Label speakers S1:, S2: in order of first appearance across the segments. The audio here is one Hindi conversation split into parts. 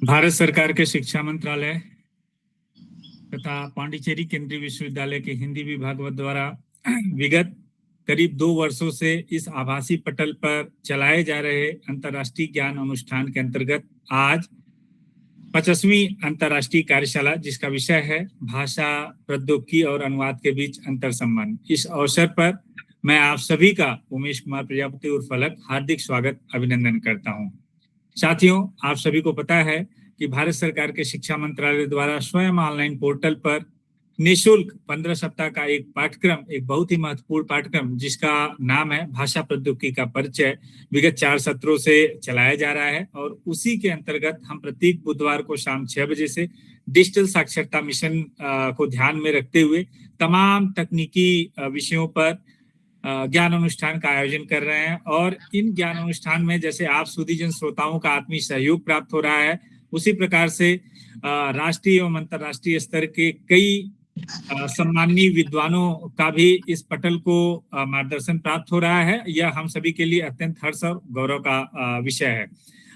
S1: भारत सरकार के शिक्षा मंत्रालय तथा पांडिचेरी केंद्रीय विश्वविद्यालय के हिंदी विभाग द्वारा विगत करीब 2 वर्षों से इस आभासी पटल पर चलाए जा रहे अंतर्राष्ट्रीय ज्ञान अनुष्ठान के अंतर्गत आज 50वीं अंतर्राष्ट्रीय कार्यशाला, जिसका विषय है भाषा, प्रौद्योगिकी और अनुवाद के बीच अंतर संबंध। इस अवसर पर मैं आप सभी का उमेश कुमार प्रजापति उर्फ फलक हार्दिक स्वागत अभिनंदन करता हूं। साथियों, आप सभी को पता है कि भारत सरकार के शिक्षा मंत्रालय द्वारा स्वयं ऑनलाइन पोर्टल पर निःशुल्क 15 सप्ताह का एक पाठ्यक्रम, एक बहुत ही महत्वपूर्ण पाठ्यक्रम जिसका नाम है भाषा प्रौद्योगिकी का परिचय, विगत 4 सत्रों से चलाया जा रहा है। और उसी के अंतर्गत हम प्रत्येक बुधवार को शाम 6 बजे से डिजिटल साक्षरता मिशन को ध्यान में रखते हुए तमाम तकनीकी विषयों पर ज्ञान अनुष्ठान का आयोजन कर रहे हैं। और इन ज्ञान अनुष्ठान में जैसे आप सुधीजन श्रोताओं का आत्मीय सहयोग प्राप्त हो रहा है, उसी प्रकार से राष्ट्रीय एवं अंतर्राष्ट्रीय स्तर के कई सम्माननीय विद्वानों का भी इस पटल को मार्गदर्शन प्राप्त हो रहा है। यह हम सभी के लिए अत्यंत हर्ष और गौरव का विषय है।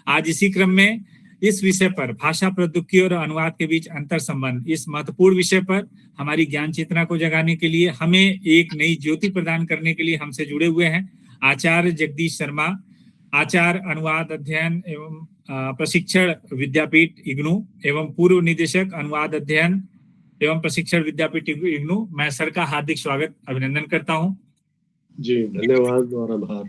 S1: आज इसी क्रम में इस विषय पर भाषा प्रौद्योगिकी और अनुवाद के बीच अंतर संबंध, इस महत्वपूर्ण विषय पर हमारी ज्ञान चेतना को जगाने के लिए, हमें एक नई ज्योति प्रदान करने के लिए हमसे जुड़े हुए हैं आचार्य जगदीश शर्मा, आचार्य अनुवाद अध्ययन एवं प्रशिक्षण विद्यापीठ इग्नू एवं पूर्व निदेशक अनुवाद अध्ययन एवं प्रशिक्षण विद्यापीठ इग्नू। मैं सर का हार्दिक स्वागत अभिनंदन करता हूं।
S2: जी धन्यवाद और आभार।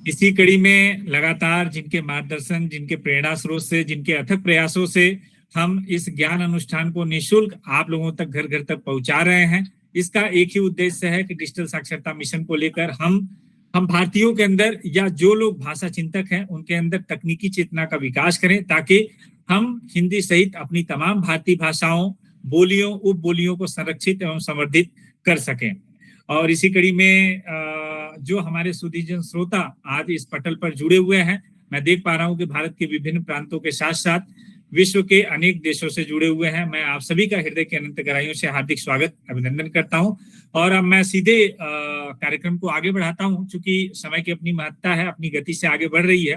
S1: इसी कड़ी में लगातार जिनके मार्गदर्शन, जिनके प्रेरणा स्रोत से, जिनके अथक प्रयासों से हम इस ज्ञान अनुष्ठान को निःशुल्क आप लोगों तक घर घर तक पहुंचा रहे हैं, इसका एक ही उद्देश्य है कि डिजिटल साक्षरता मिशन को लेकर हम भारतीयों के अंदर या जो लोग भाषा चिंतक हैं उनके अंदर तकनीकी चेतना का विकास करें, ताकि हम हिंदी सहित अपनी तमाम भारतीय भाषाओं, बोलियों, उप बोलियों को संरक्षित एवं संवर्धित कर सकें। और इसी कड़ी में जो हमारे सुधीजन श्रोता आज इस पटल पर जुड़े हुए हैं, मैं देख पा रहा हूं कि भारत के विभिन्न प्रांतों के साथ साथ विश्व के अनेक देशों से जुड़े हुए हैं। मैं आप सभी का हृदय के अनंत गहराइयों से हार्दिक स्वागत अभिनंदन करता हूं। और अब मैं सीधे कार्यक्रम को आगे बढ़ाता हूं, चूंकि समय की अपनी महत्ता है, अपनी गति से आगे बढ़ रही है।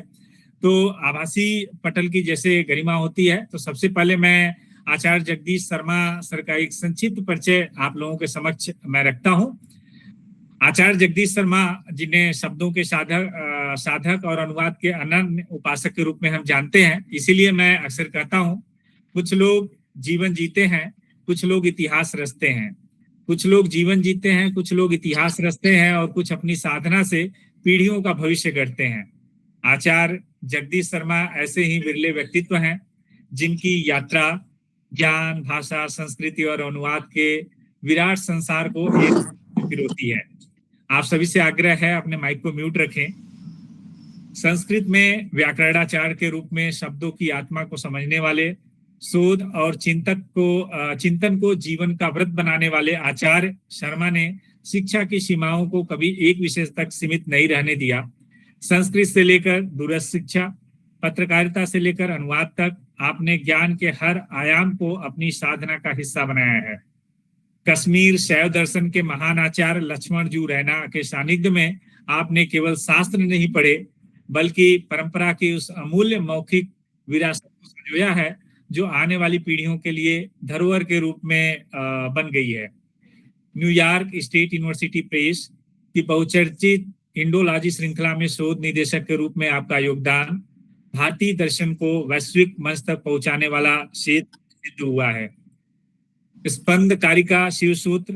S1: तो आभासी पटल की जैसे गरिमा होती है, तो सबसे पहले मैं आचार्य जगदीश शर्मा सर का एक संक्षिप्त परिचय आप लोगों के समक्ष मैं रखता हूं। आचार्य जगदीश शर्मा, जिन्हें शब्दों के साधक और अनुवाद के अनन्य उपासक के रूप में हम जानते हैं, इसीलिए मैं अक्सर कहता हूं, कुछ लोग जीवन जीते हैं, कुछ लोग इतिहास रचते हैं। कुछ लोग जीवन जीते हैं, कुछ लोग इतिहास रचते हैं और कुछ अपनी साधना से पीढ़ियों का भविष्य गढ़ते हैं। आचार्य जगदीश शर्मा ऐसे ही विरले व्यक्तित्व हैं जिनकी यात्रा ज्ञान, भाषा, संस्कृति और अनुवाद के विराट संसार को एक पिरोती है। आप सभी से आग्रह है, अपने माइक को म्यूट रखें। संस्कृत में व्याकरणाचार्य के रूप में शब्दों की आत्मा को समझने वाले, शोध और चिंतन को जीवन का व्रत बनाने वाले आचार्य शर्मा ने शिक्षा की सीमाओं को कभी एक विषय तक सीमित नहीं रहने दिया। संस्कृत से लेकर दूरस्थ शिक्षा, पत्रकारिता से लेकर अनुवाद तक आपने ज्ञान के हर आयाम को अपनी साधना का हिस्सा बनाया है। कश्मीर शैव दर्शन के महान आचार्य लक्ष्मण जी रैना के सानिध्य में आपने केवल शास्त्र नहीं पढ़े, बल्कि परंपरा की उस अमूल्य मौखिक विरासत को संजोया है जो आने वाली पीढ़ियों के लिए धरोहर के रूप में बन गई है। न्यूयॉर्क स्टेट यूनिवर्सिटी प्रेस की बहुचर्चित इंडोलॉजी श्रृंखला में शोध निदेशक के रूप में आपका योगदान भारतीय दर्शन को वैश्विक मंच तक पहुंचाने वाला सिद्ध हुआ है। स्पंद कारिका, शिव सूत्र,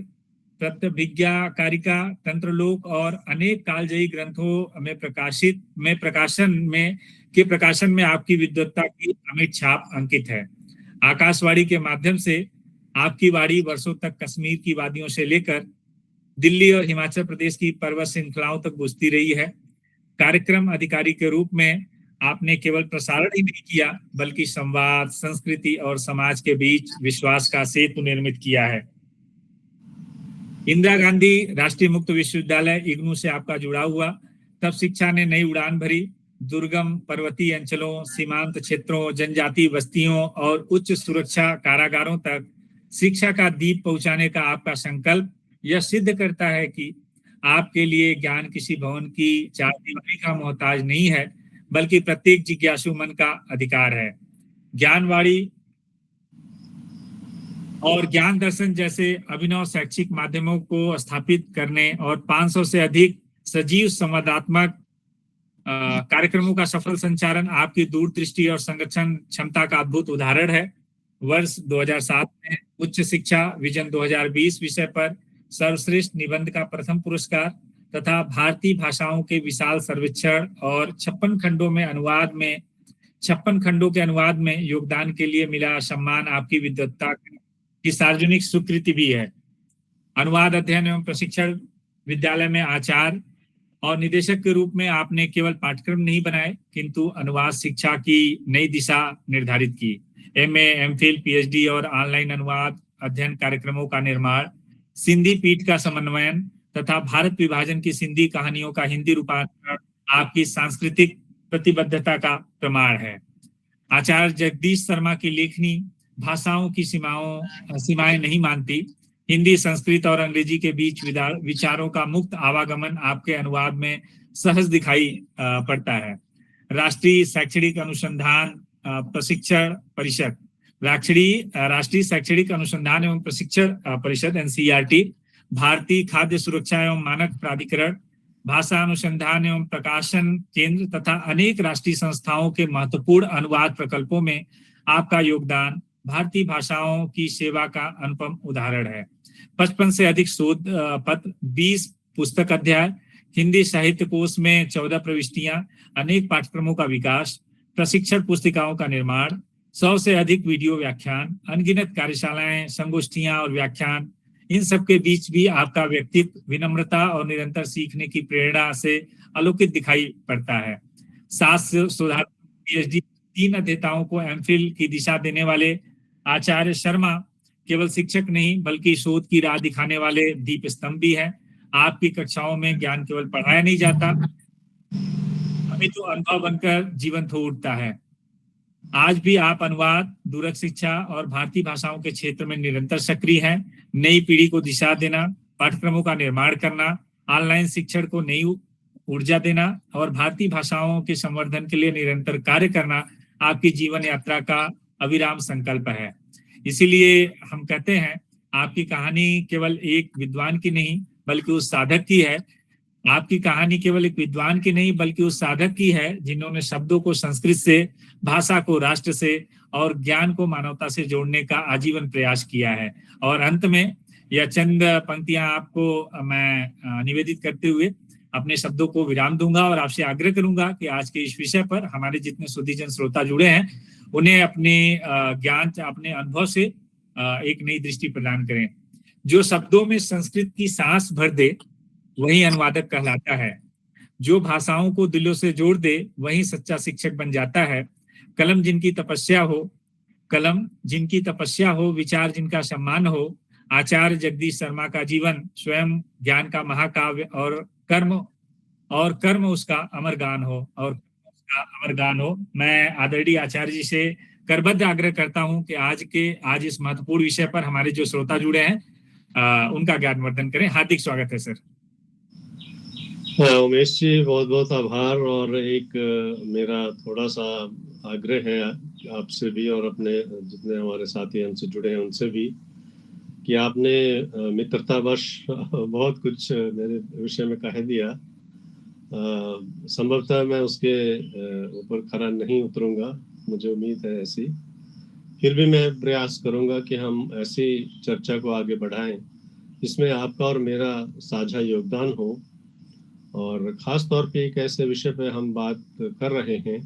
S1: प्रत्यभिज्ञा कारिका, तंत्रलोक और अनेक कालजयी ग्रंथों में प्रकाशन में आपकी विद्वत्ता की अमिट छाप अंकित है। आकाशवाणी के माध्यम से आपकी वाणी वर्षों तक कश्मीर की वादियों से लेकर दिल्ली और हिमाचल प्रदेश की पर्वत श्रृंखलाओं तक गूंजती रही है। कार्यक्रम अधिकारी के रूप में आपने केवल प्रसारण ही नहीं किया, बल्कि संवाद, संस्कृति और समाज के बीच विश्वास का सेतु निर्मित किया है। इंदिरा गांधी राष्ट्रीय मुक्त विश्वविद्यालय इग्नू से आपका जुड़ाव हुआ, तब शिक्षा ने नई उड़ान भरी। दुर्गम पर्वतीय अंचलों, सीमांत क्षेत्रों, जनजातीय बस्तियों और उच्च सुरक्षा कारागारों तक शिक्षा का दीप पहुंचाने का आपका संकल्प यह सिद्ध करता है कि आपके लिए ज्ञान किसी भवन की चारदीवारी का मोहताज नहीं है, बल्कि प्रत्येक जिज्ञासु मन का अधिकार है। ज्ञानवाणी और ज्ञान दर्शन जैसे अभिनव शैक्षिक माध्यमों को स्थापित करने और 500 से अधिक सजीव संवादात्मक कार्यक्रमों का सफल संचालन आपकी दूरदृष्टि और संगठन क्षमता का अद्भुत उदाहरण है। वर्ष 2007 में उच्च शिक्षा विजन 2020 विषय पर सर्वश्रेष्ठ निबंध का प्रथम पुरस्कार तथा भारतीय भाषाओं के विशाल सर्वेक्षण और 56 खंडों के अनुवाद में योगदान के लिए मिला सम्मान आपकी विद्वत्ता की सार्वजनिक स्वीकृति भी है। अनुवाद अध्ययन एवं प्रशिक्षण विद्यालय में आचार्य और निदेशक के रूप में आपने केवल पाठ्यक्रम नहीं बनाए किंतु अनुवाद शिक्षा की नई दिशा निर्धारित की। एमए, एमफिल, पीएचडी और ऑनलाइन अनुवाद अध्ययन कार्यक्रमों का निर्माण, सिंधी पीठ का समन्वयन तथा भारत विभाजन की सिंधी कहानियों का हिंदी रूपांतरण आपकी सांस्कृतिक प्रतिबद्धता का प्रमाण है। आचार्य जगदीश शर्मा की लेखनी भाषाओं की सीमाएं नहीं मानती। हिंदी, संस्कृत और अंग्रेजी के बीच विचारों का मुक्त आवागमन आपके अनुवाद में सहज दिखाई पड़ता है। राष्ट्रीय शैक्षणिक अनुसंधान प्रशिक्षण परिषद, राष्ट्रीय शैक्षणिक अनुसंधान एवं प्रशिक्षण परिषद एनसीईआरटी, भारतीय खाद्य सुरक्षा एवं मानक प्राधिकरण, भाषा अनुसंधान एवं प्रकाशन केंद्र तथा अनेक राष्ट्रीय संस्थाओं के महत्वपूर्ण अनुवाद प्रकल्पों में आपका योगदान भारतीय भाषाओं की सेवा का अनुपम उदाहरण है। 55 से अधिक शोध पत्र, 20 पुस्तक अध्याय, हिंदी साहित्य कोश में 14 प्रविष्टियां, अनेक पाठ्यक्रमों का विकास, प्रशिक्षण पुस्तिकाओं का निर्माण, 100 से अधिक वीडियो व्याख्यान, अनगिनत कार्यशालाएं, संगोष्ठियां और व्याख्यान, इन सब के बीच भी आपका व्यक्तित्व विनम्रता और निरंतर सीखने की प्रेरणा से अलौकिक दिखाई पड़ता है। 7 शोधार्थी, पीएचडी, 3 अध्येताओं को एमफिल की दिशा देने वाले आचार्य शर्मा केवल शिक्षक नहीं बल्कि शोध की राह दिखाने वाले दीप स्तंभ भी है। आपकी कक्षाओं में ज्ञान केवल पढ़ाया नहीं जाता, अभी तो अनुभव बनकर जीवंत हो उठता है। आज भी आप अनुवाद, दूरस्थ शिक्षा और भारतीय भाषाओं के क्षेत्र में निरंतर सक्रिय हैं। नई पीढ़ी को दिशा देना, पाठ्यक्रमों का निर्माण करना, ऑनलाइन शिक्षण को नई ऊर्जा देना और भारतीय भाषाओं के संवर्धन के लिए निरंतर कार्य करना आपकी जीवन यात्रा का अविराम संकल्प है। इसीलिए हम कहते हैं आपकी कहानी केवल एक विद्वान की नहीं बल्कि उस साधक की है। आपकी कहानी केवल एक विद्वान की नहीं बल्कि उस साधक की है जिन्होंने शब्दों को संस्कृत से, भाषा को राष्ट्र से और ज्ञान को मानवता से जोड़ने का आजीवन प्रयास किया है। और अंत में यह चंद पंक्तियां आपको मैं निवेदित करते हुए अपने शब्दों को विराम दूंगा और आपसे आग्रह करूंगा कि आज के इस विषय पर हमारे जितने सुधीजन श्रोता जुड़े हैं उन्हें अपने ज्ञान, अपने अनुभव से एक नई दृष्टि प्रदान करें। जो शब्दों में संस्कृत की सांस भर दे वही अनुवादक कहलाता है। जो भाषाओं को दिलों से जोड़ दे वही सच्चा शिक्षक बन जाता है। कलम जिनकी तपस्या हो, विचार जिनका सम्मान हो, आचार्य जगदीश शर्मा का जीवन स्वयं ज्ञान का महाकाव्य और कर्म उसका अमर गान हो। मैं आदरणीय आचार्य जी से करबद्ध आग्रह करता हूं कि आज इस महत्वपूर्ण विषय पर हमारे जो श्रोता जुड़े हैं उनका ज्ञानवर्धन करें। हार्दिक स्वागत है सर।
S2: उमेश जी, बहुत बहुत आभार। और एक मेरा थोड़ा सा आग्रह है आपसे भी और अपने जितने हमारे साथी हमसे जुड़े हैं उनसे भी कि आपने मित्रतावश बहुत कुछ मेरे विषय में कह दिया। संभवतः मैं उसके ऊपर खरा नहीं उतरूंगा, मुझे उम्मीद है ऐसी। फिर भी मैं प्रयास करूंगा कि हम ऐसी चर्चा को आगे बढ़ाएं जिसमें आपका और मेरा साझा योगदान हो। और ख़ास तौर पे एक ऐसे विषय पे हम बात कर रहे हैं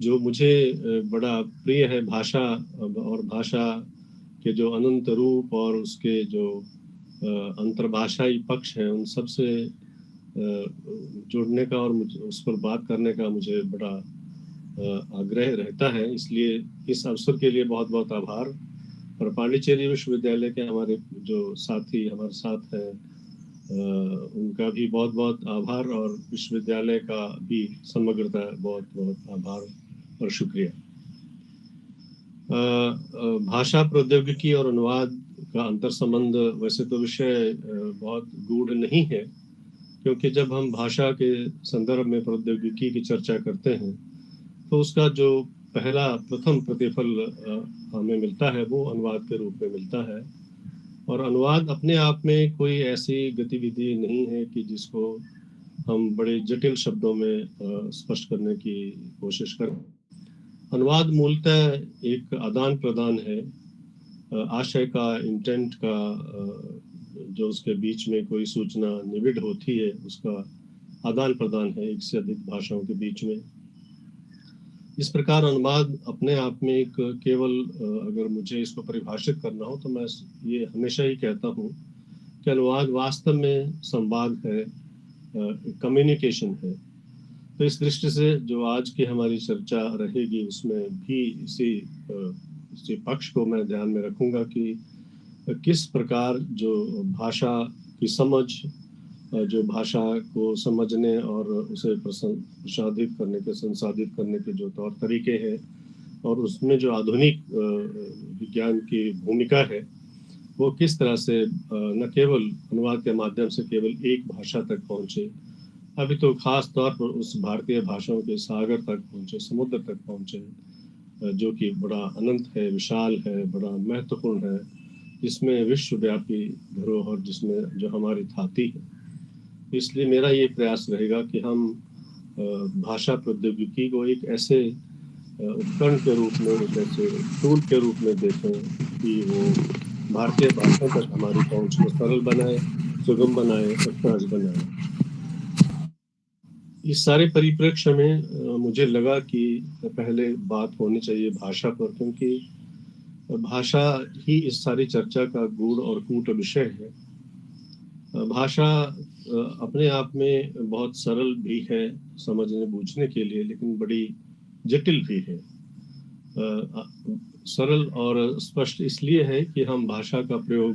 S2: जो मुझे बड़ा प्रिय है, भाषा और भाषा के जो अनंत रूप और उसके जो अंतर्भाषाई पक्ष हैं उन सब से जुड़ने का और मुझे उस पर बात करने का मुझे बड़ा आग्रह रहता है। इसलिए इस अवसर के लिए बहुत बहुत आभार। और पांडिचेरी विश्वविद्यालय के हमारे जो साथी हमारे साथ हैं उनका भी बहुत बहुत आभार और विश्वविद्यालय का भी समग्रता बहुत बहुत आभार और शुक्रिया। भाषा प्रौद्योगिकी और अनुवाद का अंतर संबंध वैसे तो विषय बहुत गूढ़ नहीं है, क्योंकि जब हम भाषा के संदर्भ में प्रौद्योगिकी की चर्चा करते हैं तो उसका जो पहला प्रथम प्रतिफल हमें मिलता है वो अनुवाद के रूप में मिलता है। और अनुवाद अपने आप में कोई ऐसी गतिविधि नहीं है कि जिसको हम बड़े जटिल शब्दों में स्पष्ट करने की कोशिश करें। अनुवाद मूलतः एक आदान प्रदान है, आशय का, इंटेंट का, जो उसके बीच में कोई सूचना निविड होती है उसका आदान प्रदान है एक से अधिक भाषाओं के बीच में। इस प्रकार अनुवाद अपने आप में एक केवल अगर मुझे इसको परिभाषित करना हो तो मैं ये हमेशा ही कहता हूँ कि अनुवाद वास्तव में संवाद है, कम्युनिकेशन है। तो इस दृष्टि से जो आज की हमारी चर्चा रहेगी उसमें भी इसी पक्ष को मैं ध्यान में रखूंगा कि किस प्रकार जो भाषा की समझ, जो भाषा को समझने और उसे प्रसादित करने के, संसाधित करने के जो तौर तरीके हैं और उसमें जो आधुनिक विज्ञान की भूमिका है वो किस तरह से न केवल अनुवाद के माध्यम से केवल एक भाषा तक पहुंचे, अभी तो खास तौर पर उस भारतीय भाषाओं के सागर तक पहुंचे, समुद्र तक पहुंचे, जो कि बड़ा अनंत है, विशाल है, बड़ा महत्वपूर्ण है, जिसमें विश्वव्यापी धरोहर, जिसमें जो हमारी थाती है। इसलिए मेरा ये प्रयास रहेगा कि हम भाषा प्रौद्योगिकी को एक ऐसे उपकरण के रूप में, एक ऐसे टूल के रूप में देखें कि वो भारतीय भाषा तक हमारी पहुंच को सरल बनाए, सुगम बनाए और सहज बनाए। इस सारे परिप्रेक्ष्य में मुझे लगा कि पहले बात होनी चाहिए भाषा पर, क्योंकि भाषा ही इस सारी चर्चा का गूढ़ और कूट विषय है। भाषा अपने आप में बहुत सरल भी है समझने बूझने के लिए, लेकिन बड़ी जटिल भी है। सरल और स्पष्ट इसलिए है कि हम भाषा का प्रयोग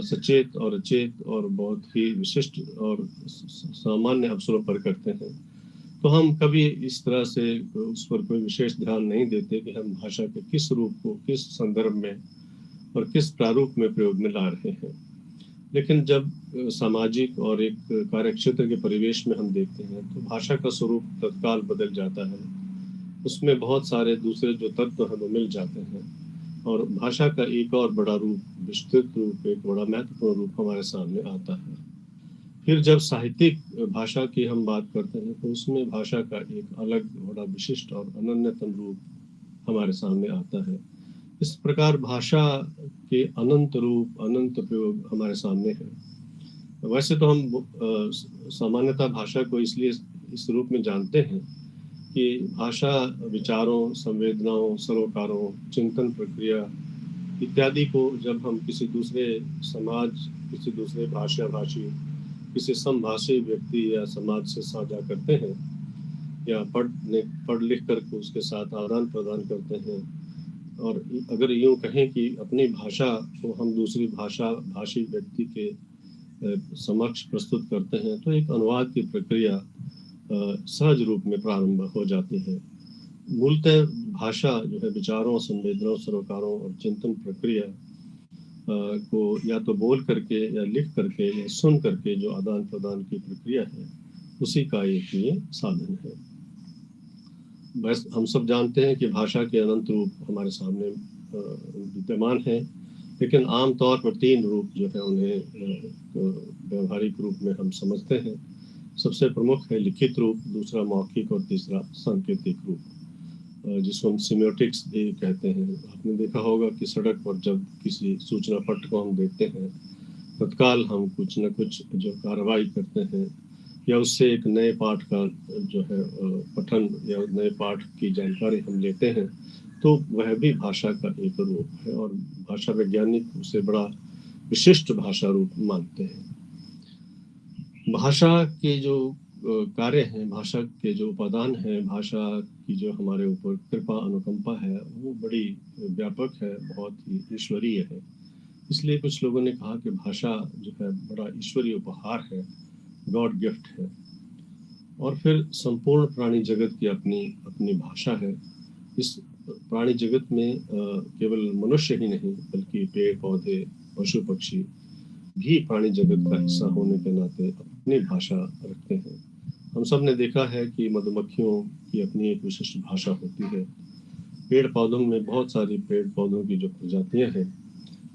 S2: सचेत और अचेत और बहुत ही विशिष्ट और सामान्य अवसरों पर करते हैं। तो हम कभी इस तरह से उस पर कोई विशेष ध्यान नहीं देते कि हम भाषा के किस रूप को किस संदर्भ में और किस प्रारूप में प्रयोग में ला रहे हैं। लेकिन जब सामाजिक और एक कार्यक्षेत्र के परिवेश में हम देखते हैं तो भाषा का स्वरूप तत्काल बदल जाता है, उसमें बहुत सारे दूसरे जो तत्व हैं वो मिल जाते हैं और भाषा का एक और बड़ा रूप, विस्तृत रूप, एक बड़ा महत्वपूर्ण रूप हमारे सामने आता है। फिर जब साहित्यिक भाषा की हम बात करते हैं तो उसमें भाषा का एक अलग बड़ा विशिष्ट और अनन्यतम रूप हमारे सामने आता है। इस प्रकार भाषा के अनंत रूप, अनंत प्रयोग हमारे सामने है। वैसे तो हम सामान्यतः भाषा को इसलिए इस रूप में जानते हैं कि भाषा विचारों, संवेदनाओं, सरोकारों, चिंतन प्रक्रिया इत्यादि को जब हम किसी दूसरे समाज, किसी दूसरे भाषा भाषी, किसी समभाषी व्यक्ति या समाज से साझा करते हैं या पढ़ लिख करके उसके साथ आदान प्रदान करते हैं, और अगर यूँ कहें कि अपनी भाषा को हम दूसरी भाषा भाषी व्यक्ति के समक्ष प्रस्तुत करते हैं, तो एक अनुवाद की प्रक्रिया सहज रूप में प्रारंभ हो जाती है। मूलतः भाषा जो है विचारों, संवेदनाओं, सरोकारों और चिंतन प्रक्रिया को या तो बोल करके या लिख करके या सुन करके जो आदान प्रदान की प्रक्रिया है उसी का एक ये साधन है। बस हम सब जानते हैं कि भाषा के अनंत रूप हमारे सामने विद्यमान है, लेकिन आमतौर पर तीन रूप जो है उन्हें व्यवहारिक रूप में हम समझते हैं। सबसे प्रमुख है लिखित रूप, दूसरा मौखिक और तीसरा सांकेतिक रूप, जिसको हम सिम्योटिक्स भी कहते हैं। आपने देखा होगा कि सड़क पर जब किसी सूचना पट्ट को हम देखते हैं तत्काल हम कुछ न कुछ जो कार्रवाई करते हैं या उससे एक नए पाठ का जो है पठन या नए पाठ की जानकारी हम लेते हैं, तो वह भी भाषा का एक रूप है और भाषा वैज्ञानिक उसे बड़ा विशिष्ट भाषा रूप मानते हैं। भाषा के जो कार्य हैं, भाषा के जो उपादान हैं, भाषा की जो हमारे ऊपर कृपा अनुकंपा है वो बड़ी व्यापक है, बहुत ही ईश्वरीय है। इसलिए कुछ लोगों ने कहा कि भाषा जो है बड़ा ईश्वरीय उपहार है, गॉड गिफ्ट है। और फिर संपूर्ण प्राणी जगत की अपनी अपनी भाषा है। इस प्राणी जगत में केवल मनुष्य ही नहीं बल्कि पेड़ पौधे, पशु पक्षी भी प्राणी जगत का हिस्सा होने के नाते अपनी भाषा रखते हैं। हम सब ने देखा है कि मधुमक्खियों की अपनी एक विशिष्ट भाषा होती है। पेड़ पौधों में बहुत सारी पेड़ पौधों की जो प्रजातियां हैं,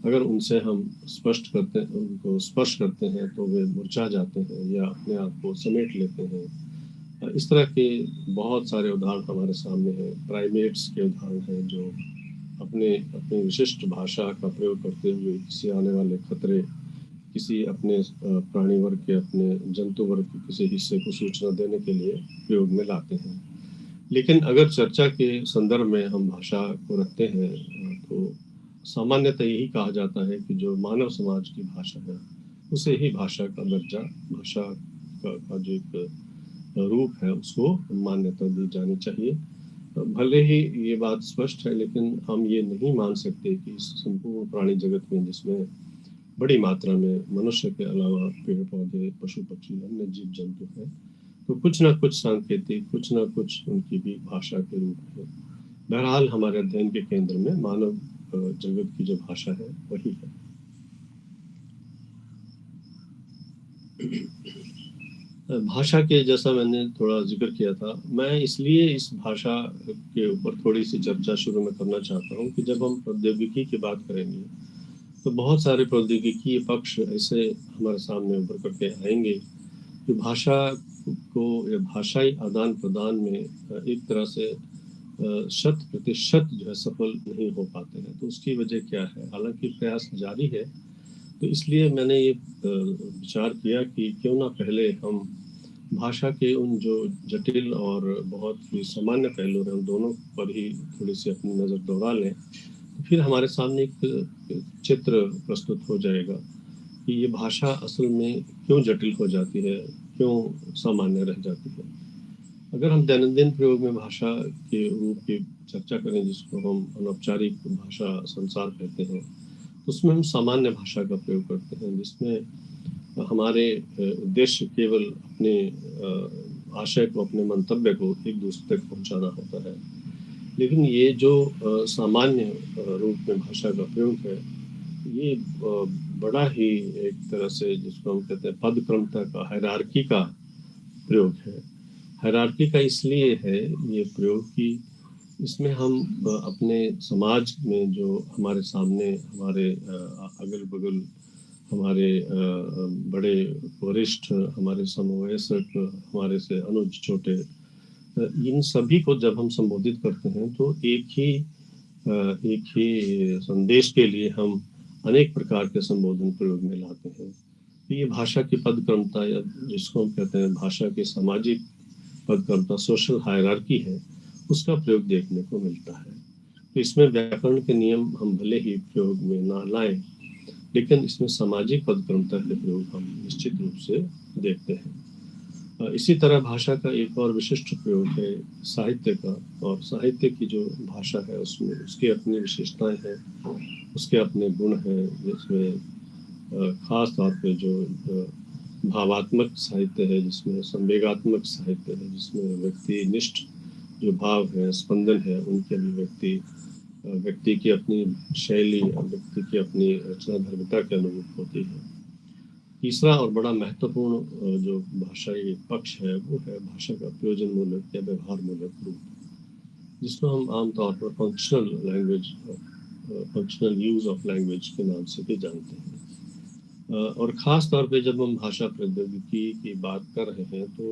S2: अगर उनसे हम उनको स्पर्श करते हैं तो वे मुरझा जाते हैं या अपने आप को समेट लेते हैं। इस तरह के बहुत सारे उदाहरण हमारे सामने हैं। प्राइमेट्स के उदाहरण हैं जो अपने अपनी विशिष्ट भाषा का प्रयोग करते हुए किसी आने वाले खतरे, किसी अपने प्राणी वर्ग के, अपने जंतु वर्ग के किसी हिस्से को सूचना देने के लिए प्रयोग में लाते हैं। लेकिन अगर चर्चा के संदर्भ में हम भाषा को रखते हैं तो सामान्यतः यही कहा जाता है कि जो मानव समाज की भाषा है उसे ही भाषा का दर्जा, भाषा का जो एक रूप है उसको मान्यता दी जानी चाहिए। भले ही ये बात स्पष्ट है, लेकिन हम ये नहीं मान सकते कि इस संपूर्ण प्राणी जगत में, जिसमें बड़ी मात्रा में मनुष्य के अलावा पेड़ पौधे, पशु पक्षी, अन्य जीव जंतु हैं, तो कुछ ना कुछ सांकेतिक, कुछ ना कुछ उनकी भी भाषा के रूप है। बहरहाल हमारे अध्ययन के केंद्र में मानव जगत की जो भाषा है वही है। भाषा के, जैसा मैंने थोड़ा जिक्र किया था, मैं इसलिए इस भाषा के ऊपर थोड़ी सी चर्चा शुरू में करना चाहता हूँ कि जब हम प्रौद्योगिकी की बात करेंगे तो बहुत सारे प्रौद्योगिकी पक्ष ऐसे हमारे सामने उभर करके आएंगे कि भाषा को या भाषाई आदान प्रदान में एक तरह से 100% जो है सफल नहीं हो पाते हैं। तो उसकी वजह क्या है? हालांकि प्रयास जारी है, तो इसलिए मैंने ये विचार किया कि क्यों ना पहले हम भाषा के उन जो जटिल और बहुत ही सामान्य पहलू हैं उन दोनों पर ही थोड़ी सी अपनी नज़र दौड़ा लें। फिर हमारे सामने एक चित्र प्रस्तुत हो जाएगा कि ये भाषा असल में क्यों जटिल हो जाती है, क्यों सामान्य रह जाती है। अगर हम दैनंदिन प्रयोग में भाषा के रूप की चर्चा करें, जिसको हम अनौपचारिक भाषा संसार कहते हैं, तो उसमें हम सामान्य भाषा का प्रयोग करते हैं, जिसमें हमारे उद्देश्य केवल अपने आशय को, अपने मंतव्य को एक दूसरे तक पहुंचाना होता है। लेकिन ये जो सामान्य रूप में भाषा का प्रयोग है, ये बड़ा ही एक तरह से जिसको हम कहते हैं पदक्रमता का, हायरार्की का प्रयोग है। हायरार्की का इसलिए है ये प्रयोग कि इसमें हम अपने समाज में जो हमारे सामने, हमारे अगल बगल, हमारे बड़े वरिष्ठ, हमारे समवयस्क, हमारे से अनुज छोटे, इन सभी को जब हम संबोधित करते हैं तो एक ही संदेश के लिए हम अनेक प्रकार के संबोधन प्रयोग में लाते हैं। तो ये भाषा की पदक्रमता, या जिसको हम कहते हैं भाषा की सामाजिक पदक्रमता, सोशल हायरार्की है, उसका प्रयोग देखने को मिलता है। तो इसमें व्याकरण के नियम हम भले ही प्रयोग में ना लाएं, लेकिन इसमें सामाजिक पदक्रमता के प्रयोग हम निश्चित रूप से देखते हैं। इसी तरह भाषा का एक और विशिष्ट प्रयोग है साहित्य का, और साहित्य की जो भाषा है उसमें उसकी अपनी विशेषताएं हैं, उसके अपने गुण हैं, जिसमें खास तौर पे जो भावात्मक साहित्य है, जिसमें संवेगात्मक साहित्य है, जिसमें व्यक्तिनिष्ठ जो भाव है, स्पंदन है, उनकी अभिव्यक्ति, व्यक्ति की अपनी शैली और व्यक्ति की अपनी रचना धर्मिता के अनुरूप होती है। तीसरा और बड़ा महत्वपूर्ण जो भाषाई पक्ष है वो है भाषा का प्रयोजन मूलक या व्यवहार मूलक रूप, जिसको हम आमतौर पर functional language, functional use of language के नाम से भी जानते हैं। और ख़ास तौर पे जब हम भाषा प्रौद्योगिकी की बात कर रहे हैं तो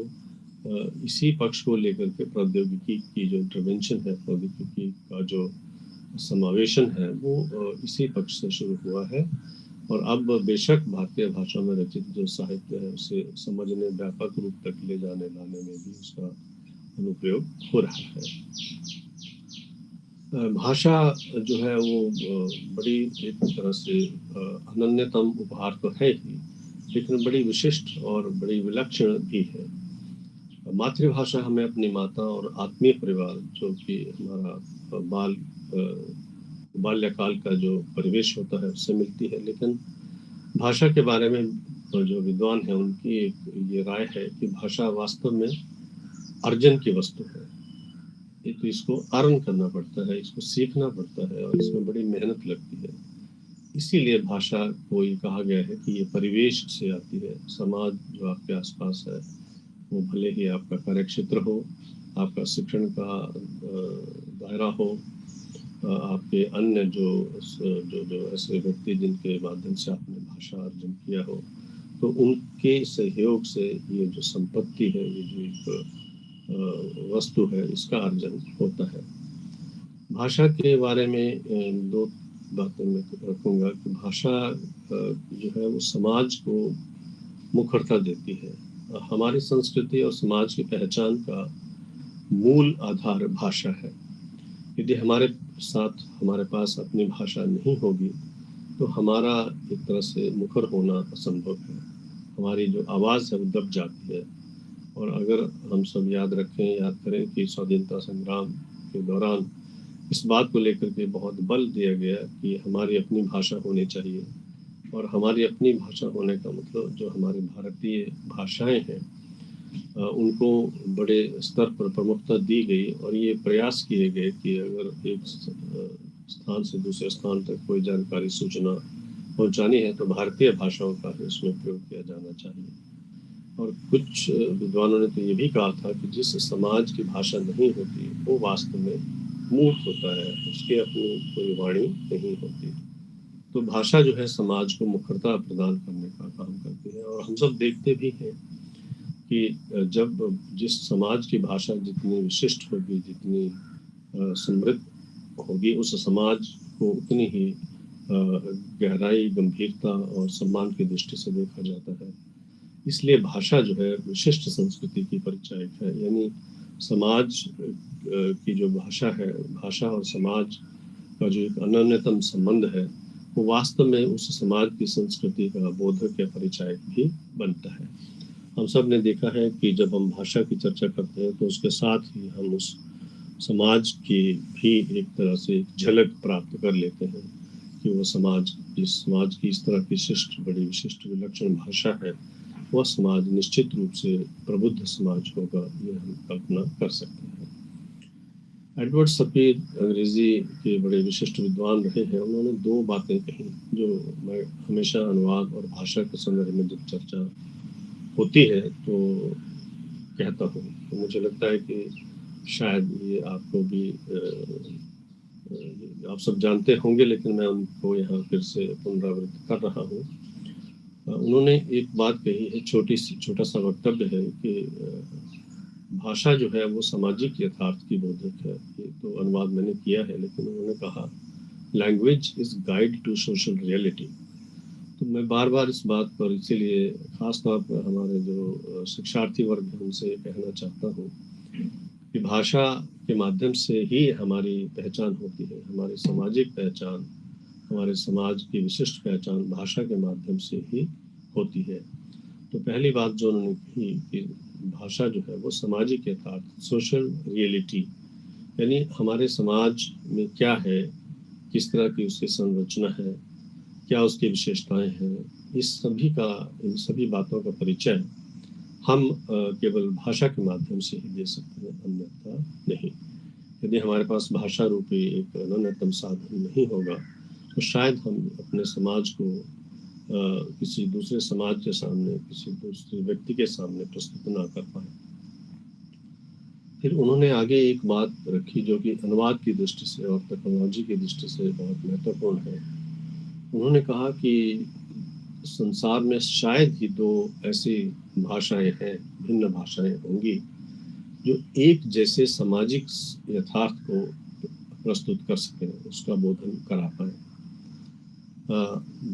S2: इसी पक्ष को लेकर के प्रौद्योगिकी की जो इंटरवेंशन है, प्रौद्योगिकी का जो समावेशन है, वो इसी पक्ष से शुरू हुआ है। और अब बेशक भारतीय भाषा में रचित जो साहित्य है उसे समझने, व्यापक रूप तक ले जाने लाने में भी उसका अनुप्रयोग हो रहा है। भाषा जो है वो बड़ी एक तरह से अनन्यतम उपहार तो है ही, लेकिन बड़ी विशिष्ट और बड़ी विलक्षण भी है। मातृभाषा हमें अपनी माता और आत्मीय परिवार, जो कि हमारा बाल्यकाल का जो परिवेश होता है उससे मिलती है। लेकिन भाषा के बारे में जो विद्वान है उनकी एक ये राय है कि भाषा वास्तव में अर्जन की वस्तु है। ये तो इसको अर्न करना पड़ता है, इसको सीखना पड़ता है और इसमें बड़ी मेहनत लगती है। इसीलिए भाषा को ये कहा गया है कि ये परिवेश से आती है, समाज जो आपके आसपास है, वो भले ही आपका कार्यक्षेत्र हो, आपका शिक्षण का दायरा हो, आपके अन्य जो ऐसे व्यक्ति जिनके माध्यम से आपने भाषा अर्जन किया हो, तो उनके सहयोग से ये जो संपत्ति है, ये जो एक वस्तु है, इसका अर्जन होता है। भाषा के बारे में दो बातें मैं रखूंगा कि भाषा जो है वो समाज को मुखरता देती है। हमारी संस्कृति और समाज की पहचान का मूल आधार भाषा है। यदि हमारे पास अपनी भाषा नहीं होगी तो हमारा एक तरह से मुखर होना असंभव है। हमारी जो आवाज़ है वो दब जाती है। और अगर हम सब याद करें कि स्वाधीनता संग्राम के दौरान इस बात को लेकर के बहुत बल दिया गया कि हमारी अपनी भाषा होनी चाहिए, और हमारी अपनी भाषा होने का मतलब जो हमारी भारतीय भाषाएं हैं उनको बड़े स्तर पर प्रमुखता दी गई, और ये प्रयास किए गए कि अगर एक स्थान से दूसरे स्थान तक कोई जानकारी सूचना पहुंचानी है तो भारतीय भाषाओं का ही उसमें प्रयोग किया जाना चाहिए। और कुछ विद्वानों ने तो ये भी कहा था कि जिस समाज की भाषा नहीं होती वो वास्तव में मूर्ख होता है, उसकी अपनी कोई वाणी नहीं होती। तो भाषा जो है समाज को मुखरता प्रदान करने का काम करती है। और हम सब देखते भी हैं कि जब जिस समाज की भाषा जितनी विशिष्ट होगी, जितनी समृद्ध होगी, उस समाज को उतनी ही गहराई, गंभीरता और सम्मान की दृष्टि से देखा जाता है। इसलिए भाषा जो है विशिष्ट संस्कृति की परिचायक है। यानी समाज की जो भाषा है, भाषा और समाज का जो एक अनन्यतम संबंध है, वो वास्तव में उस समाज की संस्कृति का बोधक या परिचायक भी बनता है। हम सब ने देखा है कि जब हम भाषा की चर्चा करते हैं तो उसके साथ ही हम उस समाज की भी एक तरह से एक झलक प्राप्त कर लेते हैं कि वो समाज की इस तरह की बड़ी विशिष्ट विलक्षण भाषा है, वह समाज निश्चित रूप से प्रबुद्ध समाज होगा, ये हम कल्पना कर सकते हैं। एडवर्ड सपीर अंग्रेजी के बड़े विशिष्ट विद्वान रहे हैं। उन्होंने दो बातें कही जो मैं हमेशा अनुवाद और भाषा के संदर्भ में जब चर्चा होती है तो कहता हूँ। तो मुझे लगता है कि शायद ये आपको भी आप सब जानते होंगे, लेकिन मैं उनको यहाँ फिर से पुनरावृत्त कर रहा हूँ। उन्होंने एक बात कही है, छोटा सा वक्तव्य है कि भाषा जो है वो सामाजिक यथार्थ की बोधक है। ये तो अनुवाद मैंने किया है, लेकिन उन्होंने कहा language is guide to social reality. तो मैं बार बार इस बात पर, इसीलिए खास तौर पर हमारे जो शिक्षार्थी वर्ग है उनसे कहना चाहता हूँ कि भाषा के माध्यम से ही हमारी पहचान होती है। हमारी सामाजिक पहचान, हमारे समाज की विशिष्ट पहचान भाषा के माध्यम से ही होती है। तो पहली बात जो उन्होंने कही कि भाषा जो है वो सामाजिक यथार्थ, सोशल रियलिटी, यानी हमारे समाज में क्या है, किस तरह की उसकी संरचना है, क्या उसकी विशेषताएं हैं, इन सभी बातों का परिचय हम केवल भाषा के माध्यम से ही दे सकते हैं, अन्यथा नहीं। यदि हमारे पास भाषा रूपी एक अनन्यतम साधन नहीं होगा तो शायद हम अपने समाज को किसी दूसरे समाज के सामने, किसी दूसरे व्यक्ति के सामने प्रस्तुत ना कर पाए। फिर उन्होंने आगे एक बात रखी जो कि अनुवाद की दृष्टि से और टेक्नोलॉजी की दृष्टि से बहुत महत्वपूर्ण है। उन्होंने कहा कि संसार में शायद ही दो ऐसी भाषाएं हैं, भिन्न भाषाएं होंगी जो एक जैसे सामाजिक यथार्थ को प्रस्तुत कर सकें, उसका बोधन करा पाए।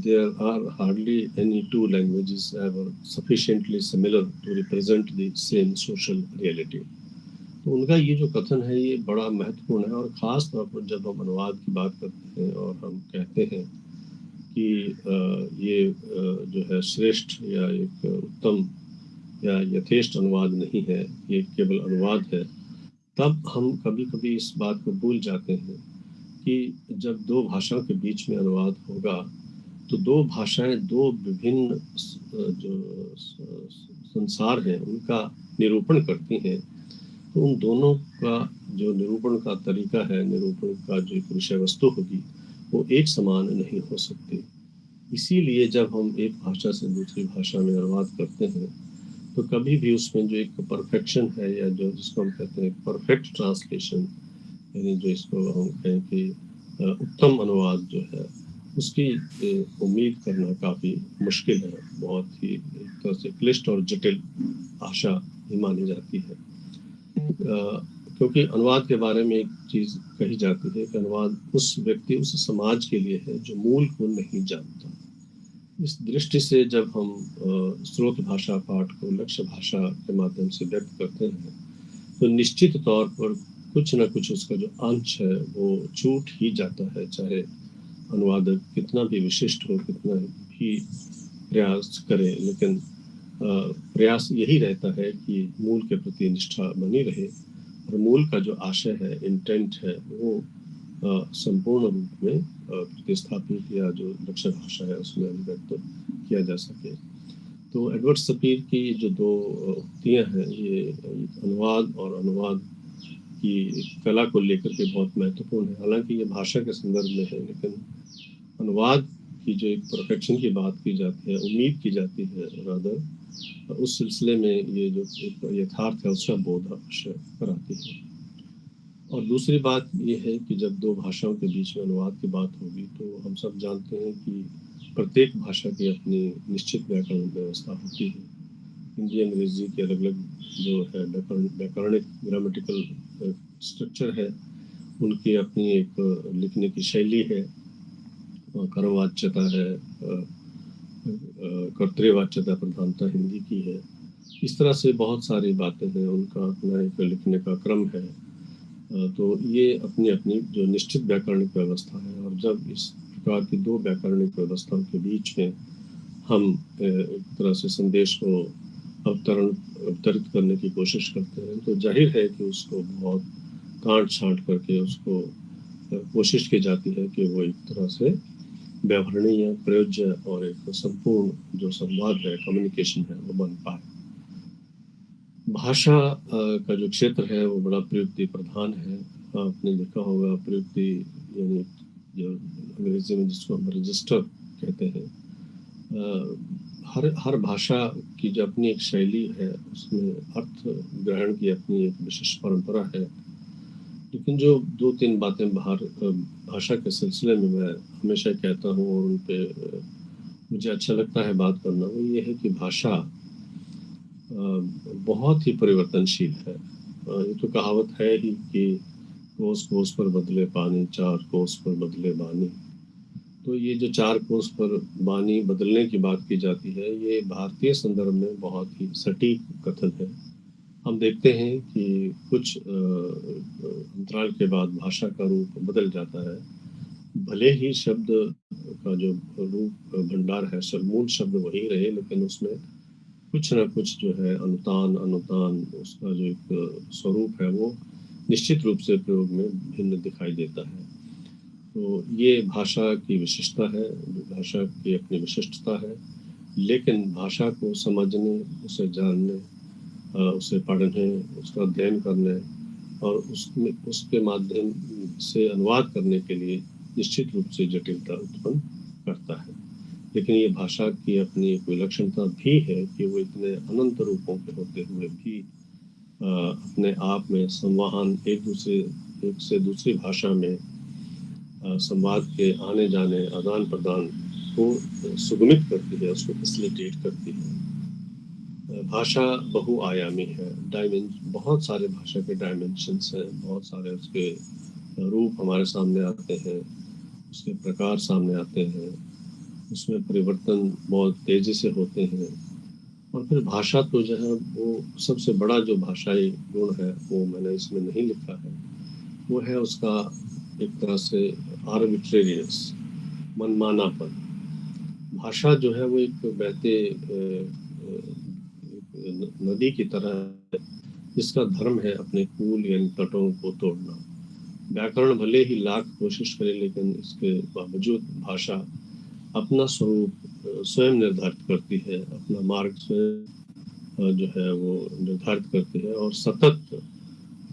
S2: There are hardly any two languages ever sufficiently similar to represent the same social reality. तो उनका ये जो कथन है ये बड़ा महत्वपूर्ण है। और ख़ास तौर पर जब हम अनुवाद की बात करते हैं और हम कहते हैं कि ये जो है श्रेष्ठ या एक उत्तम या यथेष्ट अनुवाद नहीं है, ये केवल अनुवाद है, तब हम कभी-कभी इस बात को भूल जाते हैं कि जब दो भाषाओं के बीच में अनुवाद होगा तो दो भाषाएं दो विभिन्न जो संसार हैं उनका निरूपण करती हैं। तो उन दोनों का जो निरूपण का तरीका है, निरूपण का जो एक विषय वस्तु होगी, वो एक समान नहीं हो सकती। इसीलिए जब हम एक भाषा से दूसरी भाषा में अनुवाद करते हैं तो कभी भी उसमें जो एक परफेक्शन है या जो जिसको हम कहते हैं परफेक्ट ट्रांसलेशन, यानी जो इसको हम कहें कि उत्तम अनुवाद जो है उसकी उम्मीद करना काफ़ी मुश्किल है। बहुत ही एक तरह से क्लिष्ट और जटिल आशा ही मानी जाती है। क्योंकि अनुवाद के बारे में एक चीज़ कही जाती है कि अनुवाद उस व्यक्ति, उस समाज के लिए है जो मूल को नहीं जानता। इस दृष्टि से जब हम स्रोत भाषा पाठ को लक्ष्य भाषा के माध्यम से व्यक्त करते हैं तो निश्चित तौर पर कुछ न कुछ उसका जो अंश है वो छूट ही जाता है, चाहे अनुवादक कितना भी विशिष्ट हो, कितना भी प्रयास करे, लेकिन प्रयास यही रहता है कि मूल के प्रति निष्ठा बनी रहे और मूल का जो आशय है, इंटेंट है, वो संपूर्ण रूप में प्रतिस्थापित या जो लक्ष्य भाषा है उसमें अभिव्यक्त किया जा सके। तो एडवर्ड सपीर की जो दो उक्तियाँ हैं ये अनुवाद और अनुवाद की कला को लेकर के बहुत महत्वपूर्ण है। हालांकि ये भाषा के संदर्भ में है, लेकिन अनुवाद की जो एक परफेक्शन की बात की जाती है, उम्मीद की जाती है रादर, उस सिलसिले में ये जो एक यथार्थ है उसका बोध अवश्य कराती है। और दूसरी बात ये है कि जब दो भाषाओं के बीच में अनुवाद की बात होगी तो हम सब जानते हैं कि प्रत्येक भाषा की अपनी निश्चित व्याकरण व्यवस्था होती है। हिंदी अंग्रेजी की अलग अलग जो है व्याकरणिक ग्रामेटिकल स्ट्रक्चर है, उनकी अपनी एक लिखने की शैली है, कर्मवाच्यता है, कर्तृवाच्यता प्रधानता हिंदी की है। इस तरह से बहुत सारी बातें हैं, उनका अपना एक लिखने का क्रम है। तो ये अपनी अपनी जो निश्चित व्याकरणिक व्यवस्था है, और जब इस प्रकार की दो व्याकरणिक व्यवस्थाओं के बीच में हम एक तरह से संदेश को अवतरित करने की कोशिश करते हैं तो जाहिर है कि उसको बहुत काट छांट करके उसको कोशिश की जाती है कि वो एक तरह से व्यावरणीय, प्रयोज्य और एक संपूर्ण जो संवाद है, कम्युनिकेशन है, वो बन पाए। भाषा का जो क्षेत्र है वो बड़ा प्रयुक्ति प्रधान है। आपने देखा होगा प्रयुक्ति यानी जो अंग्रेजी में जिसको हम रजिस्टर कहते हैं, हर भाषा की जो अपनी एक शैली है उसमें अर्थ ग्रहण की अपनी एक विशिष्ट परंपरा है। लेकिन जो दो तीन बातें भाषा के सिलसिले में मैं हमेशा कहता हूँ और उन पे मुझे अच्छा लगता है बात करना, वो ये है कि भाषा बहुत ही परिवर्तनशील है। ये तो कहावत है ही कि कोस कोस पर बदले पानी, चार कोस पर बदले बानी। तो ये जो चार कोस पर बानी बदलने की बात की जाती है, ये भारतीय संदर्भ में बहुत ही सटीक कथन है। हम देखते हैं कि कुछ अंतराल के बाद भाषा का रूप बदल जाता है। भले ही शब्द का जो रूप भंडार है, मूल शब्द वही रहे, लेकिन उसमें कुछ ना कुछ जो है अनुतान उसका जो एक स्वरूप है वो निश्चित रूप से प्रयोग में भिन्न दिखाई देता है। तो ये भाषा की विशेषता है, भाषा की अपनी विशिष्टता है। लेकिन भाषा को समझने, उसे जानने, उसे पढ़ने, उसका अध्ययन करने और उसके माध्यम से अनुवाद करने के लिए निश्चित रूप से जटिलता उत्पन्न करता है। लेकिन ये भाषा की अपनी एक विलक्षणता भी है कि वो इतने अनंत रूपों के होते हुए भी अपने आप में संवहन एक से दूसरी भाषा में संवाद के आने जाने, आदान प्रदान को सुगमित करती है, उसको फैसिलिटेट करती है। भाषा बहुआयामी है, बहुत सारे भाषा के डायमेंशंस हैं, बहुत सारे उसके रूप हमारे सामने आते हैं, उसके प्रकार सामने आते हैं, उसमें परिवर्तन बहुत तेजी से होते हैं। और फिर भाषा तो जो है वो सबसे बड़ा जो भाषाई गुण है वो मैंने इसमें नहीं लिखा है, वो है उसका एक तरह से आर्बिट्रेरियस, मनमानापन। भाषा जो है वो एक बहते नदी की तरह है जिसका धर्म है अपने कूल यानी तटों को तोड़ना। व्याकरण भले ही लाख कोशिश करे, लेकिन इसके बावजूद भाषा अपना स्वरूप स्वयं निर्धारित करती है, अपना मार्ग स्वयं जो है वो निर्धारित करती है और सतत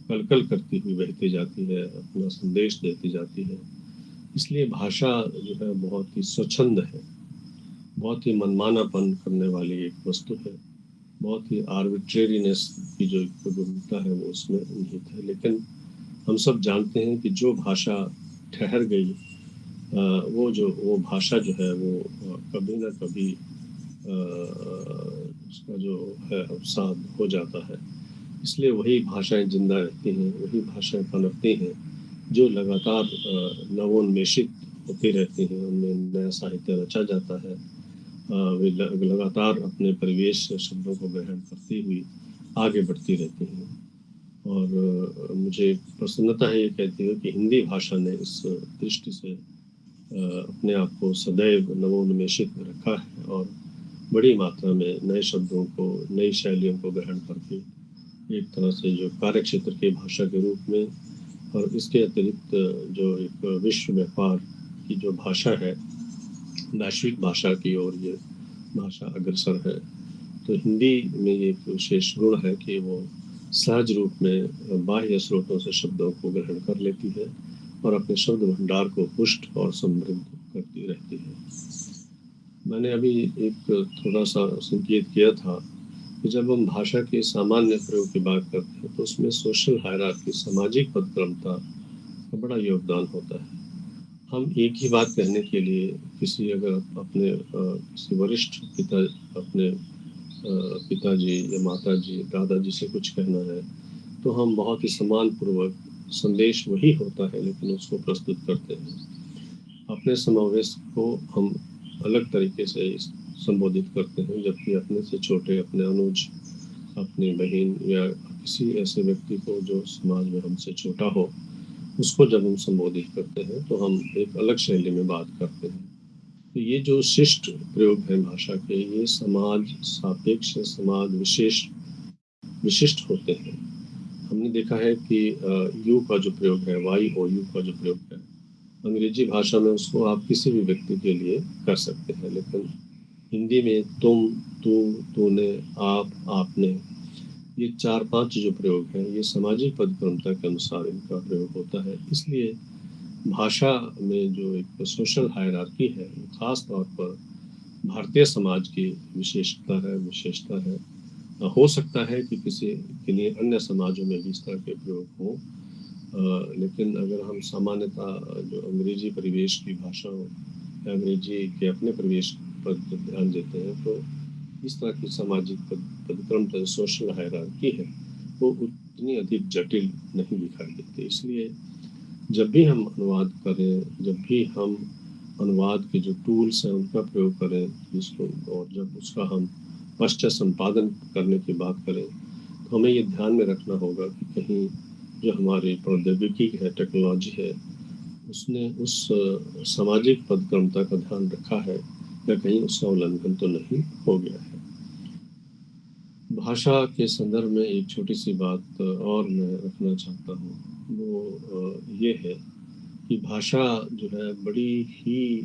S2: कलकल करती हुई बहती जाती है, अपना संदेश देती जाती है। इसलिए भाषा जो है बहुत ही स्वच्छंद है, बहुत ही मनमानापन करने वाली एक वस्तु है। बहुत ही आर्बिट्रेरीनेस की जो विभिन्नता है वो उसमें निहित है। लेकिन हम सब जानते हैं कि जो भाषा ठहर गई वो भाषा जो है वो कभी ना कभी उसका जो है अवसाद हो जाता है। इसलिए वही भाषाएं जिंदा रहती हैं, वही भाषाएं पनपती हैं जो लगातार नवोन्मेषित होती रहती हैं, उनमें नया साहित्य रचा जाता है। वे लगातार अपने परिवेश से शब्दों को ग्रहण करती हुई आगे बढ़ती रहती हैं। और मुझे प्रसन्नता है ये कहती है कि हिंदी भाषा ने इस दृष्टि से अपने आप को सदैव नवोन्मेषित में रखा है और बड़ी मात्रा में नए शब्दों को, नई शैलियों को ग्रहण करके एक तरह से जो कार्यक्षेत्र की भाषा के रूप में और इसके अतिरिक्त जो एक विश्व व्यापार की जो भाषा है, वैश्विक भाषा की ओर ये भाषा अग्रसर है। तो हिंदी में ये एक विशेष गुण है कि वो सहज रूप में बाह्य स्रोतों से शब्दों को ग्रहण कर लेती है और अपने शब्द भंडार को पुष्ट और समृद्ध करती रहती है। मैंने अभी एक थोड़ा सा संकेत किया था कि जब हम भाषा के सामान्य प्रयोग की बात करते हैं तो उसमें सोशल हायरार्की, सामाजिक पदक्रमता का बड़ा योगदान होता है। हम एक ही बात कहने के लिए किसी अगर अपने किसी वरिष्ठ अपने पिताजी या माताजी, दादाजी से कुछ कहना है तो हम बहुत ही सम्मानपूर्वक, संदेश वही होता है लेकिन उसको प्रस्तुत करते हैं। अपने समावेश को हम अलग तरीके से संबोधित करते हैं, जबकि अपने से छोटे, अपने अनुज, अपनी बहन या किसी ऐसे व्यक्ति को जो समाज में हमसे छोटा हो, उसको जब हम संबोधित करते हैं तो हम एक अलग शैली में बात करते हैं। तो ये जो शिष्ट प्रयोग है भाषा के, ये समाज सापेक्ष, समाज विशिष्ट होते हैं। हमने देखा है कि यू का जो प्रयोग है, YOU का जो प्रयोग है, अंग्रेजी भाषा में उसको आप किसी भी व्यक्ति के लिए कर सकते हैं, लेकिन हिंदी में तुम, तू, तूने, आप, आपने, ये 4-5 जो प्रयोग हैं ये सामाजिक पदक्रमता के अनुसार इनका प्रयोग होता है। इसलिए भाषा में जो एक सोशल हायरार्की है वो खास तौर पर भारतीय समाज की विशेषता है। हो सकता है कि किन्हीं अन्य समाजों में भी इस तरह के प्रयोग हों, लेकिन अगर हम सामान्यतः जो अंग्रेजी परिवेश की भाषाओं या अंग्रेजी के अपने परिवेश पर ध्यान देते हैं तो इस तरह की सामाजिक पदक्रमता, सोशल हायरार्की है, वो उतनी अधिक जटिल नहीं दिखाई देती। इसलिए जब भी हम अनुवाद करें, जब भी हम अनुवाद के जो टूल्स हैं उनका प्रयोग करें जिसको, और जब उसका हम पश्चात संपादन करने की बात करें तो हमें ये ध्यान में रखना होगा कि कहीं जो हमारी प्रौद्योगिकी है, टेक्नोलॉजी है, उसने उस सामाजिक पदक्रमता का ध्यान रखा है या कहीं उसका उल्लंघन तो नहीं हो गया है। भाषा के संदर्भ में एक छोटी सी बात और मैं रखना चाहता हूँ, वो ये है कि भाषा जो है बड़ी ही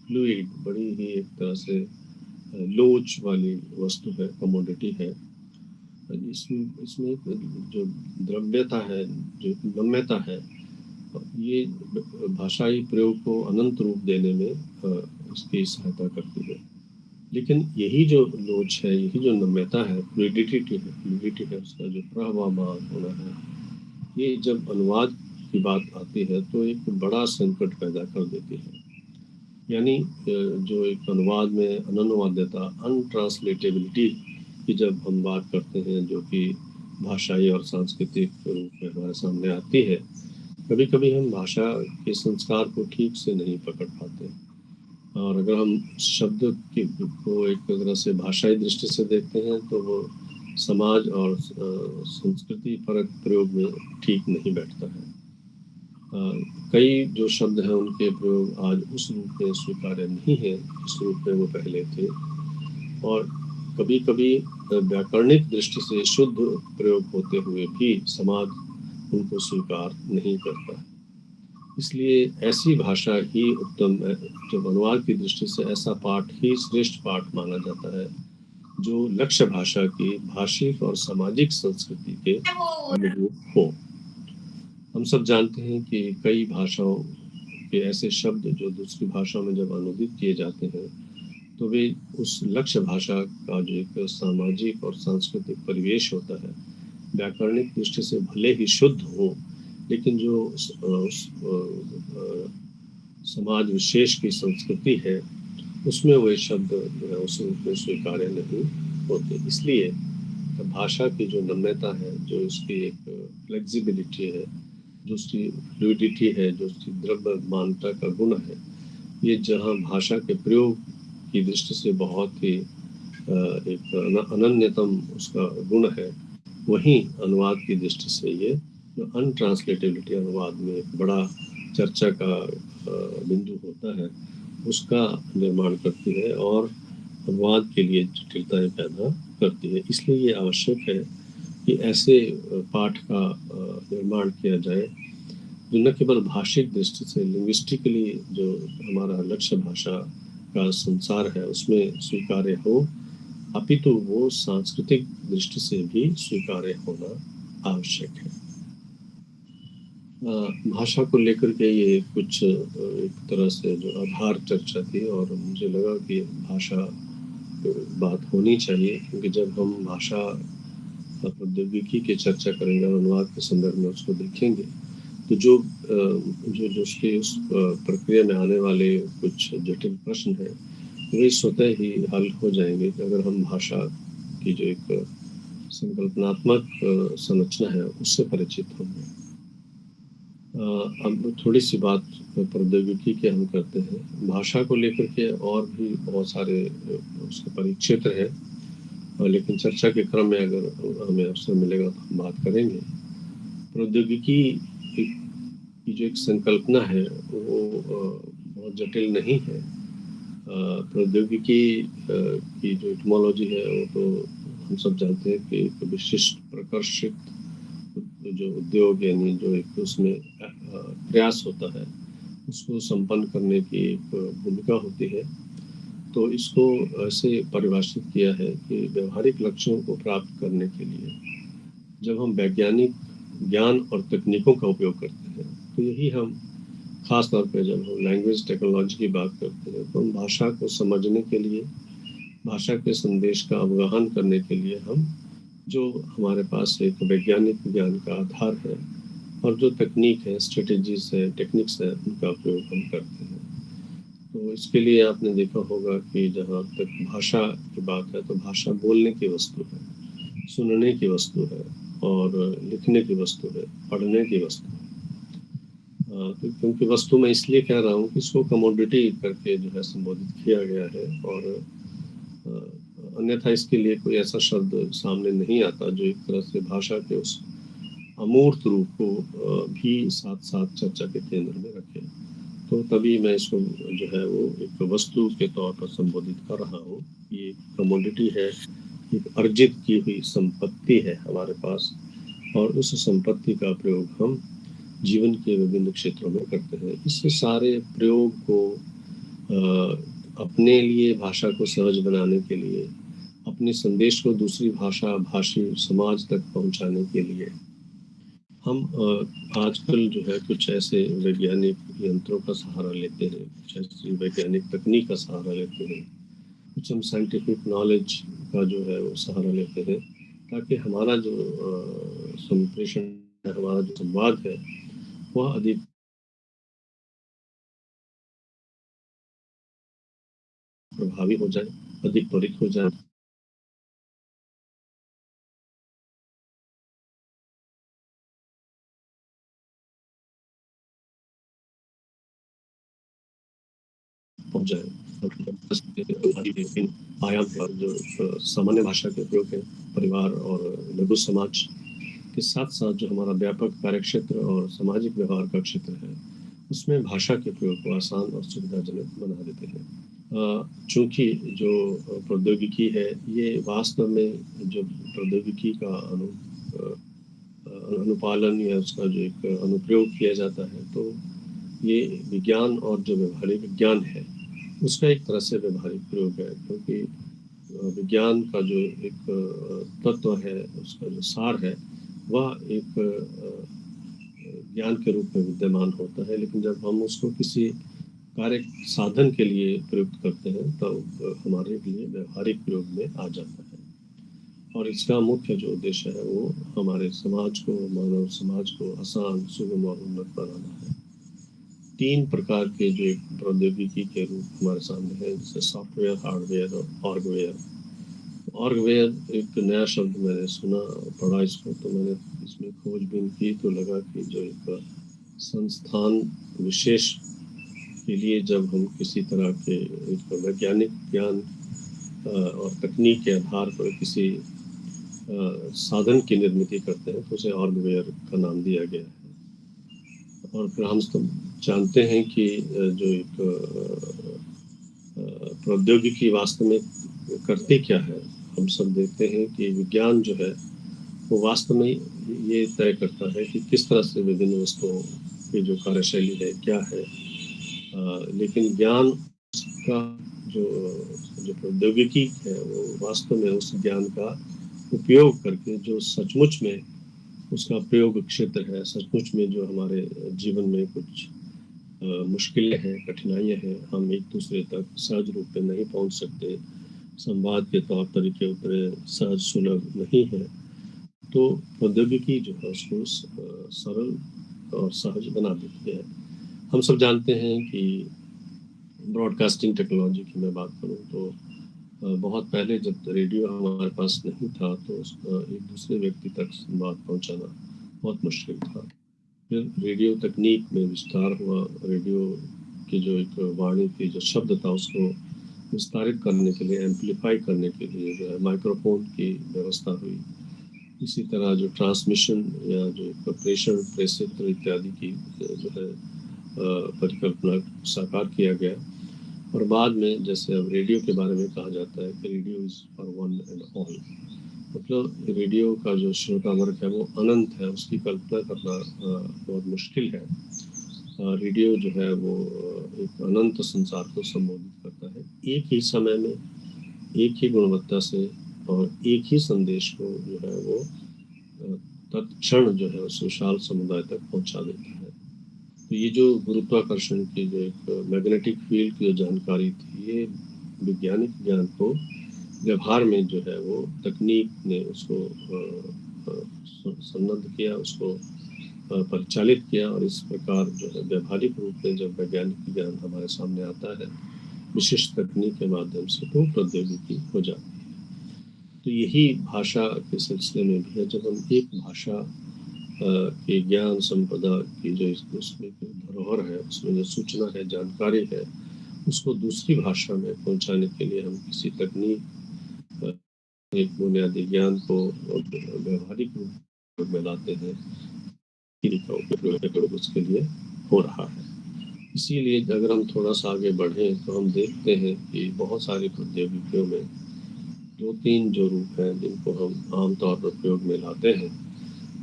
S2: फ्लूइड, बड़ी ही एक तरह से लोच वाली वस्तु है, कमोडिटी है। इसमें जो द्रव्यता है, जो नम्यता है, ये भाषाई प्रयोग को अनंत रूप देने में इसकी सहायता करती है। लेकिन यही जो लोच है, यही जो नम्यता है, फ्लूइडिटी है, उसका जो प्रवाहमान होना है, ये जब अनुवाद की बात आती है तो एक बड़ा संकट पैदा कर देती है। यानी जो एक अनुवाद में अननुवाद्यता, अनट्रांसलेटेबिलिटी की जब हम बात करते हैं, जो कि भाषाई और सांस्कृतिक रूप में हमारे सामने आती है, कभी कभी हम भाषा के संस्कार को ठीक से नहीं पकड़ पाते। और अगर हम शब्द को एक तरह से भाषाई दृष्टि से देखते हैं तो वो समाज और संस्कृति परक प्रयोग में ठीक नहीं बैठता है। कई जो शब्द हैं उनके प्रयोग आज उस रूप में स्वीकार्य नहीं है जिस रूप में वो पहले थे, और कभी कभी व्याकरणिक दृष्टि से शुद्ध प्रयोग होते हुए भी समाज उनको स्वीकार नहीं करता है। इसलिए ऐसी भाषा ही उत्तम है, जब अनुवाद की दृष्टि से ऐसा पाठ ही श्रेष्ठ पाठ माना जाता है जो लक्ष्य भाषा की भाषिक और सामाजिक संस्कृति के अनुरूप हो। हम सब जानते हैं कि कई भाषाओं के ऐसे शब्द जो दूसरी भाषाओं में जब अनुदित किए जाते हैं तो भी उस लक्ष्य भाषा का जो एक सामाजिक और सांस्कृतिक परिवेश होता है, व्याकरणिक दृष्टि से भले ही शुद्ध हो, लेकिन जो समाज विशेष की संस्कृति है, उसमें वे शब्द जो है उस रूप में स्वीकार्य नहीं होते। इसलिए भाषा की जो नम्यता है, जो उसकी एक फ्लेक्सिबिलिटी है, जो उसकी फ्लूइडिटी है, जो उसकी द्रव्यमानता का गुण है, ये जहाँ भाषा के प्रयोग की दृष्टि से बहुत ही एक अनन्यतम उसका गुण है, वहीं अनुवाद की दृष्टि से ये जो अनट्रांसलेटेबिलिटी अनुवाद में एक बड़ा चर्चा का बिंदु होता है, उसका निर्माण करती है और अनुवाद के लिए जटिलताएं पैदा करती है। इसलिए ये आवश्यक है कि ऐसे पाठ का निर्माण किया जाए जो न केवल भाषिक दृष्टि से लिंग्विस्टिकली जो हमारा लक्ष्य भाषा का संसार है उसमें स्वीकार्य हो, अपितु वो सांस्कृतिक दृष्टि से भी स्वीकार्य होना आवश्यक है। भाषा को लेकर के ये कुछ एक तरह से जो आधार चर्चा थी, और मुझे लगा कि भाषा बात होनी चाहिए, क्योंकि जब हम भाषा प्रौद्योगिकी की चर्चा करेंगे और अनुवाद के संदर्भ में उसको देखेंगे, तो जो उसके उस प्रक्रिया में आने वाले कुछ जटिल प्रश्न हैं, वे स्वतः ही हल हो जाएंगे कि अगर हम भाषा की जो एक संकल्पनात्मक संरचना है उससे परिचित होंगे। अब थोड़ी सी बात प्रौद्योगिकी के हम करते हैं। भाषा को लेकर के और भी बहुत सारे उसके परिक्षेत्र है, लेकिन चर्चा के क्रम में अगर हमें अवसर मिलेगा तो हम बात करेंगे। प्रौद्योगिकी की जो एक संकल्पना है वो बहुत जटिल नहीं है। प्रौद्योगिकी की जो इटमोलॉजी है वो तो हम सब जानते हैं कि एक विशिष्ट प्रकर्षित जो उद्योग, यानी जो एक उसमें प्रयास होता है उसको संपन्न करने की एक भूमिका होती है। तो इसको ऐसे परिभाषित किया है कि व्यवहारिक लक्ष्यों को प्राप्त करने के लिए जब हम वैज्ञानिक ज्ञान और तकनीकों का उपयोग करते हैं, तो यही हम खास तौर पे जब हम लैंग्वेज टेक्नोलॉजी की बात करते हैं, तो हम भाषा को समझने के लिए, भाषा के संदेश का अवगाहन करने के लिए हम जो हमारे पास एक वैज्ञानिक ज्ञान का आधार है और जो तकनीक है, स्ट्रेटेजीज है, टेक्निक्स है, उनका उपयोग हम करते हैं। तो इसके लिए आपने देखा होगा कि जहाँ तक भाषा की बात है, तो भाषा बोलने की वस्तु है, सुनने की वस्तु है और लिखने की वस्तु है, पढ़ने की वस्तु है। क्योंकि वस्तु मैं इसलिए कह रहा हूँ कि इसको कमोडिटी करके जो है संबोधित किया गया है, और अन्यथा इसके लिए कोई ऐसा शब्द सामने नहीं आता जो एक तरह से भाषा के उस अमूर्त रूप को भी साथ साथ चर्चा के केंद्र में रखे। तो तभी मैं इसको जो है वो एक वस्तु के तौर पर संबोधित कर रहा हूँ। ये कमोडिटी है, एक अर्जित की हुई संपत्ति है हमारे पास, और उस संपत्ति का प्रयोग हम जीवन के विभिन्न क्षेत्रों में करते हैं। इस सारे प्रयोग को अपने लिए, भाषा को सहज बनाने के लिए, अपने संदेश को दूसरी भाषा भाषी समाज तक पहुंचाने के लिए हम आजकल जो है कुछ ऐसे वैज्ञानिक यंत्रों का सहारा लेते हैं, कुछ ऐसी वैज्ञानिक तकनीक का सहारा लेते हैं, कुछ हम साइंटिफिक नॉलेज का जो है वो सहारा लेते हैं, ताकि हमारा जो संप्रेषण है, हमारा जो संवाद है, वह अधिक प्रभावी हो जाए, अधिक त्वरित हो जाए। पहुंच जाए आयाम है, जो सामान्य भाषा के प्रयोग है, परिवार और लघु समाज के साथ साथ जो हमारा व्यापक कार्यक्षेत्र और सामाजिक व्यवहार का क्षेत्र है, उसमें भाषा के प्रयोग को आसान और सुविधाजनक बना देते हैं। चूंकि जो प्रौद्योगिकी है, ये वास्तव में जो प्रौद्योगिकी का अनुपालन या उसका जो एक अनुप्रयोग किया जाता है, तो ये विज्ञान और जो व्यवहारिक विज्ञान है उसका एक तरह से व्यवहारिक प्रयोग है, क्योंकि विज्ञान का जो एक तत्व है, उसका जो सार है, वह एक ज्ञान के रूप में विद्यमान होता है। लेकिन जब हम उसको किसी कार्य साधन के लिए प्रयुक्त करते हैं तब हमारे लिए व्यवहारिक प्रयोग में आ जाता है। और इसका मुख्य जो उद्देश्य है वो हमारे समाज को, मानव समाज को आसान, सुगम और उन्नत बनाना है। 3 प्रकार के जो एक प्रौद्योगिकी के रूप हमारे सामने है, जैसे सॉफ्टवेयर, हार्डवेयर और ऑर्गवेयर। ऑर्गवेयर एक नया शब्द मैंने सुना, पढ़ा इसको, तो मैंने इसमें खोजबीन की तो लगा कि जो एक संस्थान विशेष के लिए जब हम किसी तरह के एक वैज्ञानिक ज्ञान और तकनीक के आधार पर किसी साधन की निर्मित करते हैं तो उसे ऑर्गवेयर का नाम दिया गया है। और फिर हम सब जानते हैं कि जो एक प्रौद्योगिकी वास्तव में करती क्या है। हम सब देखते हैं कि विज्ञान जो है वो वास्तव में ये तय करता है कि किस तरह से विभिन्न वस्तुओं की जो कार्यशैली है क्या है। लेकिन ज्ञान का जो प्रौद्योगिकी है वो वास्तव में उस ज्ञान का उपयोग करके जो सचमुच में उसका प्रयोग क्षेत्र है, सचमुच में जो हमारे जीवन में कुछ मुश्किलें हैं, कठिनाइयाँ हैं, हम एक दूसरे तक सहज रूप में नहीं पहुंच सकते, संवाद के तौर तरीके उतने सहज सुलभ नहीं है, तो प्रौद्योगिकी जो है उसको सरल और सहज बना देती है। हम सब जानते हैं कि ब्रॉडकास्टिंग टेक्नोलॉजी की मैं बात करूं तो बहुत पहले जब रेडियो हमारे पास नहीं था तो एक दूसरे व्यक्ति तक संवाद पहुंचाना बहुत मुश्किल था। फिर रेडियो तकनीक में विस्तार हुआ, रेडियो की जो एक वाणी की जो शब्द था उसको विस्तारित करने के लिए, एम्पलीफाई करने के लिए जो है माइक्रोफोन की व्यवस्था हुई। इसी तरह जो ट्रांसमिशन या जो प्रेषण, प्रेषित्र इत्यादि की जो है परिकल्पना साकार किया गया। और बाद में जैसे अब रेडियो के बारे में कहा जाता है कि radio is for one and all, मतलब रेडियो का जो श्रोता वर्ग है वो अनंत है, उसकी कल्पना करना बहुत मुश्किल है। रेडियो जो है वो एक अनंत संसार को संबोधित करता है, एक ही समय में, एक ही गुणवत्ता से और एक ही संदेश को जो है वो तत्क्षण जो है उस विशाल समुदाय तक पहुंचा देता है। तो ये जो गुरुत्वाकर्षण की जो एक मैग्नेटिक फील्ड की जो जानकारी थी, ये वैज्ञानिक ज्ञान को व्यवहार में जो है वो तकनीक ने उसको सन्नद्ध किया, उसको परिचालित किया। और इस प्रकार जो है व्यावहारिक रूप में जब वैज्ञानिक ज्ञान हमारे सामने आता है विशिष्ट तकनीक के माध्यम से, तो प्रौद्योगिकी हो जाती है। तो यही भाषा के सिलसिले में भी है, जब हम एक भाषा के ज्ञान संपदा की जो उसमें धरोहर है, उसमें जो सूचना है, जानकारी है, उसको दूसरी भाषा में पहुंचाने के लिए हम किसी तकनीक, एक बुनियादी ज्ञान को व्यवहारिक रूप में लाते हैं, का उपयोग उसके लिए हो रहा है। इसीलिए अगर हम थोड़ा सा आगे बढ़ें तो हम देखते हैं कि बहुत सारी प्रौद्योगिकियों में 2-3 जो रूप हैं जिनको हम आमतौर पर प्रयोग में लाते हैं,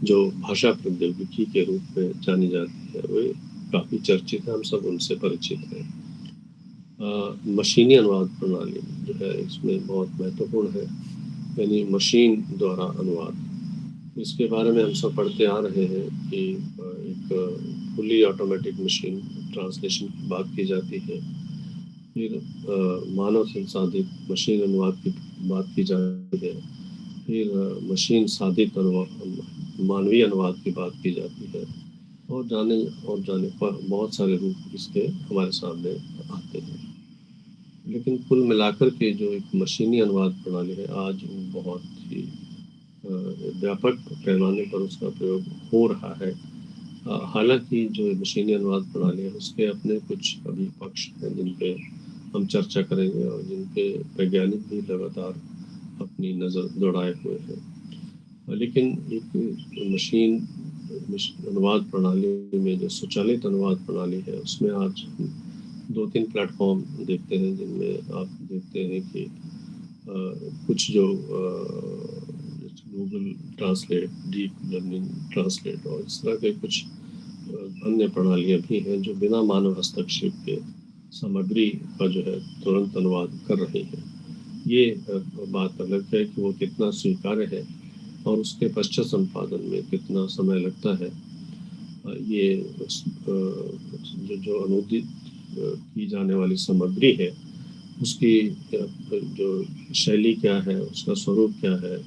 S2: जो भाषा प्रौद्योगिकी के रूप में जानी जाती है, वे काफ़ी चर्चित है, हम सब उनसे परिचित हैं। मशीनी अनुवाद प्रणाली जो है इसमें बहुत महत्वपूर्ण है, यानी मशीन द्वारा अनुवाद। इसके बारे में हम सब पढ़ते आ रहे हैं कि एक फुली ऑटोमेटिक मशीन ट्रांसलेशन की बात की जाती है, फिर मानव संसाधित मशीन अनुवाद की बात की जाती है, फिर मशीन साधित अनुवाद, मानवीय अनुवाद की बात की जाती है, और जाने पर बहुत सारे रूप इसके हमारे सामने आते हैं। लेकिन कुल मिलाकर के जो एक मशीनी अनुवाद प्रणाली है आज वो बहुत ही व्यापक पैमाने पर उसका प्रयोग हो रहा है। हालांकि जो मशीनी अनुवाद प्रणाली है उसके अपने कुछ अभी पक्ष हैं जिन पे हम चर्चा करेंगे और जिन पे वैज्ञानिक भी लगातार अपनी नज़र दौड़ाए हुए हैं। लेकिन एक मशीन अनुवाद प्रणाली में जो स्वचालित अनुवाद प्रणाली है उसमें आज 2-3 प्लेटफॉर्म देखते हैं जिनमें आप देखते हैं कि कुछ जो Google translate, deep learning translate और इस तरह के कुछ अन्य प्रणालियां भी हैं जो बिना मानव हस्तक्षेप के सामग्री का जो है तुरंत अनुवाद कर रही हैं। ये बात अलग है कि वो कितना स्वीकार्य है और उसके पश्चात संपादन में कितना समय लगता है। ये जो अनुदित की जाने वाली सामग्री है उसकी जो शैली क्या है, उसका स्वरूप क्या है,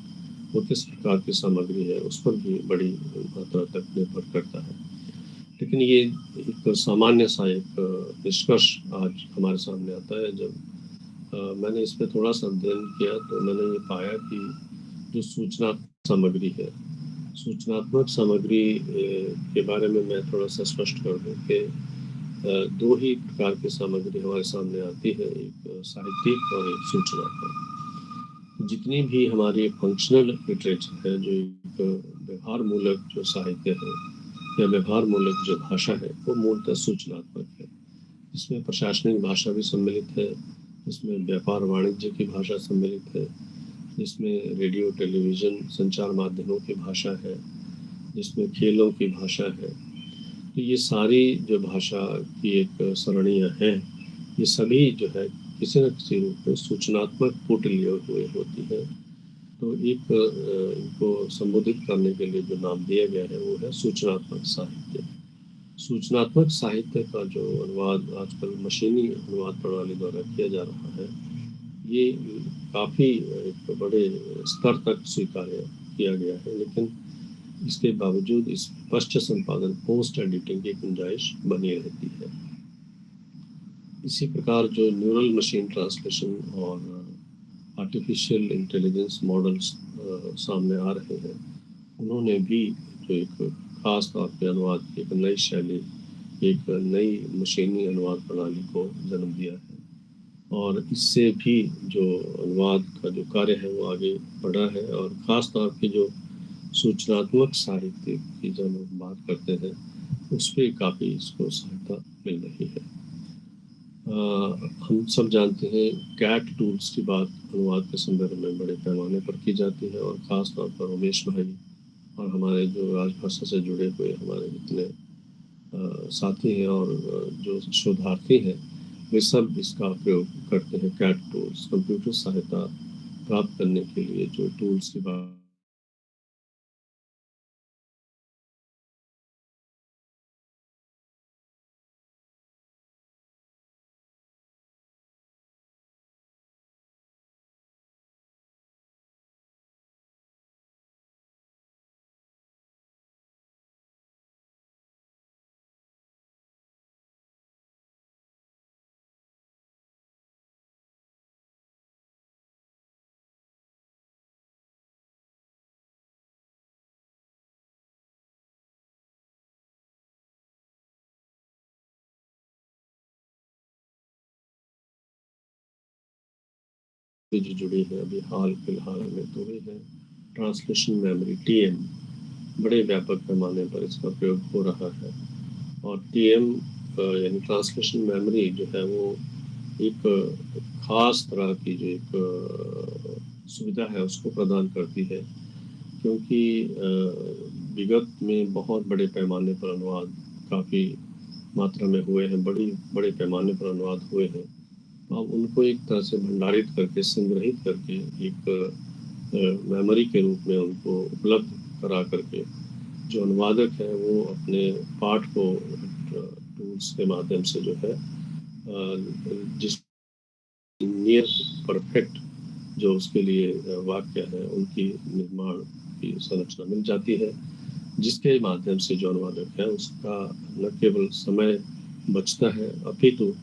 S2: वो किस प्रकार की सामग्री है, उस पर भी बड़ी मात्रा तक निर्भर करता है। लेकिन ये एक सामान्य सा एक निष्कर्ष आज हमारे सामने आता है। जब मैंने इस पे थोड़ा सा अध्ययन किया तो मैंने ये पाया कि जो सूचनात्मक सामग्री है, सूचनात्मक सामग्री के बारे में मैं थोड़ा सा स्पष्ट कर दूं कि दो ही प्रकार की सामग्री हमारे सामने आती है, एक साहित्यिक और एक सूचनात्मक। जितनी भी हमारी फंक्शनल लिटरेचर है, जो एक व्यवहार मूलक जो साहित्य है या व्यवहार मूलक जो भाषा है, वो मूलतः सूचनात्मक है। इसमें प्रशासनिक भाषा भी सम्मिलित है, इसमें व्यापार वाणिज्य की भाषा सम्मिलित है, जिसमें रेडियो टेलीविज़न संचार माध्यमों की भाषा है, जिसमें खेलों की भाषा है। तो ये सारी जो भाषा की एक सरणियाँ हैं, ये सभी जो है किसी न किसी रूप में सूचनात्मक पुट लिए हुए होती हैं। तो एक इनको संबोधित करने के लिए जो नाम दिया गया है वो है सूचनात्मक साहित्य। सूचनात्मक साहित्य का जो अनुवाद आजकल मशीनी अनुवाद प्रणाली द्वारा किया जा रहा है, ये काफ़ी एक बड़े स्तर तक स्वीकार्य किया गया है, लेकिन इसके बावजूद इस पश्चात संपादन पोस्ट एडिटिंग की गुंजाइश बनी रहती है। इसी प्रकार जो न्यूरल मशीन ट्रांसलेशन और आर्टिफिशियल इंटेलिजेंस मॉडल्स सामने आ रहे हैं, उन्होंने भी जो एक खास तौर पे अनुवाद की एक नई शैली, एक नई मशीनी अनुवाद प्रणाली को जन्म दिया है। और इससे भी जो अनुवाद का जो कार्य है वो आगे बढ़ा है, और ख़ास तौर पे जो सूचनात्मक साहित्य की जब हम बात करते हैं, उस पर काफ़ी इसको सहायता मिल रही है। हम सब जानते हैं कैट टूल्स की बात अनुवाद के संदर्भ में बड़े पैमाने पर की जाती है, और ख़ास तौर पर उमेश भाई और हमारे जो राजभाषा से जुड़े हुए हमारे जितने साथी हैं और जो शोधार्थी हैं, वे सब इसका प्रयोग करते हैं। कैट टूल्स कंप्यूटर सहायता प्राप्त करने के लिए जो टूल्स की बात जो जुड़ी है अभी हाल फिलहाल में, तो ये है ट्रांसलेशन मेमोरी टीएम। बड़े व्यापक पैमाने पर इसका प्रयोग हो रहा है, और टीएम यानी ट्रांसलेशन मेमोरी जो है वो एक खास तरह की जो एक सुविधा है उसको प्रदान करती है, क्योंकि विगत में बहुत बड़े पैमाने पर अनुवाद काफ़ी मात्रा में हुए हैं, बड़े पैमाने पर अनुवाद हुए हैं। अब उनको एक तरह से भंडारित करके, संग्रहित करके एक मेमोरी के रूप में उनको उपलब्ध करा करके जो अनुवादक है वो अपने पाठ को टूल्स के माध्यम से जो है जिस नियर परफेक्ट जो उसके लिए वाक्य है उनकी निर्माण की संरचना मिल जाती है, जिसके माध्यम से जो अनुवादक है उसका न केवल समय बचता है, अपितु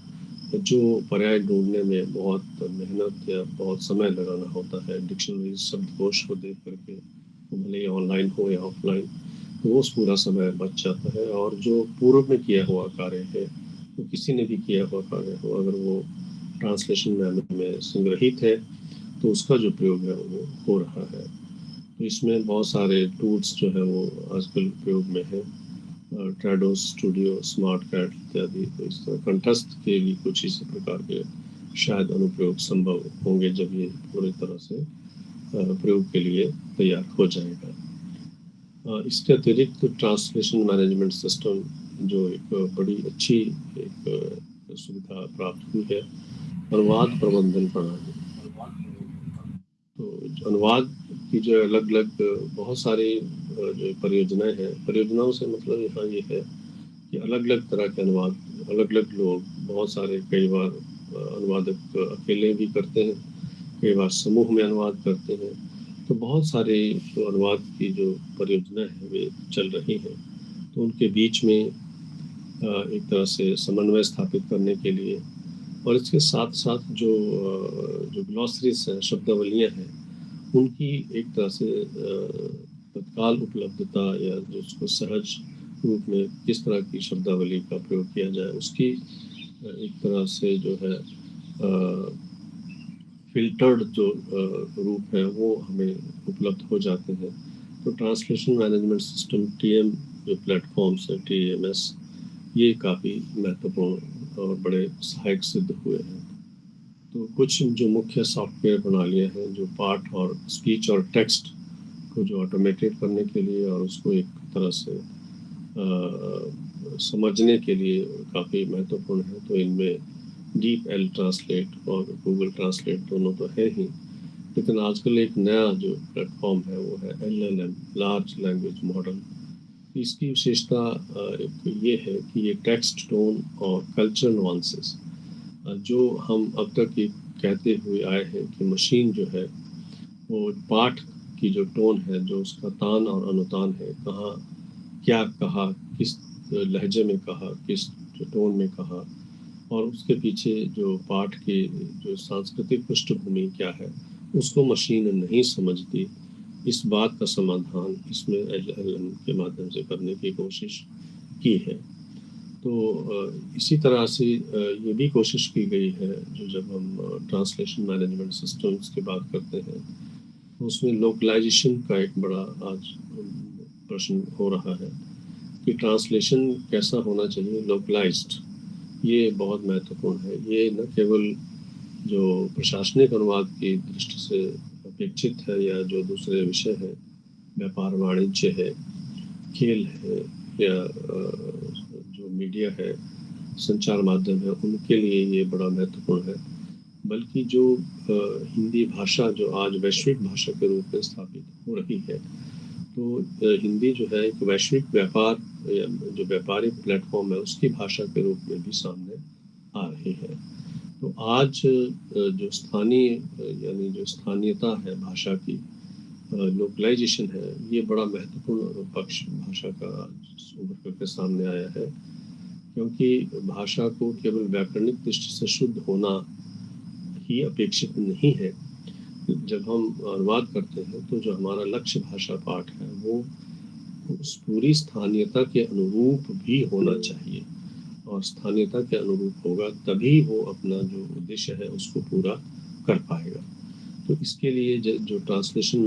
S2: जो पर्याय ढूंढने में बहुत मेहनत या बहुत समय लगाना होता है, डिक्शनरी शब्दकोश को देख करके, तो भले ही ऑनलाइन हो या ऑफलाइन, तो वो पूरा समय बच जाता है। और जो पूर्व में किया हुआ कार्य है, तो किसी ने भी किया हुआ कार्य हो, अगर वो ट्रांसलेशन में संग्रहित है तो उसका जो प्रयोग है वो हो रहा है। तो इसमें बहुत सारे टूल्स जो है वो आजकल प्रयोग में है, ट्रेडोस स्टूडियो, स्मार्ट कैट इत्यादि। तो इस तरह कंठस्थ के भी कुछ इसी प्रकार के शायद अनुप्रयोग संभव होंगे जब ये पूरी तरह से प्रयोग के लिए तैयार हो जाएगा। इसके अतिरिक्त ट्रांसलेशन मैनेजमेंट सिस्टम जो एक बड़ी अच्छी एक सुविधा प्राप्त हुई है, अनुवाद प्रबंधन प्रणाली। तो अनुवाद की जो अलग अलग बहुत सारी जो परियोजनाएं हैं, परियोजनाओं से मतलब यहाँ ये है कि अलग-अलग तरह के अनुवाद, अलग-अलग लोग, बहुत सारे, कई बार अनुवादक अकेले भी करते हैं, कई बार समूह में अनुवाद करते हैं। तो बहुत सारे जो अनुवाद की जो परियोजना है वे चल रही हैं। तो उनके बीच में एक तरह से समन्वय स्थापित करने के लिए और इसके साथ-साथ जो ग्लॉसरीज हैं, शब्दावलियाँ हैं, उनकी एक तरह से तत्काल उपलब्धता या जो उसको सहज रूप में किस तरह की शब्दावली का प्रयोग किया जाए, उसकी एक तरह से जो है फ़िल्टर्ड जो रूप है वो हमें उपलब्ध हो जाते हैं। तो ट्रांसलेशन मैनेजमेंट सिस्टम टीएम जो प्लेटफ़ॉर्म्स हैं, टीएमएस, ये काफ़ी महत्वपूर्ण और बड़े सहायक सिद्ध हुए हैं। तो कुछ जो मुख्य सॉफ्टवेयर प्रणालियाँ हैं, जो पाठ और स्पीच और टेक्स्ट को जो ऑटोमेटेड करने के लिए और उसको एक तरह से समझने के लिए काफ़ी महत्वपूर्ण है। तो इनमें डीप एल ट्रांसलेट और गूगल ट्रांसलेट दोनों तो है ही, लेकिन आजकल एक नया जो प्लेटफॉर्म है वो है LLM, लार्ज लैंग्वेज मॉडल। इसकी विशेषता एक ये है कि ये टेक्स्ट, टोन और कल्चर नुआंसेस जो हम अब तक ये कहते हुए आए हैं कि मशीन जो है वो पाठ की जो टोन है, जो उसका तान और अनुतान है, कहाँ क्या कहा, किस लहजे में कहा, किस टोन में कहा, और उसके पीछे जो पाठ की जो सांस्कृतिक पृष्ठभूमि क्या है, उसको मशीन नहीं समझती। इस बात का समाधान इसमें LLM के माध्यम से करने की कोशिश की है। तो इसी तरह से ये भी कोशिश की गई है, जो जब हम ट्रांसलेशन मैनेजमेंट सिस्टम्स की बात करते हैं, तो उसमें लोकलाइजेशन का एक बड़ा आज प्रश्न हो रहा है कि ट्रांसलेशन कैसा होना चाहिए, लोकलाइज्ड। ये बहुत महत्वपूर्ण है। ये न केवल जो प्रशासनिक अनुवाद की दृष्टि से अपेक्षित है या जो दूसरे विषय हैं, व्यापार वाणिज्य है, खेल है या जो मीडिया है, संचार माध्यम है, उनके लिए ये बड़ा महत्वपूर्ण है, बल्कि जो हिंदी भाषा जो आज वैश्विक भाषा के रूप में स्थापित हो रही है, तो हिंदी जो है एक वैश्विक व्यापार या जो व्यापारिक प्लेटफॉर्म है उसकी भाषा के रूप में भी सामने आ रही है। तो आज जो स्थानीय यानी जो स्थानीयता है भाषा की, लोकलाइजेशन है, ये बड़ा महत्वपूर्ण पक्ष भाषा का उभर करके सामने आया है, क्योंकि भाषा को केवल व्याकरणिक दृष्टि से शुद्ध होना ही अपेक्षित नहीं है। जब हम अनुवाद करते हैं तो जो हमारा लक्ष्य भाषा पाठ है वो उस पूरी स्थानीयता के अनुरूप भी होना चाहिए, और स्थानीयता के अनुरूप होगा तभी वो अपना जो उद्देश्य है उसको पूरा कर पाएगा। तो इसके लिए जो ट्रांसलेशन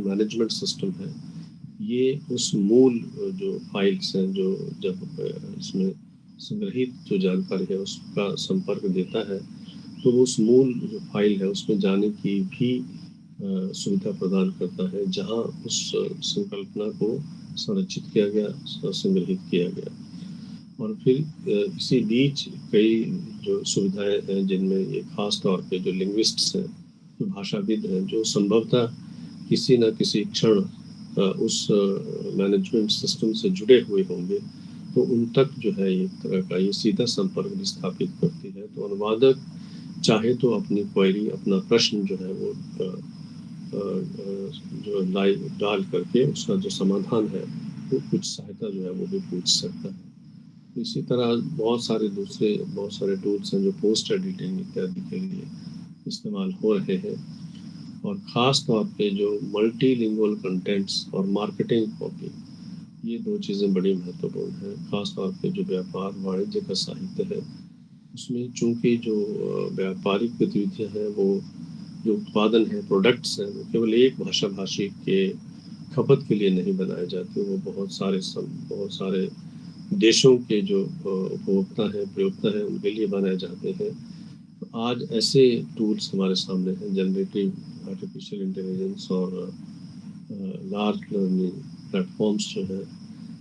S2: मैनेजमेंट सिस्टम है, ये उस मूल जो फाइल्स हैं, जो जब इसमें संग्रहित जो जानकारी है उसका संपर्क देता है, तो उस मूल जो फाइल है उसमें जाने की भी सुविधा प्रदान करता है, जहां उस संकल्पना को संरचित किया गया, संग्रहित किया गया। और फिर इसी बीच कई जो सुविधाएं हैं, जिनमें ये खास तौर पे जो लिंग्विस्ट्स हैं, जो भाषाविद हैं, जो संभवतः किसी न किसी क्षण उस मैनेजमेंट सिस्टम से जुड़े हुए होंगे, तो उन तक जो है एक तरह का ये सीधा संपर्क स्थापित करती है। तो अनुवादक चाहे तो अपनी क्वेरी, अपना प्रश्न जो है वो जो लाइव डाल करके उसका जो समाधान है वो कुछ सहायता जो है वो भी पूछ सकता है। इसी तरह बहुत सारे टूल्स हैं जो पोस्ट एडिटिंग इत्यादि के लिए इस्तेमाल हो रहे हैं, और ख़ास तौर पे जो मल्टीलिंगुअल कंटेंट्स और मार्केटिंग कॉपी, ये दो चीज़ें बड़ी महत्वपूर्ण हैं। ख़ास तौर पे जो व्यापार वाणिज्य का साहित्य है, उसमें चूँकि जो व्यापारिक गतिविधियाँ हैं, वो जो उत्पादन है, प्रोडक्ट्स हैं, वो केवल एक भाषाभाषी के खपत के लिए नहीं बनाए जाते, वो बहुत सारे देशों के जो उपभोक्ता हैं, प्रयोक्ता हैं, उनके लिए बनाए जाते हैं। तो आज ऐसे टूल्स हमारे सामने हैं, जनरेटिव आर्टिफिशियल इंटेलिजेंस और लार्ज लर्निंग प्लेटफॉर्म्स जो हैं,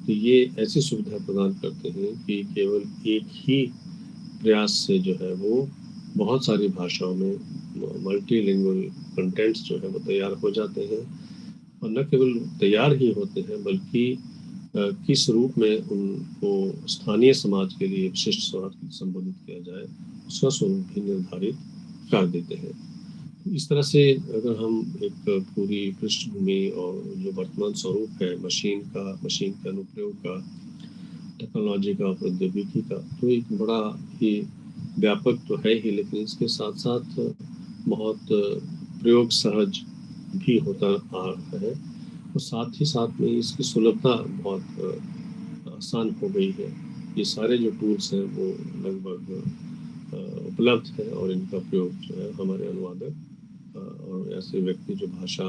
S2: तो ये ऐसी सुविधा प्रदान करते हैं कि केवल एक ही प्रयास से जो है वो बहुत सारी भाषाओं में मल्टीलिंगुअल कंटेंट्स जो है वो तैयार हो जाते हैं, और न केवल तैयार ही होते हैं, बल्कि किस रूप में उनको स्थानीय समाज के लिए विशिष्ट स्वार्थ संबोधित किया जाए, उसका स्वरूप भी निर्धारित कर देते हैं। इस तरह से अगर हम एक पूरी पृष्ठभूमि और जो वर्तमान स्वरूप है मशीन के अनुप्रयोग का, टेक्नोलॉजी का, प्रौद्योगिकी का, तो एक बड़ा ही व्यापक तो है ही, लेकिन इसके साथ साथ बहुत प्रयोग सहज भी होता आ रहा है, और साथ ही साथ में इसकी सुलभता बहुत आसान हो गई है। ये सारे जो टूल्स हैं वो लगभग उपलब्ध है, और इनका प्रयोग जो है हमारे अनुवादक और ऐसे व्यक्ति जो भाषा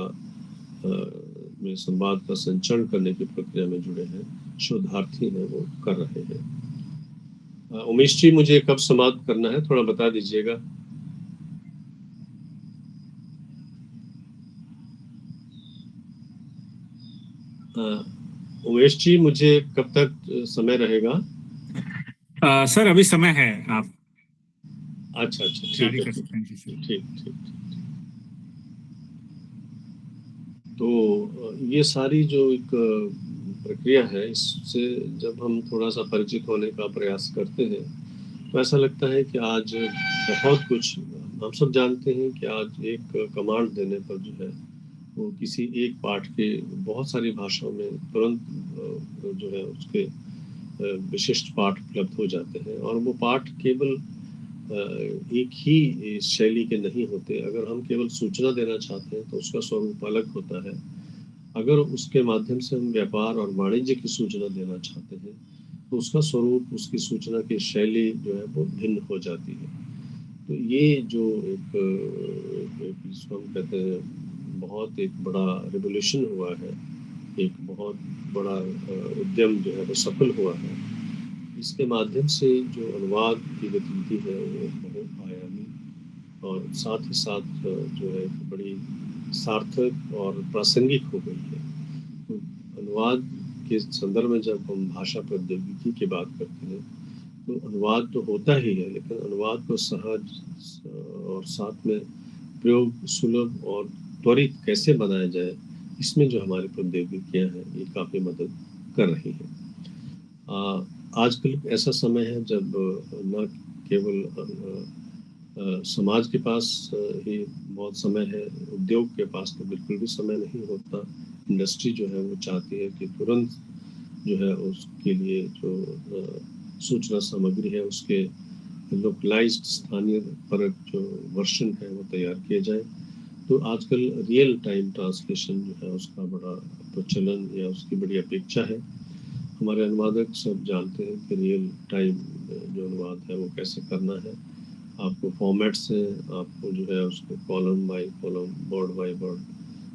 S2: में संवाद का संचरण करने की प्रक्रिया में जुड़े हैं, शोधार्थी हैं, वो कर रहे हैं। उमेश जी, मुझे कब समाप्त करना है, थोड़ा बता दीजिएगा। उमेश जी, मुझे कब तक समय रहेगा?
S1: सर अभी समय है, आप
S2: अच्छा, ठीक
S1: जारी
S2: है,
S1: कर सकते हैं जी सर।
S2: ठीक। तो ये सारी जो एक प्रक्रिया है, इससे जब हम थोड़ा सा परिचित होने का प्रयास करते हैं, तो ऐसा लगता है कि आज बहुत कुछ हम सब जानते हैं कि आज एक कमांड देने पर जो है वो किसी एक पाठ के बहुत सारी भाषाओं में तुरंत जो है उसके विशिष्ट पाठ उपलब्ध हो जाते हैं, और वो पाठ केवल एक ही शैली के नहीं होते। अगर हम केवल सूचना देना चाहते हैं तो उसका स्वरूप अलग होता है। अगर उसके माध्यम से हम व्यापार और वाणिज्य की सूचना देना चाहते हैं तो उसका स्वरूप, उसकी सूचना की शैली जो है वो भिन्न हो जाती है। तो ये जो एक जिसको हम कहते हैं बहुत एक बड़ा रिवोल्यूशन हुआ है, एक बहुत बड़ा उद्यम जो है वो सफल हुआ है, इसके माध्यम से जो अनुवाद की गतिविधि है वो बहुत आयामी और साथ ही साथ जो है बड़ी सार्थक और प्रासंगिक हो गई है। तो अनुवाद के संदर्भ में जब हम भाषा प्रौद्योगिकी की बात करते हैं तो अनुवाद तो होता ही है, लेकिन अनुवाद को सहज और साथ में प्रयोग सुलभ और त्वरित कैसे बनाया जाए, इसमें जो हमारी प्रौद्योगिकियाँ हैं ये काफ़ी मदद कर रही हैं। आजकल ऐसा समय है जब न केवल समाज के पास ही बहुत समय है, उद्योग के पास तो बिल्कुल भी समय नहीं होता। इंडस्ट्री जो है वो चाहती है कि तुरंत जो है उसके लिए जो सूचना सामग्री है उसके लोकलाइज्ड स्थानीय परक जो वर्जन है वो तैयार किए जाए। तो आजकल रियल टाइम ट्रांसलेशन जो है उसका बड़ा प्रचलन या उसकी बड़ी अपेक्षा है। हमारे अनुवादक सब जानते हैं कि रियल टाइम जो अनुवाद है वो कैसे करना है। आपको फॉर्मेट्स हैं, आपको जो है उसको column by column, word by word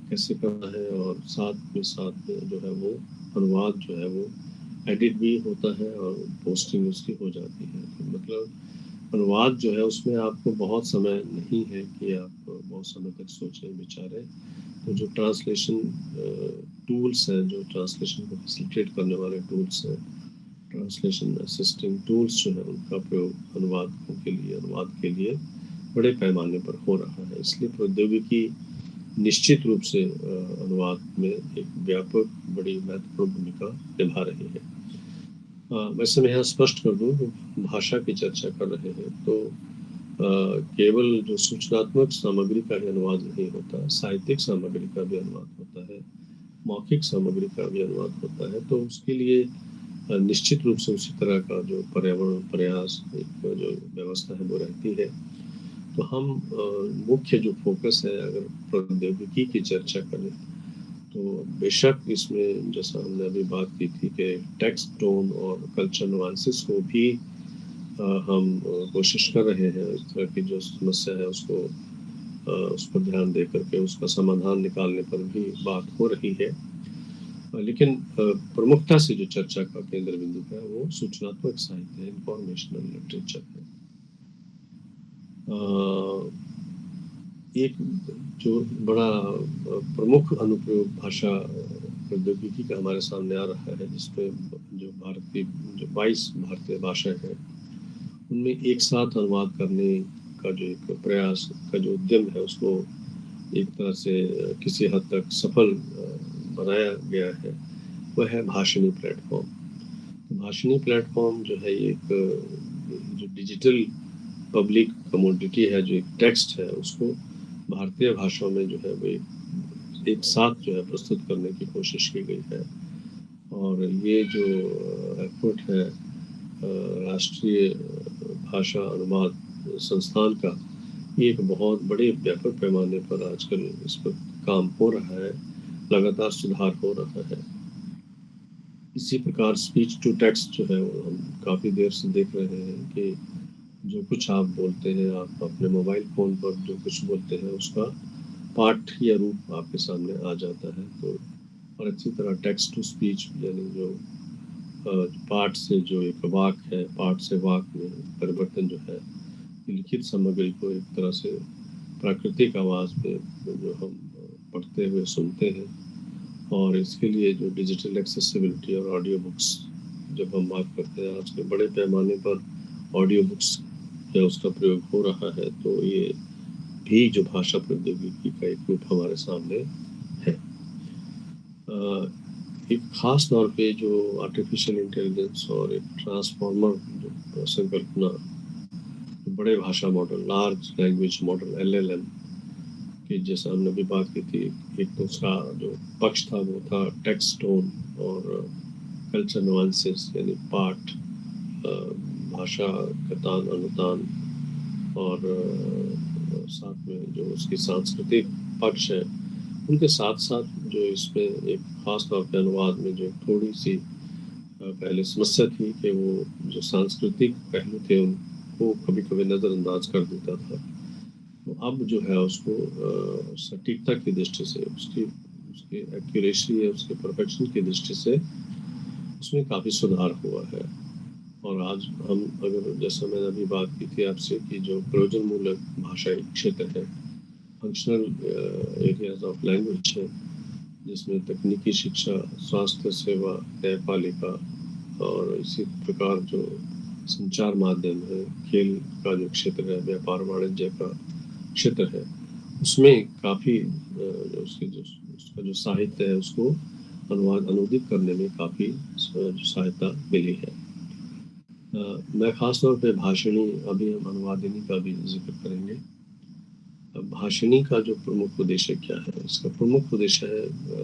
S2: कैसे करना है, और साथ में जो है वो अनुवाद जो है वो एडिट भी होता है और पोस्टिंग उसकी हो जाती है। तो मतलब अनुवाद जो है उसमें आपको बहुत समय नहीं है कि आप बहुत समय तक सोचें विचारें। तो जो ट्रांसलेशन टूल्स हैं, जो ट्रांसलेशन को फैसिलिटेट करने वाले टूल्स हैं, ट्रांसलेशन असिस्टिंग टूल्स जो है उनका प्रयोग अनुवाद के लिए बड़े पैमाने पर हो रहा है। इसलिए प्रौद्योगिकी निश्चित रूप से अनुवाद में एक व्यापक बड़ी महत्वपूर्ण भूमिका निभा रही है। वैसे मैं यहाँ स्पष्ट कर दूँ, भाषा की चर्चा कर रहे हैं तो केवल जो सूचनात्मक सामग्री का ही अनुवाद नहीं होता, साहित्यिक सामग्री का भी अनुवाद होता है, मौखिक सामग्री का भी अनुवाद होता है। तो उसके लिए निश्चित रूप से उसी तरह का जो पर्यावरण प्रयास एक जो व्यवस्था है वो रहती है। तो हम मुख्य जो फोकस है, अगर प्रौद्योगिकी की चर्चा करें तो बेशक इसमें जैसा हमने अभी बात की थी कि टेक्स्ट, टोन और कल्चर नुआंसेस को भी हम कोशिश कर रहे हैं। इस तरह की जो समस्या है उसको उस पर ध्यान दे करके उसका समाधान निकालने पर भी बात हो रही है। लेकिन प्रमुखता से जो चर्चा का केंद्र बिंदु है वो सूचनात्मक साहित्य है, इंफॉर्मेशनल लिटरेचर है। एक जो बड़ा प्रमुख अनुप्रयोग भाषा प्रौद्योगिकी का हमारे सामने आ रहा है, जिसमें जो भारत की जो 22 भारतीय भाषाएं हैं उनमें एक साथ अनुवाद करने का जो एक प्रयास का जो उद्यम है उसको एक तरह से किसी हद तक सफल बनाया गया है। वह है भाषणी प्लेटफॉर्म। भाषणी प्लेटफॉर्म जो है एक जो डिजिटल पब्लिक कमोडिटी है, जो एक टेक्स्ट है, उसको भारतीय भाषाओं में जो है वो एक साथ जो है प्रस्तुत करने की कोशिश की गई है। और ये जो एफर्ट है राष्ट्रीय भाषा अनुवाद संस्थान का, ये एक बहुत बड़े व्यापक पैमाने पर आजकल इस पर काम हो रहा है, लगातार सुधार हो रहा है। इसी प्रकार स्पीच टू टेक्स्ट जो है वो हम काफ़ी देर से देख रहे हैं कि जो कुछ आप बोलते हैं, आप अपने मोबाइल फ़ोन पर जो कुछ बोलते हैं उसका पाठ या रूप आपके सामने आ जाता है। तो और अच्छी तरह टेक्स्ट टू स्पीच यानी जो पाठ से जो एक वाक्य है, पाठ से वाक्य में परिवर्तन जो है, लिखित सामग्री को एक तरह से प्राकृतिक आवाज़ में जो हम पढ़ते हुए सुनते हैं। और इसके लिए जो डिजिटल एक्सेसिबिलिटी और ऑडियो बुक्स जब हम बात करते हैं, आज के बड़े पैमाने पर ऑडियो बुक्स या उसका प्रयोग हो रहा है, तो ये भी जो भाषा प्रौद्योगिकी का एक रूप हमारे सामने है। एक खास तौर पे जो आर्टिफिशियल इंटेलिजेंस और एक ट्रांसफॉर्मर जो संकल्पना, बड़े भाषा model, large language model LLM कि जैसा हमने अभी बात की थी, एक तो उसका जो पक्ष था वो था टेक्स्ट टोन और कल्चर नुआंसेस यानी पाठ, भाषा का तान अनुतान, और साथ में जो उसकी सांस्कृतिक पक्ष है, उनके साथ साथ जो इसमें एक खास तौर पे अनुवाद में जो थोड़ी सी पहले समस्या थी कि वो जो सांस्कृतिक पहलू थे उनको कभी कभी नज़रअंदाज कर देता था। तो अब जो है उसको सटीकता की दृष्टि से, उसकी एक्यूरेसी है, उसके परफेक्शन की दृष्टि से उसमें काफ़ी सुधार हुआ है। और आज हम अगर जैसा मैंने अभी बात की थी आपसे कि जो प्रयोजनमूलक भाषाई क्षेत्र है, फंक्शनल एरियाज ऑफ लैंग्वेज है, जिसमें तकनीकी शिक्षा, स्वास्थ्य सेवा, न्यायपालिका और इसी प्रकार जो संचार माध्यम है, खेल का जो क्षेत्र है, व्यापार वाणिज्य का क्षेत्र है, उसमें काफ़ी उसका जो साहित्य है उसको अनुदित करने में काफ़ी सहायता मिली है। मैं ख़ास तौर पे भाषिणी, अभी हम अनुवादिनी का भी जिक्र करेंगे। भाषिणी का जो प्रमुख उद्देश्य क्या है? इसका प्रमुख उद्देश्य है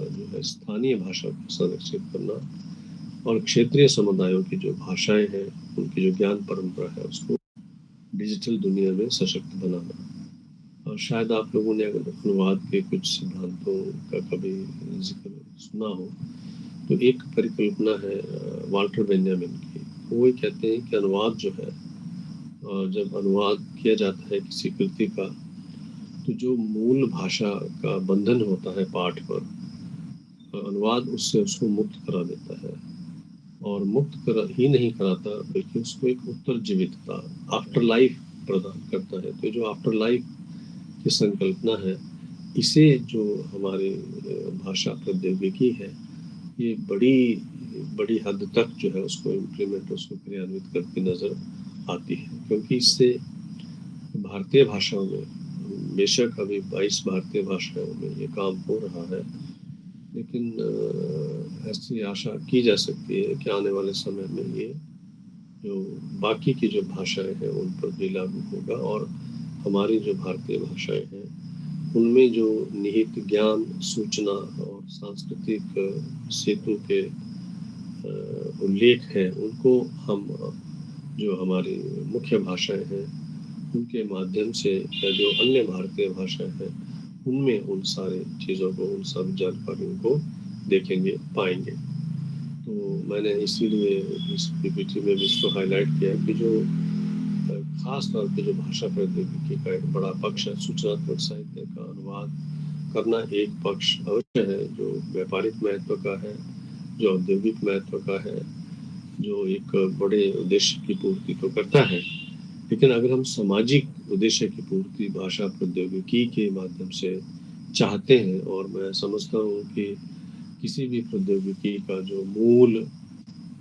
S2: जो है स्थानीय भाषा को संरक्षित करना और क्षेत्रीय समुदायों की जो भाषाएं हैं, उनकी जो ज्ञान परंपरा है, उसको डिजिटल दुनिया में सशक्त बनाना। और शायद आप लोगों ने अगर अनुवाद के कुछ सिद्धांतों का कभी जिक्र सुना हो, तो एक परिकल्पना है वाल्टर बेंजामिन की। वो ये कहते हैं कि अनुवाद जो है, जब अनुवाद किया जाता है किसी कृति का, तो जो मूल भाषा का बंधन होता है पाठ पर, अनुवाद उससे उसको मुक्त करा देता है। और मुक्त कर ही नहीं कराता, बल्कि उसको एक उत्तरजीवितता, आफ्टर लाइफ प्रदान करता है। तो जो आफ्टर लाइफ की संकल्पना है, इसे जो हमारी भाषा प्रौद्योगिकी है, ये बड़ी हद तक जो है उसको इम्प्लीमेंट, उसको क्रियान्वित करती नज़र आती है। क्योंकि इससे भारतीय भाषाओं में, बेशक अभी 22 भारतीय भाषाओं में ये काम हो रहा है, लेकिन ऐसी आशा की जा सकती है कि आने वाले समय में ये जो बाकी की जो भाषाएं हैं उन पर भी लागू होगा। और हमारी जो भारतीय भाषाएं हैं उनमें जो निहित ज्ञान, सूचना और सांस्कृतिक सेतु के उल्लेख है, उनको हम जो हमारी मुख्य भाषाएं हैं उनके माध्यम से, या जो अन्य भारतीय भाषाएं हैं उनमें उन सारी चीज़ों को, उन सब जानकारियों को देखेंगे, पाएंगे। तो मैंने इसीलिए इस PPT में भी इसको हाईलाइट किया कि जो खास तौर पे जो भाषा प्रौद्योगिकी का एक बड़ा पक्ष है, सूचनात्मक साहित्य का अनुवाद करना एक पक्ष अवश्य है, जो व्यापारिक महत्व का है, जो औद्योगिक महत्व का है, जो एक बड़े उद्देश्य की पूर्ति तो करता है। लेकिन अगर हम सामाजिक उद्देश्य की पूर्ति भाषा प्रौद्योगिकी के माध्यम से चाहते हैं, और मैं समझता हूँ कि किसी भी प्रौद्योगिकी का जो मूल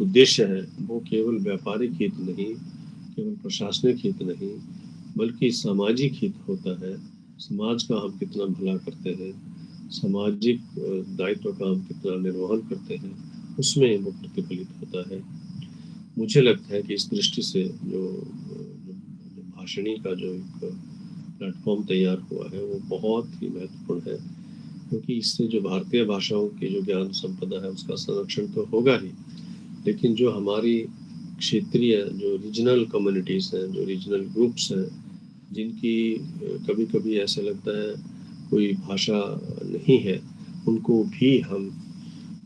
S2: उद्देश्य है वो केवल व्यापारिक हित नहीं, केवल प्रशासनिक हित नहीं, बल्कि सामाजिक हित होता है। समाज का हम कितना भला करते हैं, सामाजिक दायित्व का हम कितना निर्वहन करते हैं, उसमें वो प्रतिफलित होता है। मुझे लगता है कि इस दृष्टि से जो भाषणी का जो एक प्लेटफॉर्म तैयार हुआ है वो बहुत ही महत्वपूर्ण है, क्योंकि इससे जो भारतीय भाषाओं की जो ज्ञान संपदा है उसका संरक्षण तो होगा ही, लेकिन जो हमारी क्षेत्रीय जो रीजनल कम्युनिटीज़ हैं, जो रीजनल ग्रुप्स हैं, जिनकी कभी-कभी ऐसा लगता है कोई भाषा नहीं है, उनको भी हम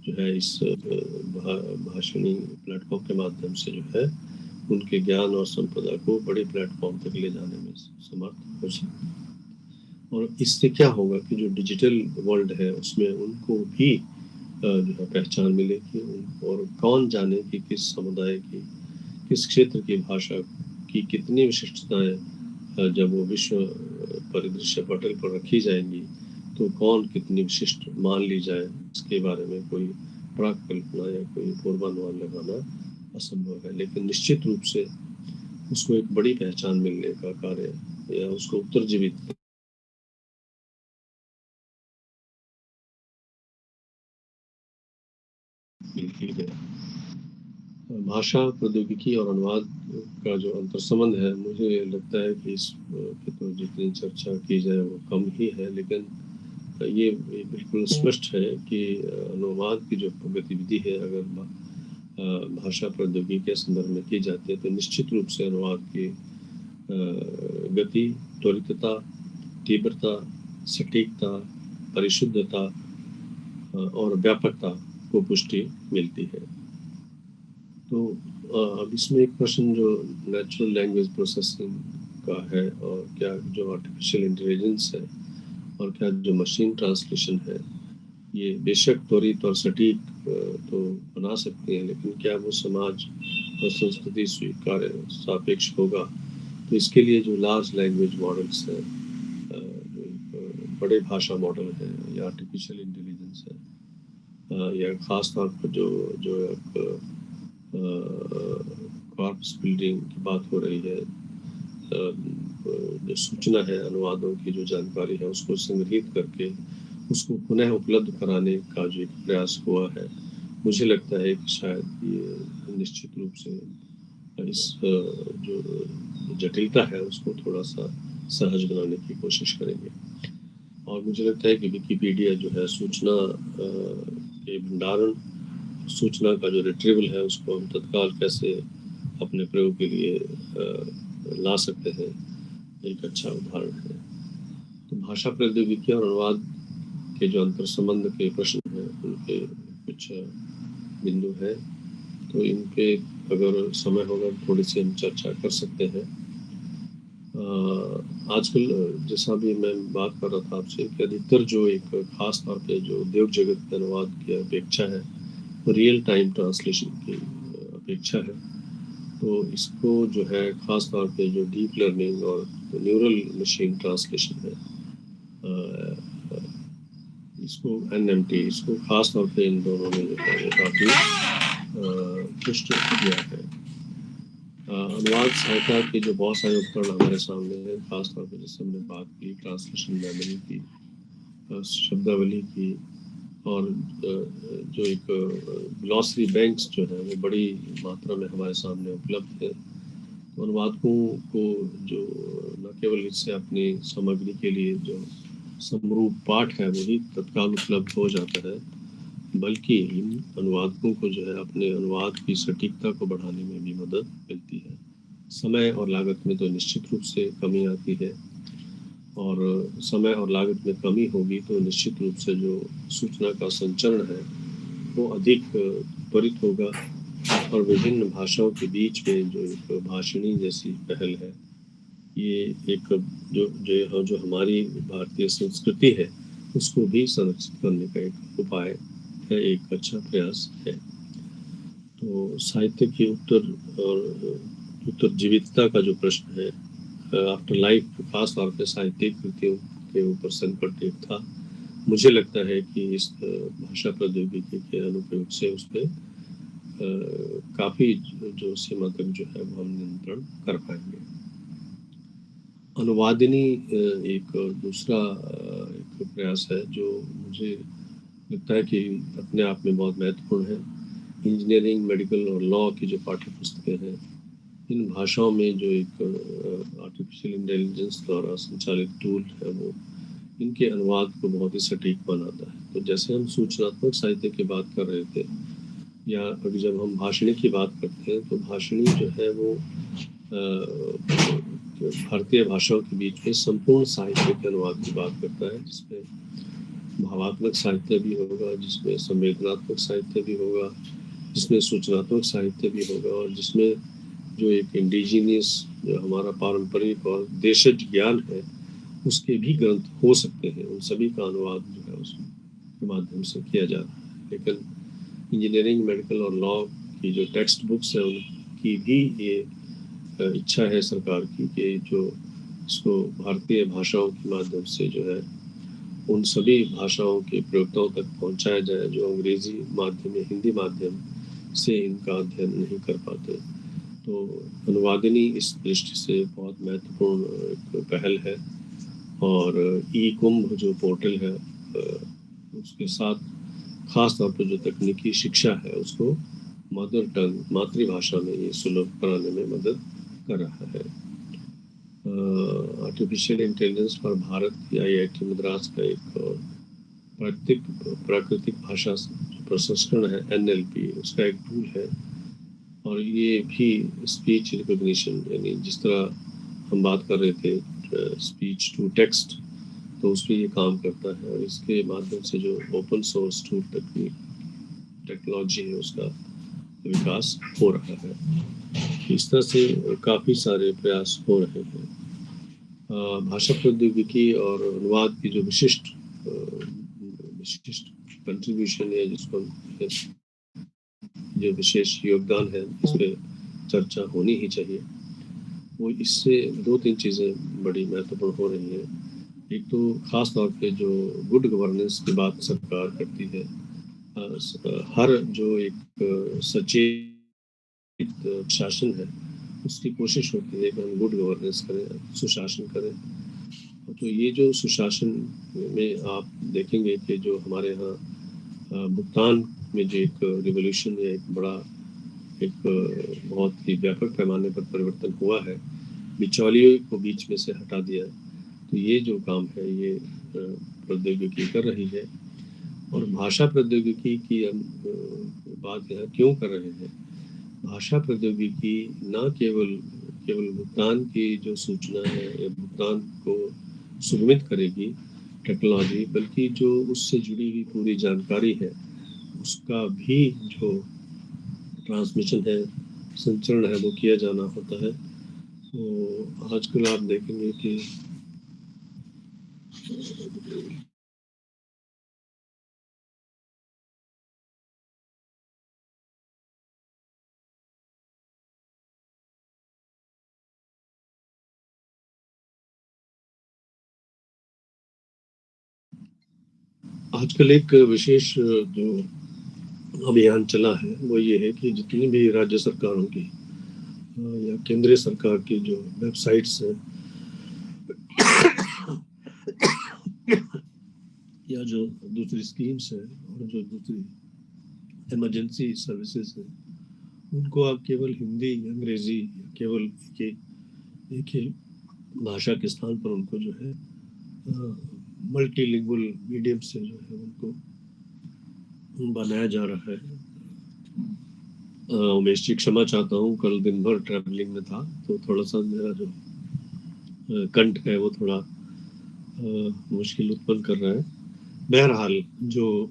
S2: जो है इस भाषणी प्लेटफॉर्म के माध्यम से जो है उनके ज्ञान और संपदा को बड़े प्लेटफॉर्म तक ले जाने में समर्थ हो सकते हैं। और इससे क्या होगा कि जो डिजिटल वर्ल्ड है उसमें उनको भी जो है पहचान मिलेगी, और कौन जाने कि किस समुदाय की, किस क्षेत्र की भाषा की कितनी विशिष्टताएं जब वो विश्व परिदृश्य पटल पर रखी जाएंगी तो कौन कितनी विशिष्ट मान ली जाए, इसके बारे में कोई प्राक कल्पना या कोई पूर्वानुमान लगाना असंभव है। लेकिन निश्चित रूप से उसको एक बड़ी पहचान मिलने का कार्य या उसको उत्तरजीवित मिलती है। भाषा प्रौद्योगिकी और अनुवाद का जो अंतर संबंध है, मुझे लगता है कि इस पे तो जितनी चर्चा की जाए वो कम ही है, लेकिन ये बिल्कुल स्पष्ट है कि अनुवाद की जो गतिविधि है अगर भाषा प्रौद्योगिकी के संदर्भ में की जाती है तो निश्चित रूप से अनुवाद की गति, त्वरितता, तीव्रता, सटीकता, परिशुद्धता और व्यापकता को पुष्टि मिलती है। तो अब इसमें एक प्रश्न जो नेचुरल लैंग्वेज प्रोसेसिंग का है, और क्या जो आर्टिफिशियल इंटेलिजेंस है और क्या जो मशीन ट्रांसलेशन है, ये बेशक त्वरित और सटीक तो बना सकते हैं, लेकिन क्या वो समाज और संस्कृति स्वीकार्य सापेक्ष होगा? तो इसके लिए जो लार्ज लैंग्वेज मॉडल्स हैं, जो बड़े भाषा मॉडल हैं या आर्टिफिशियल इंटेलिजेंस है, या ख़ास तौर पर जो जो एक कॉर्पस बिल्डिंग की बात हो रही है, जो सूचना है, अनुवादों की जो जानकारी है उसको संग्रहित करके उसको पुनः उपलब्ध कराने का जो एक प्रयास हुआ है, मुझे लगता है कि शायद ये निश्चित रूप से इस जो जटिलता है उसको थोड़ा सा सहज बनाने की कोशिश करेंगे। और मुझे लगता है कि विकिपीडिया जो है सूचना के भंडारण, सूचना का जो रिट्रीवल है उसको हम तत्काल कैसे अपने प्रयोग के लिए ला सकते हैं, एक अच्छा उदाहरण है। तो भाषा प्रौद्योगिकी और अनुवाद के जो अंतर संबंध के प्रश्न हैं उनके कुछ बिंदु हैं, तो इन पे अगर समय होगा थोड़ी सी हम चर्चा कर सकते हैं। आजकल जैसा भी मैं बात कर रहा था आपसे कि अधिकतर जो एक खास तौर पे जो उद्योग जगत के अनुवाद की अपेक्षा है वो रियल टाइम ट्रांसलेशन की अपेक्षा है। तो इसको जो है खास तौर पे जो डीप लर्निंग और न्यूरल मशीन ट्रांसलेशन है, इसको एनएमटी, इसको खास तौर पे इन दोनों ने जो है वो काफ़ी पुष्ट किया है। अनुवाद सहायता के जो बहुत सारे उपकरण हमारे सामने हैं, खास तौर पे जैसे हमने बात की ट्रांसलेशन मेमोरी की, शब्दावली की, और जो एक ग्लॉसरी बैंक्स जो है वो बड़ी मात्रा में हमारे सामने उपलब्ध है। तो अनुवादकों को जो न केवल इससे अपनी सामग्री के लिए जो समरूप पाठ है वही तत्काल उपलब्ध हो जाता है, बल्कि इन अनुवादकों को जो है अपने अनुवाद की सटीकता को बढ़ाने में भी मदद मिलती है। समय और लागत में तो निश्चित रूप से कमी आती है, और समय और लागत में कमी होगी तो निश्चित रूप से जो सूचना का संचरण है वो अधिक त्वरित होगा, और विभिन्न भाषाओं के बीच में जो एक भाषणी जैसी पहल है, ये एक जो हमारी भारतीय संस्कृति है उसको भी संरक्षित करने का एक उपाय है, एक अच्छा प्रयास है। तो साहित्य की उत्तरजीवितता का जो प्रश्न है, आफ्टर लाइफ, खास तौर पे साहित्यिक कृतियों के ऊपर संकट एक था। मुझे लगता है कि इस भाषा प्रौद्योगिकी के अनुप्रयोग से उस पर काफ़ी जो सीमा तक जो है वो हम नियंत्रण कर पाएंगे। अनुवादिनी एक दूसरा एक प्रयास है जो मुझे लगता है कि अपने आप में बहुत महत्वपूर्ण है। इंजीनियरिंग, मेडिकल और लॉ की जो पाठ्य पुस्तकें हैं, इन भाषाओं में जो एक आर्टिफिशियल इंटेलिजेंस द्वारा संचालित टूल है, वो इनके अनुवाद को बहुत ही सटीक बनाता है। तो जैसे हम सूचनात्मक साहित्य की बात कर रहे थे, या अभी जब हम भाषणी की बात करते हैं, तो भाषणी जो है वो भारतीय भाषाओं के बीच में संपूर्ण साहित्य के अनुवाद की बात करता है, जिसमें भावात्मक साहित्य भी होगा, जिसमें संवेदनात्मक साहित्य भी होगा, जिसमें सूचनात्मक साहित्य भी होगा, और जिसमें जो एक इंडिजीनियस, जो हमारा पारंपरिक और देशज ज्ञान है, उसके भी ग्रंथ हो सकते हैं। उन सभी का अनुवाद जो है उसके माध्यम से किया जा रहा है। लेकिन इंजीनियरिंग, मेडिकल और लॉ की जो टेक्स्ट बुक्स है, उनकी भी ये इच्छा है सरकार की कि जो इसको भारतीय भाषाओं के माध्यम से जो है उन सभी भाषाओं के प्रयोक्ताओं तक पहुंचाया जाए जो अंग्रेजी माध्यम या हिंदी माध्यम से इनका अध्ययन नहीं कर पाते। तो अनुवादिनी इस दृष्टि से बहुत महत्वपूर्ण एक पहल है। और ई कुंभ जो पोर्टल है, उसके साथ खास तौर पर जो तकनीकी शिक्षा है, उसको मदर टंग, मातृभाषा में ये सुलभ कराने में मदद कर रहा है। Artificial intelligence for Bharat, IIT Madras का एक प्राकृतिक भाषा प्रसंस्करण है, NLP, उसका एक टूल है। और ये भी स्पीच रिकॉग्निशन, यानी जिस तरह हम बात कर रहे थे स्पीच टू टेक्स्ट, तो उस पर ये काम करता है। और इसके माध्यम से जो ओपन सोर्स टूल टेक्नोलॉजी है, उसका विकास हो रहा है। इस तरह से काफ़ी सारे प्रयास हो रहे हैं। भाषा प्रौद्योगिकी और अनुवाद की जो विशिष्ट कंट्रीब्यूशन है, जिसको जो विशेष योगदान है, इस पर चर्चा होनी ही चाहिए। वो इससे 2-3 चीज़ें बड़ी महत्वपूर्ण हो रही हैं। एक तो ख़ास तौर पे जो गुड गवर्नेंस की बात सरकार करती है, हर जो एक सचेत शासन है, उसकी कोशिश होती है कि हम गुड गवर्नेंस करें, सुशासन करें। तो ये जो सुशासन में आप देखेंगे कि जो हमारे यहाँ भुगतान में जो एक रिवोल्यूशन या एक बड़ा एक बहुत ही व्यापक पैमाने पर परिवर्तन हुआ है, बिचौलियों को बीच में से हटा दिया। तो ये जो काम है, ये प्रौद्योगिकी कर रही है। और भाषा प्रौद्योगिकी की हम बात यहाँ क्यों कर रहे हैं? भाषा प्रौद्योगिकी न केवल भुगतान की जो सूचना है या भुगतान को सुगमित करेगी टेक्नोलॉजी, बल्कि जो उससे जुड़ी हुई पूरी जानकारी है, उसका भी जो ट्रांसमिशन है, संचरण है, वो किया जाना होता है। तो आजकल आप देखेंगे कि आजकल एक विशेष जो अभियान चला है, वो ये है कि जितनी भी राज्य सरकारों की या केंद्रीय सरकार की जो वेबसाइट्स हैं या जो दूसरी स्कीम्स हैं और जो दूसरी इमरजेंसी सर्विसेज हैं, उनको आप केवल हिंदी, अंग्रेजी, केवल एक ही भाषा के स्थान पर उनको जो है मल्टीलिंगुअल मीडियम से जो है उनको बनाया जा रहा है। उमेश जी, क्षमा चाहता हूँ, कल दिन भर ट्रैवलिंग में था, तो थोड़ा सा मेरा जो कंठ है वो थोड़ा मुश्किल उत्पन्न कर रहा है। बहरहाल, जो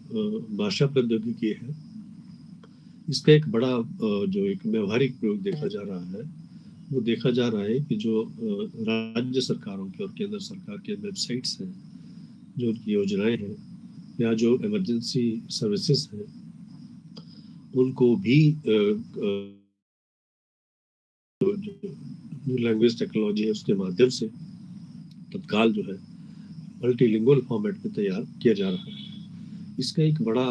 S2: भाषा प्रौद्योगिकी है, इसका एक बड़ा जो एक व्यवहारिक प्रयोग देखा जा रहा है, वो देखा जा रहा है कि जो राज्य सरकारों के और केंद्र सरकार के वेबसाइट्स हैं, जो उनकी योजनाएं हैं या जो इमरजेंसी सर्विसेज हैं, उनको भी जो लैंग्वेज टेक्नोलॉजी है उसके माध्यम से तत्काल जो है मल्टीलिंगुअल फॉर्मेट में तैयार किया जा रहा है। इसका एक बड़ा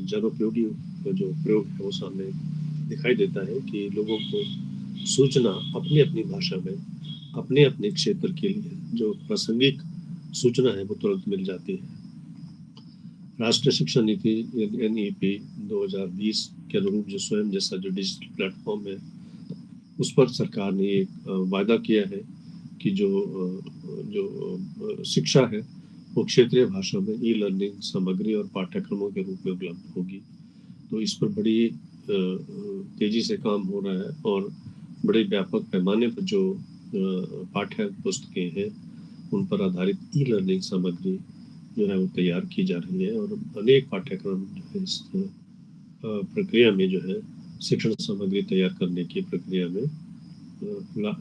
S2: जनोपयोगी जो प्रयोग है वो सामने दिखाई देता है कि लोगों को सूचना अपनी अपनी भाषा में अपने अपने क्षेत्र के लिए जो प्रासंगिक सूचना है वो तुरंत मिल जाती है। राष्ट्रीय शिक्षा नीति NEP 2020 के अनुरूप जो स्वयं जैसा जो डिजिटल प्लेटफॉर्म है, उस पर सरकार ने एक वायदा किया है कि जो शिक्षा है वो क्षेत्रीय भाषा में ई-लर्निंग सामग्री और पाठ्यक्रमों के रूप में उपलब्ध होगी। तो इस पर बड़ी तेजी से काम हो रहा है और बड़े व्यापक पैमाने पर जो पाठ्य पुस्तकें हैं उन पर आधारित ई-लर्निंग सामग्री जो है वो तैयार की जा रही है और अनेक पाठ्यक्रम जो है इस प्रक्रिया में जो है शिक्षण सामग्री तैयार करने की प्रक्रिया में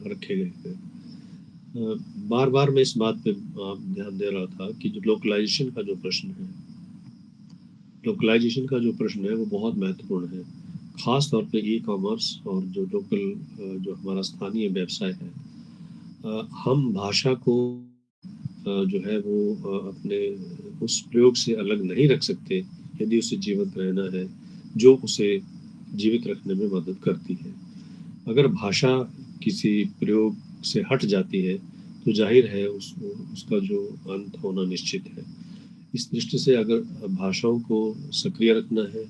S2: रखे गए हैं। बार बार मैं इस बात पे ध्यान दे रहा था कि जो लोकलाइजेशन का जो प्रश्न है, लोकलाइजेशन का जो प्रश्न है वो बहुत महत्वपूर्ण है, खास तौर पे ई कॉमर्स और जो लोकल जो हमारा स्थानीय व्यवसाय है। हम भाषा को जो है वो अपने उस प्रयोग से अलग नहीं रख सकते यदि उसे जीवित रहना है, जो उसे जीवित रखने में मदद करती है। अगर भाषा किसी प्रयोग से हट जाती है तो जाहिर है उसका जो अंत होना निश्चित है। इस दृष्टि से अगर भाषाओं को सक्रिय रखना है,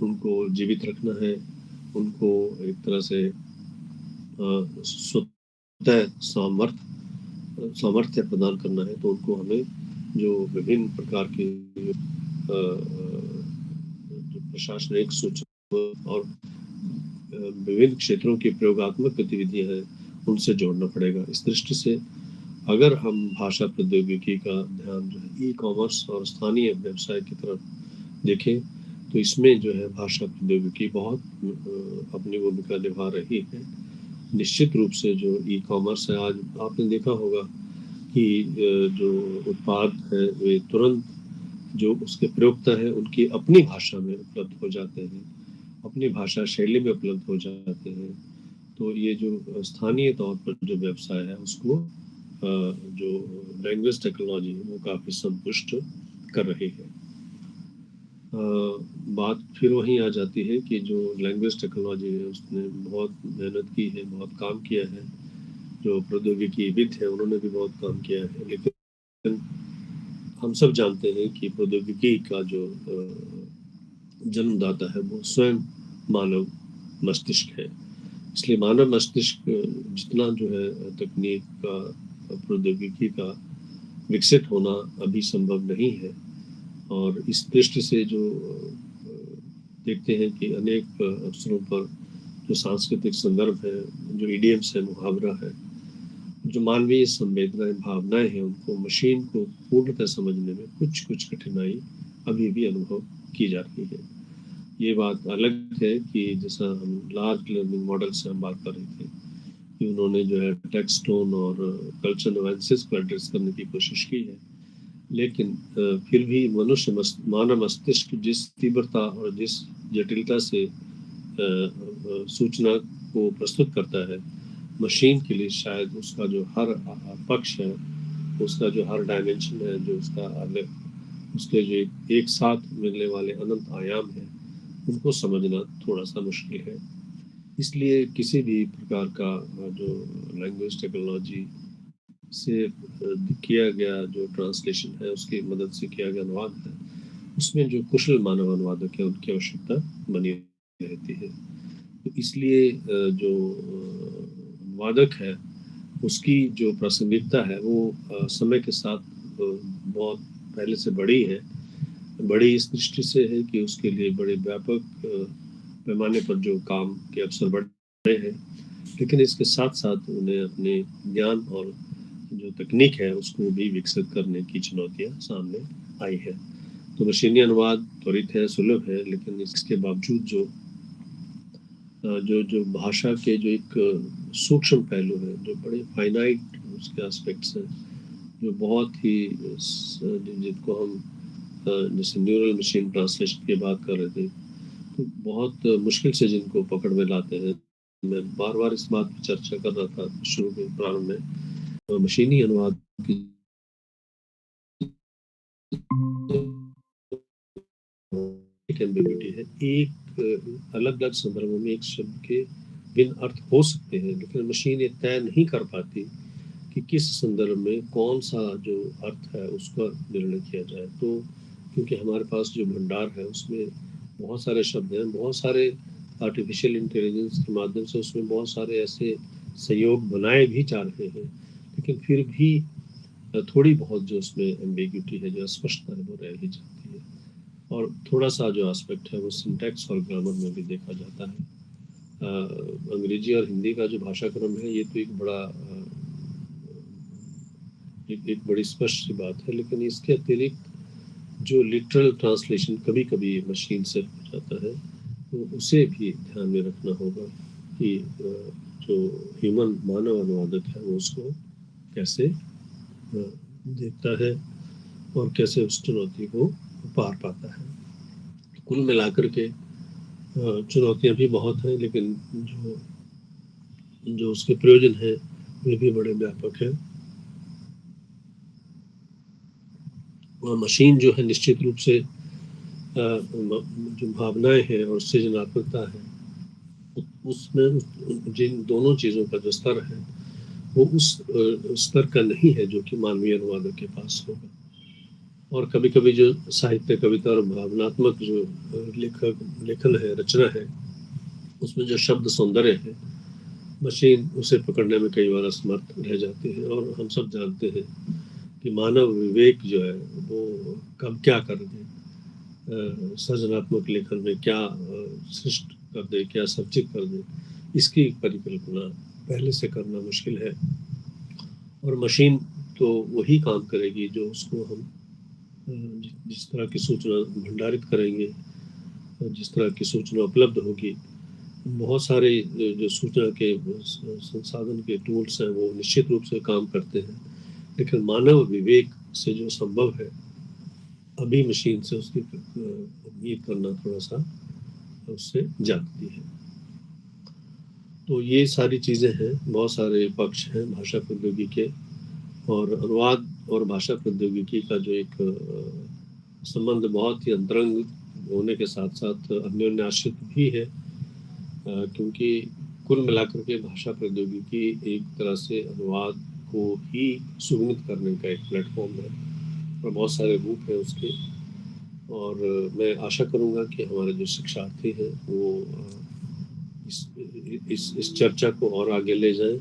S2: उनको जीवित रखना है, उनको एक तरह से स्वतः सामर्थ्य प्रदान करना है, तो उनको हमें जो विभिन्न प्रकार के जो प्रशासनिक सूचना और विभिन्न क्षेत्रों की प्रयोगात्मक गतिविधियां हैं उनसे जोड़ना पड़ेगा। इस दृष्टि से अगर हम भाषा प्रौद्योगिकी का ध्यान जो है ई कॉमर्स और स्थानीय व्यवसाय की तरफ देखें तो इसमें जो है भाषा प्रौद्योगिकी बहुत अपनी भूमिका निभा रही है। निश्चित रूप से जो ई कॉमर्स है, आज आपने देखा होगा कि जो उत्पाद है वे तुरंत जो उसके प्रयोक्ता है उनकी अपनी भाषा में उपलब्ध हो जाते हैं, अपनी भाषा शैली में उपलब्ध हो जाते हैं। तो ये जो स्थानीय तौर पर जो व्यवसाय है उसको जो लैंग्वेज टेक्नोलॉजी है वो काफ़ी संतुष्ट कर रही है। बात फिर वहीं आ जाती है कि जो लैंग्वेज टेक्नोलॉजी है उसने बहुत मेहनत की है, बहुत काम किया है। जो प्रौद्योगिकीविद है उन्होंने भी बहुत काम किया है, लेकिन हम सब जानते हैं कि प्रौद्योगिकी का जो जन्मदाता है वो स्वयं मानव मस्तिष्क है। इसलिए मानव मस्तिष्क जितना जो है तकनीक का प्रौद्योगिकी का विकसित होना अभी संभव नहीं है। और इस दृष्टि से जो देखते हैं कि अनेक अवसरों पर जो सांस्कृतिक संदर्भ है, जो इडियम्स है, मुहावरा है, जो मानवीय संवेदनाएं भावनाएं हैं, उनको मशीन को पूर्णतः समझने में कुछ कठिनाई अभी भी अनुभव की जा रही है। ये बात अलग है कि जैसा हम लार्ज लर्निंग मॉडल से हम बात कर रहे थे कि उन्होंने जो है टेक्स्ट टोन और कल्चर नुआंसेस को एड्रेस करने की कोशिश की है, लेकिन फिर भी मानव मस्तिष्क जिस तीव्रता और जिस जटिलता से सूचना को प्रस्तुत करता है, मशीन के लिए शायद उसका जो हर पक्ष है, उसका जो हर डायमेंशन है, जो उसके जो एक साथ मिलने वाले अनंत आयाम हैं, उनको समझना थोड़ा सा मुश्किल है। इसलिए किसी भी प्रकार का जो लैंग्वेज टेक्नोलॉजी से किया गया जो ट्रांसलेशन है, उसकी मदद से किया गया अनुवाद है, उसमें जो कुशल मानव अनुवादक है उनकी आवश्यकता बनी रहती है। तो इसलिए जो अनुवादक है उसकी जो प्रासंगिकता है वो समय के साथ बहुत पहले से बढ़ी है। बड़ी इस दृष्टि से है कि उसके लिए बड़े व्यापक पैमाने पर जो काम के अवसर बढ़े हैं, लेकिन इसके साथ साथ उन्हें अपने ज्ञान और जो तकनीक है उसको भी विकसित करने की चुनौतियां सामने आई है। तो मशीनी अनुवाद त्वरित है, सुलभ है, लेकिन इसके बावजूद जो भाषा के जो एक सूक्ष्म पहलू है, जो बड़े फाइनाइट उसके एस्पेक्ट्स हैं, जो बहुत ही जिनको हम जैसे न्यूरल मशीन ट्रांसलेशन की बात कर रहे थे, तो बहुत मुश्किल से जिनको पकड़ में लाते हैं। मैं बार बार इस बात पर चर्चा कर रहा था शुरू के प्रारंभ में, मशीनी अनुवाद की एम्बिग्युइटी है। एक अलग अलग संदर्भों में एक शब्द के भिन्न अर्थ हो सकते हैं, लेकिन मशीन ये तय नहीं कर पाती कि किस संदर्भ में कौन सा जो अर्थ है उसका निर्णय किया जाए। तो क्योंकि हमारे पास जो भंडार है उसमें बहुत सारे शब्द हैं, बहुत सारे आर्टिफिशियल इंटेलिजेंस के माध्यम से उसमें बहुत सारे ऐसे सहयोग बनाए भी जा रहे हैं, लेकिन फिर भी थोड़ी बहुत जो उसमें एम्बिग्यूटी है, जो अस्पष्टता है, वो रह ही जाती है। और थोड़ा सा जो एस्पेक्ट है वो सिंटैक्स और ग्रामर में भी देखा जाता है। अंग्रेजी और हिंदी का जो भाषा क्रम है ये तो एक बड़ा एक बड़ी स्पष्ट सी बात है, लेकिन इसके अतिरिक्त जो लिटरल ट्रांसलेशन कभी कभी मशीन से हो जाता है, तो उसे भी ध्यान में रखना होगा कि जो ह्यूमन मानव अनुवादक है वो उसको कैसे देखता है और कैसे उस चुनौती को पार पाता है। कुल मिलाकर के चुनौतियां भी बहुत हैं, लेकिन जो उसके प्रयोजन है वे भी बड़े व्यापक हैं। और मशीन जो है निश्चित रूप से जो भावनाएं हैं और सृजनात्मकता है, उसमें जिन दोनों चीज़ों का जो स्तर है वो उस स्तर का नहीं है जो कि मानवीय अनुवादक के पास होगा। और कभी कभी जो साहित्य, कविता और भावनात्मक जो लेखन है, रचना है, उसमें जो शब्द सौंदर्य है, मशीन उसे पकड़ने में कई बार असमर्थ रह जाती है। और हम सब जानते हैं कि मानव विवेक जो है वो कब क्या कर दे, सृजनात्मक लेखन में क्या सृष्ट कर दे, क्या सृजित कर दे, इसकी परिकल्पना पहले से करना मुश्किल है। और मशीन तो वही काम करेगी जो उसको हम जिस तरह की सूचना भंडारित करेंगे, जिस तरह की सूचना उपलब्ध होगी। बहुत सारे जो सूचना के संसाधन के टूल्स हैं वो निश्चित रूप से काम करते हैं, लेकिन मानव विवेक से जो संभव है अभी मशीन से उसकी उम्मीद करना थोड़ा सा उससे जाती है। तो ये सारी चीज़ें हैं, बहुत सारे पक्ष हैं भाषा प्रौद्योगिकी के, और अनुवाद और भाषा प्रौद्योगिकी का जो एक संबंध बहुत ही अंतरंग होने के साथ साथ अन्योन्याश्रित भी है, क्योंकि कुल मिलाकर के भाषा प्रौद्योगिकी एक तरह से अनुवाद को ही सुगमित करने का एक प्लेटफॉर्म है और बहुत सारे रूप हैं उसके। और मैं आशा करूंगा कि हमारे जो शिक्षार्थी हैं वो इस चर्चा को और आगे ले जाएं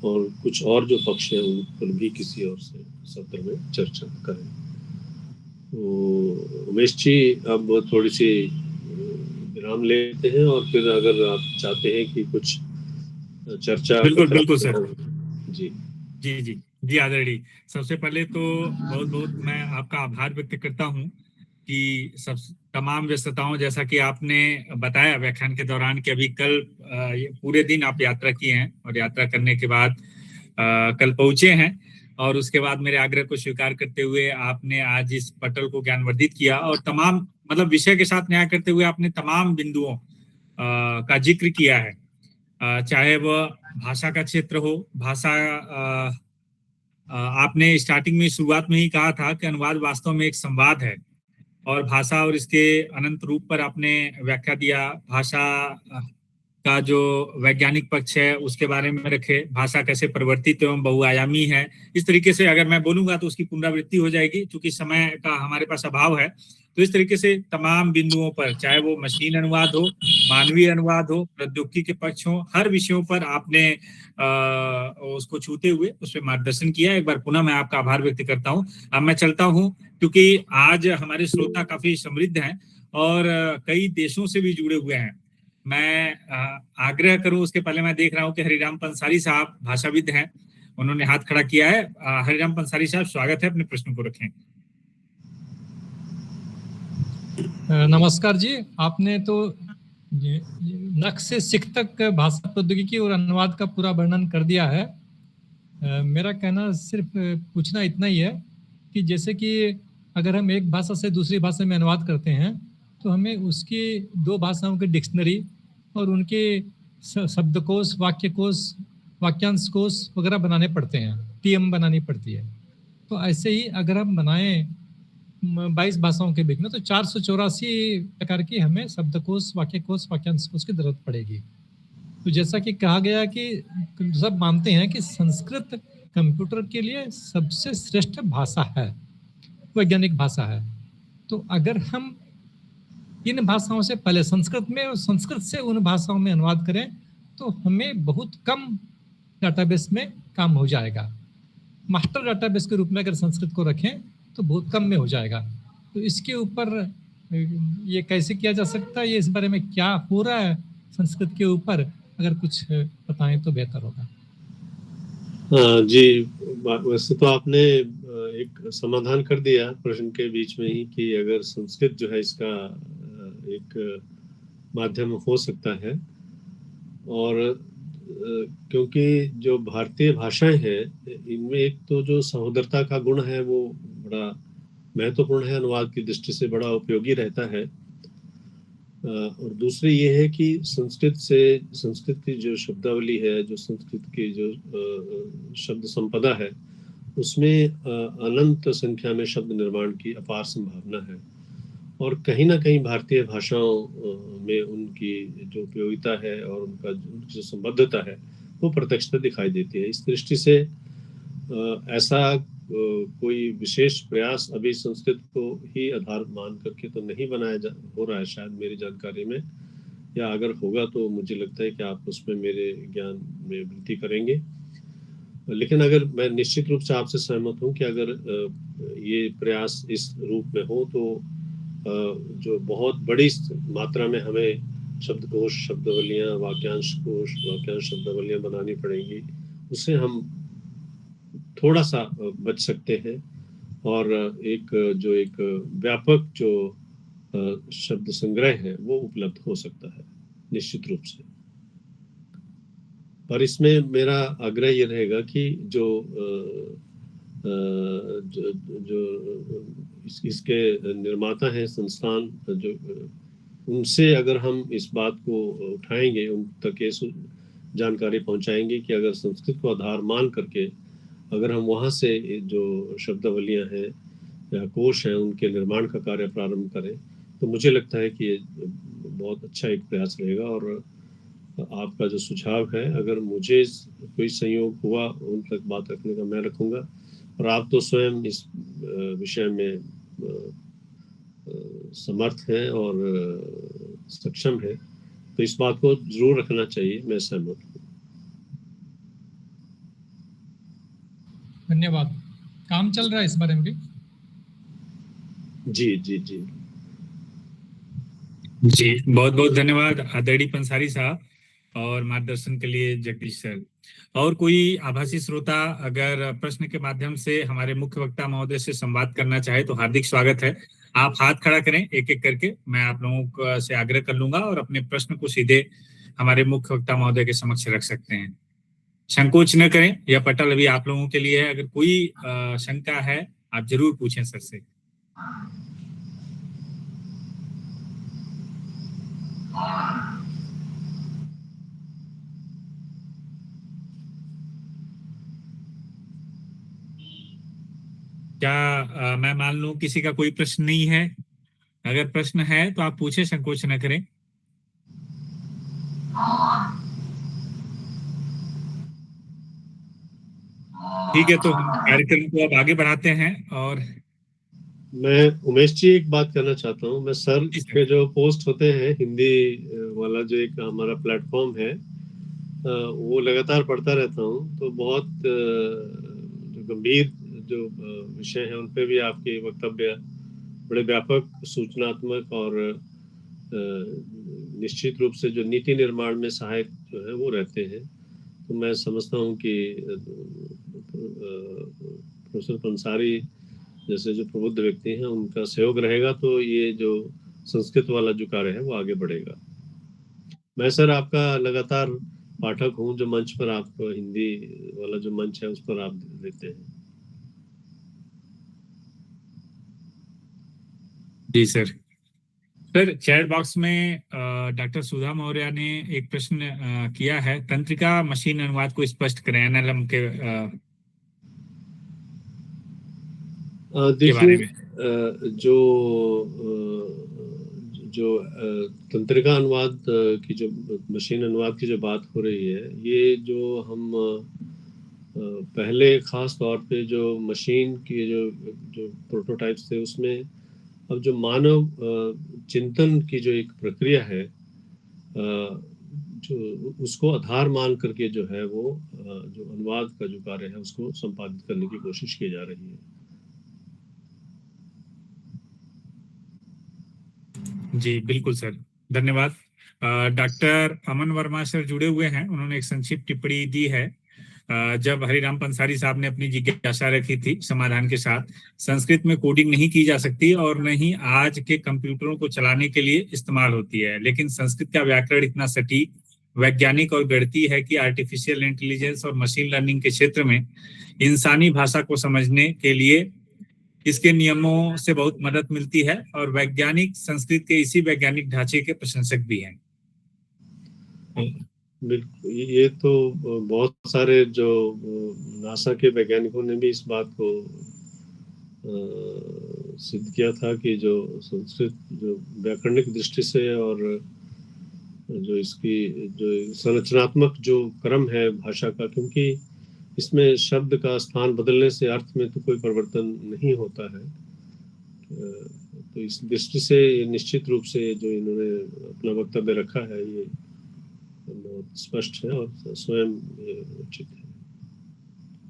S2: और कुछ और जो पक्ष हैं उन पर भी किसी और से सत्र में चर्चा करें। तो उमेश जी, अब थोड़ी सी विराम लेते हैं और फिर अगर आप चाहते हैं कि कुछ चर्चा।
S1: बिल्कुल सर।
S2: जी
S1: जी जी जी आदरणीय, सबसे पहले तो बहुत बहुत मैं आपका आभार व्यक्त करता हूँ कि सब तमाम व्यस्तताओं, जैसा कि आपने बताया व्याख्यान के दौरान कि अभी कल पूरे दिन आप यात्रा किए हैं और यात्रा करने के बाद कल पहुंचे हैं, और उसके बाद मेरे आग्रह को स्वीकार करते हुए आपने आज इस पटल को ज्ञानवर्धित किया और तमाम मतलब विषय के साथ न्याय करते हुए आपने तमाम बिंदुओं का जिक्र किया है, चाहे वह भाषा का क्षेत्र हो। भाषा आपने स्टार्टिंग में शुरुआत में ही कहा था कि अनुवाद वास्तव में एक संवाद है, और भाषा और इसके अनंत रूप पर आपने व्याख्या दिया। भाषा का जो वैज्ञानिक पक्ष है उसके बारे में रखे, भाषा कैसे परिवर्तित एवं बहुआयामी है। इस तरीके से अगर मैं बोलूंगा तो उसकी पुनरावृत्ति हो जाएगी, क्योंकि समय का हमारे पास अभाव है। तो इस तरीके से तमाम बिंदुओं पर, चाहे वो मशीन अनुवाद हो, मानवीय अनुवाद हो, प्रौद्योगिकी के पक्ष हो, हर विषयों पर आपने उसको छूते हुए उस पर मार्गदर्शन किया। एक बार पुनः मैं आपका आभार व्यक्त करता हूँ। अब मैं चलता हूँ, क्योंकि आज हमारे श्रोता काफी समृद्ध हैं और कई देशों से भी जुड़े हुए हैं। मैं आग्रह करूं उसके पहले, मैं देख रहा हूं कि हरिराम पंसारी साहब भाषाविद हैं, उन्होंने हाथ खड़ा किया है। हरिराम पंसारी साहब, स्वागत है, अपने प्रश्न को रखें।
S3: नमस्कार जी, आपने तो नख से सिख तक भाषा प्रौद्योगिकी और अनुवाद का पूरा वर्णन कर दिया है। मेरा कहना सिर्फ पूछना इतना ही है कि जैसे कि अगर हम एक भाषा से दूसरी भाषा में अनुवाद करते हैं तो हमें उसकी दो भाषाओं की डिक्शनरी और उनके शब्दकोश, वाक्यकोश, वाक्यांश कोश वगैरह बनाने पड़ते हैं, टीएम बनानी पड़ती है। तो ऐसे ही अगर हम बनाएं 22 भाषाओं के बीच में तो 484 प्रकार की हमें शब्दकोश, वाक्यकोश, वाक्यांश कोश की जरूरत पड़ेगी। तो जैसा कि कहा गया कि सब मानते हैं कि संस्कृत कंप्यूटर के लिए सबसे श्रेष्ठ भाषा है, वैज्ञानिक भाषा है। तो अगर हम इन भाषाओं से पहले संस्कृत में और संस्कृत से उन भाषाओं में अनुवाद करें तो हमें बहुत कम डाटाबेस में काम हो जाएगा। मास्टर डाटाबेस के रूप में अगर संस्कृत को रखें तो बहुत कम में हो जाएगा। तो इसके ऊपर ये कैसे किया जा सकता है, ये इस बारे में क्या हो रहा है संस्कृत के ऊपर, अगर कुछ बताएं तो बेहतर होगा।
S2: जी, वैसे तो आपने एक समाधान कर दिया प्रश्न के बीच में ही कि अगर संस्कृत जो है इसका एक माध्यम हो सकता है, और क्योंकि जो भारतीय भाषाएं हैं इनमें एक तो जो सहोदरता का गुण है वो बड़ा महत्वपूर्ण है, अनुवाद की दृष्टि से बड़ा उपयोगी रहता है। और दूसरी ये है कि संस्कृत की जो शब्दावली है, जो संस्कृत की जो शब्द संपदा है, उसमें अनंत संख्या में शब्द निर्माण की अपार संभावना है, और कहीं ना कहीं भारतीय भाषाओं में उनकी जो उपयोगिता है और उनकी जो संबद्धता है वो प्रत्यक्षता दिखाई देती है। इस दृष्टि से ऐसा कोई विशेष प्रयास अभी संस्कृत को ही आधार मान करके तो नहीं हो रहा है शायद मेरी जानकारी में, या अगर होगा तो मुझे लगता है कि आप उसमें मेरे ज्ञान में वृद्धि करेंगे। लेकिन अगर मैं निश्चित रूप से आपसे सहमत हूं कि अगर ये प्रयास इस रूप में हो तो जो बहुत बड़ी मात्रा में हमें शब्दकोश, शब्दावलियां, वाक्यांश कोश, वाक्यांश शब्दावलियां बनानी पड़ेंगी, उससे हम थोड़ा सा बच सकते हैं, और एक व्यापक जो शब्द संग्रह है वो उपलब्ध हो सकता है निश्चित रूप से। पर इसमें मेरा आग्रह ये रहेगा कि जो इसके निर्माता हैं संस्थान, जो उनसे अगर हम इस बात को उठाएंगे, उन तक ये जानकारी पहुंचाएंगे कि अगर संस्कृत को आधार मान करके अगर हम वहाँ से जो शब्दावलियां हैं या कोश हैं उनके निर्माण का कार्य प्रारंभ करें, तो मुझे लगता है कि ये बहुत अच्छा एक प्रयास रहेगा। और आपका जो सुझाव है, अगर मुझे कोई संयोग हुआ उन तक बात रखने का, मैं रखूंगा, और आप तो स्वयं इस विषय में समर्थ हैं और सक्षम हैं, तो इस बात को जरूर रखना चाहिए। मैं सहमत हूँ।
S3: धन्यवाद। काम चल रहा है इस बारे में भी?
S2: जी जी जी
S1: जी, बहुत बहुत धन्यवाद आदरणीय पंसारी साहब, और मार्गदर्शन के लिए जगदीश सर। और कोई आभासी श्रोता अगर प्रश्न के माध्यम से हमारे मुख्य वक्ता महोदय से संवाद करना चाहे तो हार्दिक स्वागत है। आप हाथ खड़ा करें एक एक करके, मैं आप लोगों से आग्रह कर लूंगा और अपने प्रश्न को सीधे हमारे मुख्य वक्ता महोदय के समक्ष रख सकते हैं। संकोच न करें, यह पटल अभी आप लोगों के लिए है। अगर कोई शंका है आप जरूर पूछें सर से। क्या मैं मान लूं किसी का कोई प्रश्न नहीं है? अगर प्रश्न है तो आप पूछे, संकोच न करें। ठीक है, तो हम कार्यक्रम को अब आगे बढ़ाते हैं। और
S2: मैं उमेश जी एक बात करना चाहता हूँ। मैं सर के जो पोस्ट होते हैं हिंदी वाला जो एक हमारा प्लेटफॉर्म है, वो लगातार पढ़ता रहता हूँ, तो बहुत जो गंभीर जो विषय हैं उन पे भी आपके वक्तव्य बड़े व्यापक, सूचनात्मक और निश्चित रूप से जो नीति निर्माण में सहायक जो है वो रहते हैं। तो मैं समझता हूँ कि प्रोफेसर पंसारी जैसे जो प्रबुद्ध व्यक्ति हैं उनका सहयोग रहेगा तो ये जो संस्कृत वाला जो कार्य है वो आगे बढ़ेगा। मैं सर आपका लगातार पाठक हूँ, जो मंच पर आप हिंदी वाला जो मंच है उस पर आप देते हैं।
S1: जी सर। सर, चैट बॉक्स में डॉक्टर सुधा मौर्य ने एक प्रश्न किया है, तंत्रिका मशीन अनुवाद को स्पष्ट करें एनएलएम के बारे में।
S2: जो तंत्रिका अनुवाद की जो मशीन अनुवाद की जो बात हो रही है, ये जो हम पहले खास तौर पे जो मशीन की जो प्रोटोटाइप्स थे उसमें अब जो मानव चिंतन की जो एक प्रक्रिया है, जो उसको आधार मान करके जो है वो जो अनुवाद का जो कार्य है उसको संपादित करने की कोशिश की जा रही है।
S1: जी बिल्कुल सर, धन्यवाद। डॉक्टर अमन वर्मा सर जुड़े हुए हैं, उन्होंने एक संक्षिप्त टिप्पणी दी है। जब हरिराम पंसारी साहब ने अपनी जिज्ञासा रखी थी समाधान के साथ, संस्कृत में कोडिंग नहीं की जा सकती और न ही आज के कंप्यूटरों को चलाने के लिए इस्तेमाल होती है, लेकिन संस्कृत का व्याकरण इतना सटीक, वैज्ञानिक और गणितीय है कि आर्टिफिशियल इंटेलिजेंस और मशीन लर्निंग के क्षेत्र में इंसानी भाषा को समझने के लिए इसके नियमों से बहुत मदद मिलती है, और वैज्ञानिक संस्कृत के इसी वैज्ञानिक ढांचे के प्रशंसक भी हैं।
S2: बिल्कुल, ये तो बहुत सारे जो नासा के वैज्ञानिकों ने भी इस बात को सिद्ध किया था कि जो संस्कृत जो व्याकरणिक दृष्टि से और जो इसकी जो संरचनात्मक जो क्रम है भाषा का, क्योंकि इसमें शब्द का स्थान बदलने से अर्थ में तो कोई परिवर्तन नहीं होता है, तो इस दृष्टि से निश्चित रूप से जो इन्होंने अपना वक्तव्य रखा है ये बहुत स्पष्ट है और स्वयं उचित है।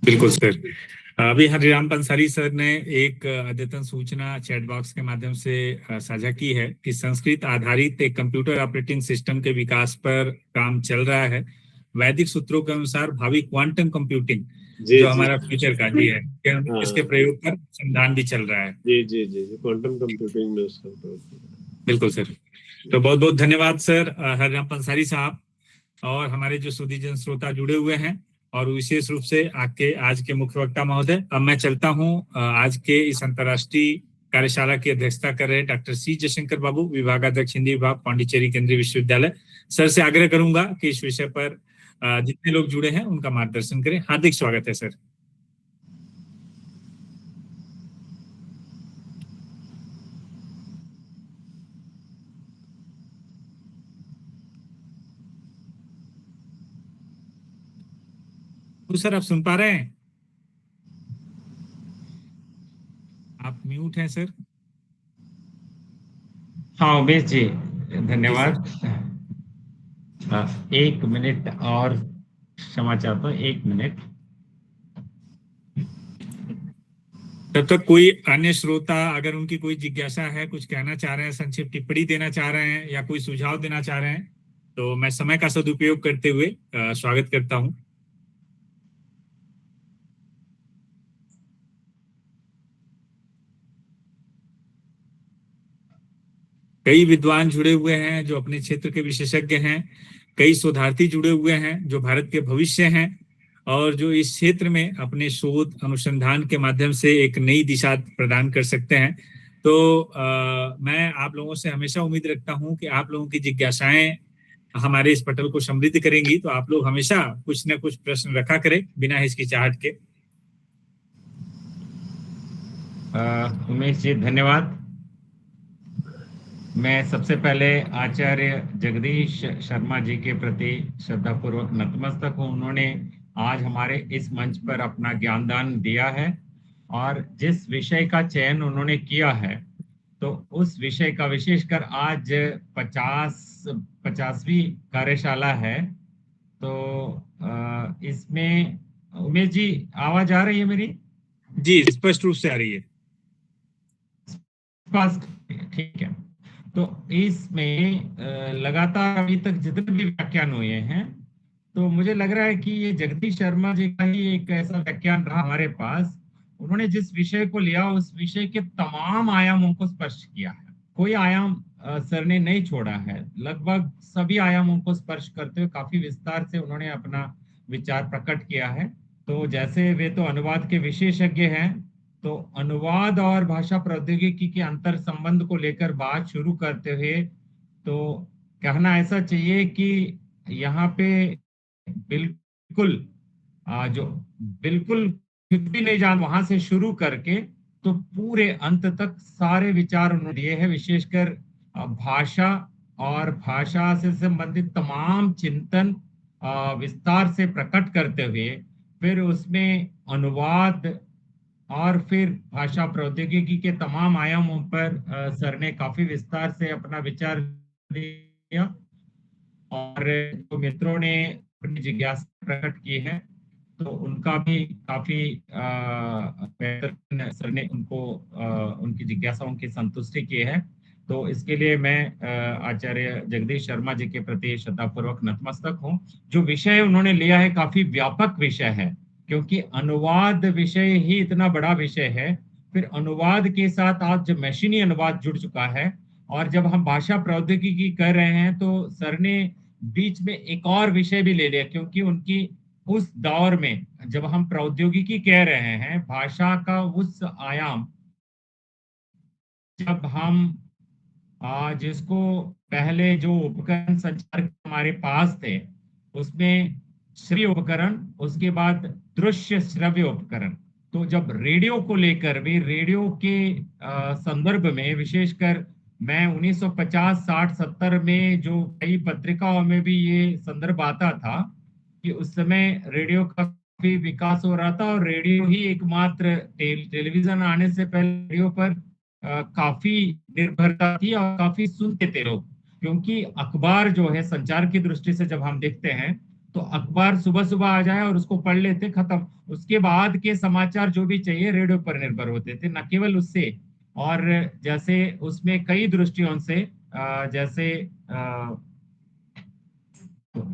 S1: बिल्कुल सर। अभी हरिराम पंसारी सर ने एक अद्यतन सूचना चैट बॉक्स के माध्यम से साझा की है कि संस्कृत आधारित एक कंप्यूटर ऑपरेटिंग सिस्टम के विकास पर काम चल रहा है। वैदिक सूत्रों के अनुसार भावी क्वांटम कंप्यूटिंग जो हमारा फ्यूचर का जी है, इसके प्रयोग पर अनुसंधान भी चल रहा है।
S2: जी क्वांटम कंप्यूटिंग में उसका प्रयोग।
S1: बिल्कुल सर। तो बहुत बहुत धन्यवाद सर हरिराम पंसारी साहब, और हमारे जो सुधीजन श्रोता जुड़े हुए हैं, और विशेष रूप से आपके आज के मुख्य वक्ता महोदय। अब मैं चलता हूं आज के इस अंतर्राष्ट्रीय कार्यशाला की अध्यक्षता कर रहे डॉक्टर सी जयशंकर बाबू, विभागाध्यक्ष हिंदी विभाग, पांडिचेरी केंद्रीय विश्वविद्यालय। सर से आग्रह करूंगा कि इस विषय पर जितने लोग जुड़े हैं उनका मार्गदर्शन करें। हार्दिक स्वागत है सर। तो सर आप सुन पा रहे हैं? आप म्यूट हैं सर।
S4: हाँ उमेश जी, धन्यवाद। 1 मिनट और क्षमा चाहता हूँ, 1 मिनट।
S1: तब तक कोई अन्य श्रोता अगर उनकी कोई जिज्ञासा है, कुछ कहना चाह रहे हैं, संक्षिप्त टिप्पणी देना चाह रहे हैं या कोई सुझाव देना चाह रहे हैं, तो मैं समय का सदुपयोग करते हुए स्वागत करता हूं। कई विद्वान जुड़े हुए हैं जो अपने क्षेत्र के विशेषज्ञ हैं, कई शोधार्थी जुड़े हुए हैं जो भारत के भविष्य हैं और जो इस क्षेत्र में अपने शोध अनुसंधान के माध्यम से एक नई दिशा प्रदान कर सकते हैं। तो मैं आप लोगों से हमेशा उम्मीद रखता हूं कि आप लोगों की जिज्ञासाएं हमारे इस पटल को समृद्ध करेंगी, तो आप लोग हमेशा कुछ न कुछ प्रश्न रखा करें बिना हिचकिचाहट के।
S4: उमेश जी धन्यवाद। मैं सबसे पहले आचार्य जगदीश शर्मा जी के प्रति श्रद्धापूर्वक नतमस्तक हूँ। उन्होंने आज हमारे इस मंच पर अपना ज्ञानदान दिया है और जिस विषय का चयन उन्होंने किया है, तो उस विषय का विशेषकर आज 50वीं कार्यशाला है। तो इसमें उमेश जी आवाज आ रही है मेरी?
S1: जी स्पष्ट रूप से आ रही है।
S4: ठीक है। तो इसमें लगातार अभी तक जितने भी व्याख्यान हुए हैं, तो मुझे लग रहा है कि ये जगदीश शर्मा जी का ही एक ऐसा व्याख्यान रहा हमारे पास। उन्होंने जिस विषय को लिया उस विषय के तमाम आयामों को स्पर्श किया है। कोई आयाम सर ने नहीं छोड़ा है। लगभग सभी आयामों को स्पर्श करते हुए काफी विस्तार से उन्होंने अपना विचार प्रकट किया है। तो जैसे वे तो अनुवाद के विशेषज्ञ हैं, तो अनुवाद और भाषा प्रौद्योगिकी के अंतर संबंध को लेकर बात शुरू करते हुए तो कहना ऐसा चाहिए कि यहाँ पे बिल्कुल भी नहीं जान वहां से शुरू करके तो पूरे अंत तक सारे विचार उन्होंने दिए हैं। विशेषकर भाषा और भाषा से संबंधित तमाम चिंतन विस्तार से प्रकट करते हुए फिर उसमें अनुवाद और फिर भाषा प्रौद्योगिकी के तमाम आयामों पर सर ने काफी विस्तार से अपना विचार दिया, और जो मित्रों ने अपनी जिज्ञासा प्रकट की है तो उनका भी काफी बेहतर सर ने उनको उनकी जिज्ञासाओं की संतुष्टि की है। तो इसके लिए मैं आचार्य जगदीश शर्मा जी के प्रति श्रद्धापूर्वक नतमस्तक हूँ। जो विषय उन्होंने लिया है काफी व्यापक विषय है, क्योंकि अनुवाद विषय ही इतना बड़ा विषय है, फिर अनुवाद के साथ आज जो मशीनी अनुवाद जुड़ चुका है, और जब हम भाषा प्रौद्योगिकी कर रहे हैं तो सर ने बीच में एक और विषय भी ले लिया, क्योंकि उनकी उस दौर में जब हम प्रौद्योगिकी कह रहे हैं, भाषा का उस आयाम जब हम जिसको पहले जो उपकरण संचार हमारे पास थे उसमें श्रव्य उपकरण, उसके बाद दृश्य श्रव्य उपकरण, तो जब रेडियो को लेकर भी रेडियो के संदर्भ में विशेषकर मैं 1950, 60, 70 में जो कई पत्रिकाओं में भी ये संदर्भ आता था कि उस समय रेडियो का काफी विकास हो रहा था, और रेडियो ही एकमात्र टेलीविजन आने से पहले रेडियो पर काफी निर्भरता थी और काफी सुनते थे लोग, क्योंकि अखबार जो है संचार की दृष्टि से जब हम देखते हैं तो अखबार सुबह सुबह आ जाए और उसको पढ़ लेते, खत्म। उसके बाद के समाचार जो भी चाहिए रेडियो पर निर्भर होते थे, न केवल उससे, और जैसे उसमें कई दृष्टियों से जैसे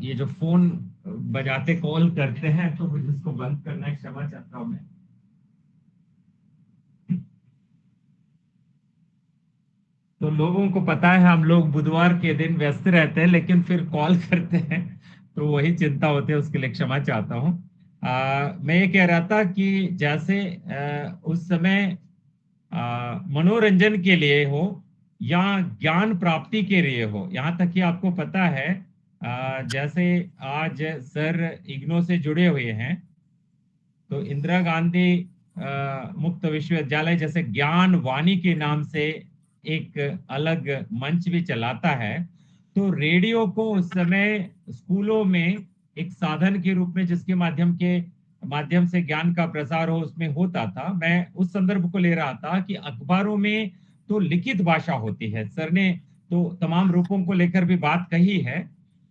S4: ये जो फोन बजाते कॉल करते हैं तो इसको बंद करना है, क्षमा चाहता हूं मैं। तो लोगों को पता है हम लोग बुधवार के दिन व्यस्त रहते हैं, लेकिन फिर कॉल करते हैं तो वही चिंता होती है, उसके लिए क्षमा चाहता हूँ। मैं ये कह रहा था कि जैसे उस समय मनोरंजन के लिए हो या ज्ञान प्राप्ति के लिए हो, यहाँ तक कि आपको पता है जैसे आज सर इग्नो से जुड़े हुए हैं, तो इंदिरा गांधी मुक्त विश्वविद्यालय जैसे ज्ञान वाणी के नाम से एक अलग मंच भी चलाता है। तो रेडियो को उस समय स्कूलों में एक साधन के रूप में जिसके माध्यम से ज्ञान का प्रसार हो उसमें होता था। मैं उस संदर्भ को ले रहा था कि अखबारों में तो लिखित भाषा होती है, सर ने तो तमाम रूपों को लेकर भी बात कही है।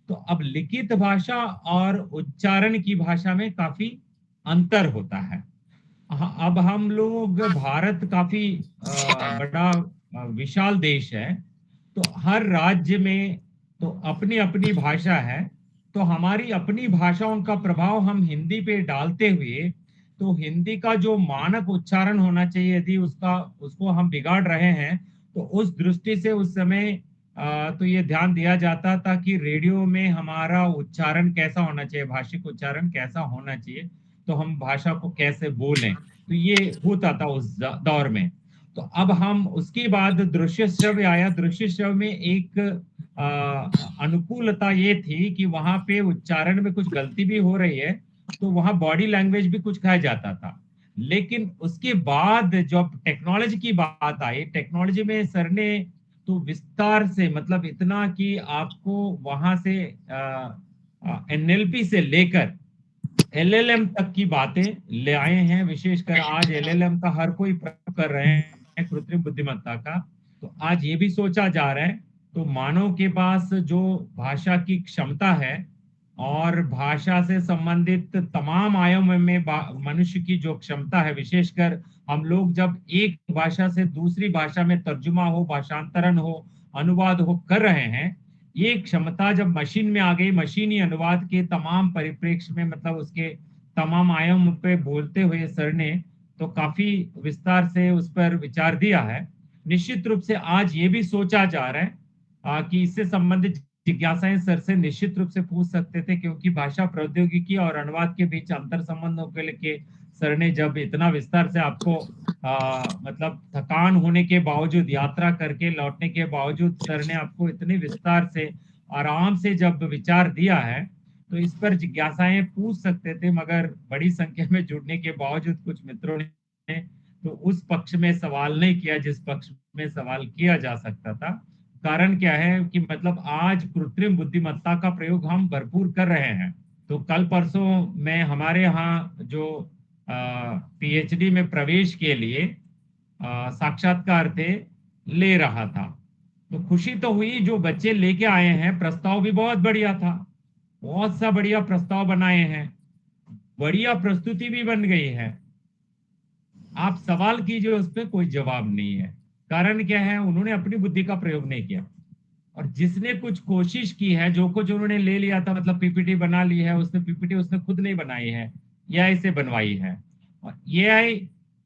S4: तो अब लिखित भाषा और उच्चारण की भाषा में काफी अंतर होता है। अब हम लोग, भारत काफी बड़ा विशाल देश है, तो हर राज्य में तो अपनी अपनी भाषा है, तो हमारी अपनी भाषाओं का प्रभाव हम हिंदी पे डालते हुए, तो हिंदी का जो मानक उच्चारण होना चाहिए यदि उसको हम बिगाड़ रहे हैं, तो उस दृष्टि से उस समय तो ये ध्यान दिया जाता था कि रेडियो में हमारा उच्चारण कैसा होना चाहिए, भाषिक उच्चारण कैसा होना चाहिए, तो हम भाषा को कैसे बोलें, तो ये होता था उस दौर में। तो अब हम उसके बाद दृश्य श्रव्य आया। दृश्य श्रव्य में एक अनुकूलता ये थी कि वहां पे उच्चारण में कुछ गलती भी हो रही है तो वहां बॉडी लैंग्वेज भी कुछ कहा जाता था। लेकिन उसके बाद जब टेक्नोलॉजी की बात आई, टेक्नोलॉजी में सर ने तो विस्तार से, मतलब इतना कि आपको वहां से एनएलपी से लेकर एलएलएम तक की बातें ले आए हैं। विशेषकर आज एलएलएम का हर कोई प्रयोग कर रहे हैं, कृत्रिम बुद्धिमत्ता का। तो आज ये भी सोचा जा रहा है, तो मानव के पास जो भाषा की क्षमता है और भाषा से संबंधित तमाम आयामों में मनुष्य की जो क्षमता है, विशेषकर हम लोग जब एक भाषा से दूसरी भाषा में तर्जुमा हो, भाषांतरण हो, अनुवाद हो कर रहे हैं, ये क्षमता जब मशीन में आ गई, मशीनी अनुवाद के तमाम परिप्रेक्ष्य में, मतलब उसके तमाम आयाम पे बोलते हुए सर ने तो काफी विस्तार से उस पर विचार दिया है। निश्चित रूप से आज ये भी सोचा जा रहा है कि इससे संबंधित जिज्ञासाएं सर से निश्चित रूप से पूछ सकते थे, क्योंकि भाषा प्रौद्योगिकी और अनुवाद के बीच अंतर संबंधों के लिए सर ने जब इतना विस्तार से आपको मतलब थकान होने के बावजूद, यात्रा करके लौटने के बावजूद सर ने आपको इतने विस्तार से आराम से जब विचार दिया है, तो इस पर जिज्ञासाएं पूछ सकते थे, मगर बड़ी संख्या में जुड़ने के बावजूद कुछ मित्रों ने तो उस पक्ष में सवाल नहीं किया जिस पक्ष में सवाल किया जा सकता था। कारण क्या है कि मतलब आज कृत्रिम बुद्धिमत्ता का प्रयोग हम भरपूर कर रहे हैं। तो कल परसों में हमारे यहाँ जो पीएचडी में प्रवेश के लिए साक्षात्कार थे, ले रहा था। तो खुशी तो हुई, जो बच्चे लेके आए हैं प्रस्ताव भी बहुत बढ़िया था, बहुत सा बढ़िया प्रस्ताव बनाए हैं, बढ़िया प्रस्तुति भी बन गई है। आप सवाल कीजिए, उस पर कोई जवाब नहीं है। कारण क्या है? उन्होंने अपनी बुद्धि का प्रयोग नहीं किया। और जिसने कुछ कोशिश की है, जो कुछ उन्होंने ले लिया था, मतलब पीपीटी बना ली है, उसने पीपीटी उसने खुद नहीं बनाई है, एआई से बनवाई है। और एआई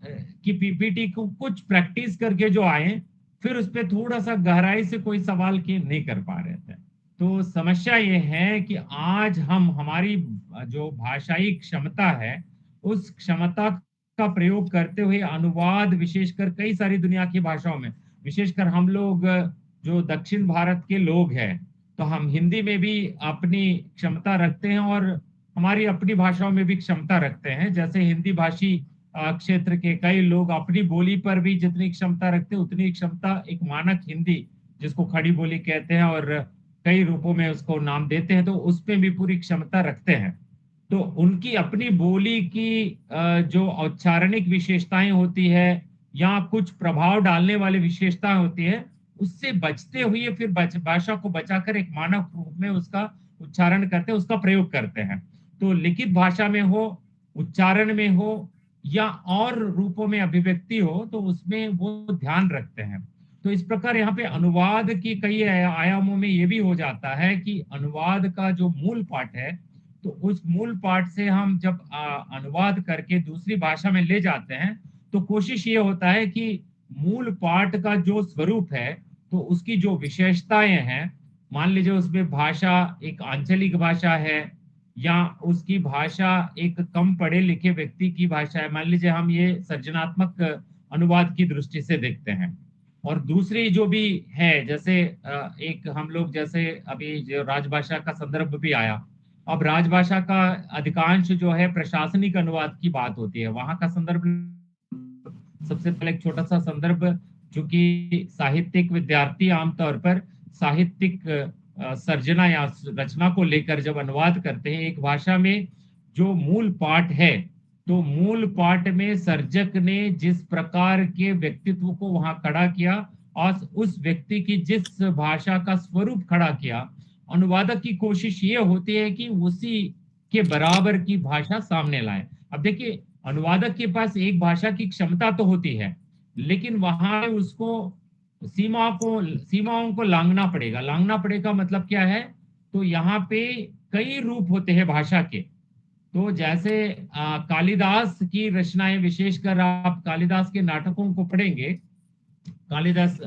S4: की पीपीटी को कुछ प्रैक्टिस करके जो आए, फिर उस पर थोड़ा सा गहराई से कोई सवाल की नहीं कर पा रहे थे। तो समस्या ये है कि आज हम हमारी जो भाषाई क्षमता है, उस क्षमता का प्रयोग करते हुए अनुवाद, विशेषकर कई सारी दुनिया की भाषाओं में, विशेषकर हम लोग जो दक्षिण भारत के लोग हैं, तो हम हिंदी में भी अपनी क्षमता रखते हैं और हमारी अपनी भाषाओं में भी क्षमता रखते हैं। जैसे हिंदी भाषी क्षेत्र के कई लोग अपनी बोली पर भी जितनी क्षमता रखते हैं, उतनी क्षमता एक मानक हिंदी, जिसको खड़ी बोली कहते हैं और कई रूपों में उसको नाम देते हैं, तो उसमें भी पूरी क्षमता रखते हैं। तो उनकी अपनी बोली की जो औच्चारणिक विशेषताएं होती है या कुछ प्रभाव डालने वाली विशेषताएं होती है, उससे बचते हुए फिर भाषा को बचाकर एक मानक रूप में उसका उच्चारण करते हैं, उसका प्रयोग करते हैं। तो लिखित भाषा में हो, उच्चारण में हो या और रूपों में अभिव्यक्ति हो, तो उसमें वो ध्यान रखते हैं। तो इस प्रकार यहाँ पे अनुवाद की कई आयामों में ये भी हो जाता है कि अनुवाद का जो मूल पाठ है, तो उस मूल पाठ से हम जब अनुवाद करके दूसरी भाषा में ले जाते हैं, तो कोशिश ये होता है कि मूल पाठ का जो स्वरूप है, तो उसकी जो विशेषताएं हैं, मान लीजिए उसमें भाषा एक आंचलिक भाषा है या उसकी भाषा एक कम पढ़े लिखे व्यक्ति की भाषा है। मान लीजिए हम ये सृजनात्मक अनुवाद की दृष्टि से देखते हैं। और दूसरी जो भी है, जैसे एक हम लोग जैसे अभी जो राजभाषा का संदर्भ भी आया, अब राजभाषा का अधिकांश जो है प्रशासनिक अनुवाद की बात होती है, वहां का संदर्भ सबसे पहले एक छोटा सा संदर्भ, चूंकि साहित्यिक विद्यार्थी आमतौर पर साहित्यिक सर्जना या रचना को लेकर जब अनुवाद करते हैं एक भाषा में, जो मूल पाठ है, तो मूल पाठ में सर्जक ने जिस प्रकार के व्यक्तित्व को वहां खड़ा किया और उस व्यक्ति की जिस भाषा का स्वरूप खड़ा किया, अनुवादक की कोशिश ये होती है कि उसी के बराबर की भाषा सामने लाए। अब देखिए, अनुवादक के पास एक भाषा की क्षमता तो होती है, लेकिन वहां उसको सीमाओं को लांघना पड़ेगा। लांघना पड़ेगा मतलब क्या है? तो यहाँ पे कई रूप होते हैं भाषा के। तो जैसे कालिदास की रचनाएं, विशेषकर आप कालिदास के नाटकों को पढ़ेंगे, कालिदास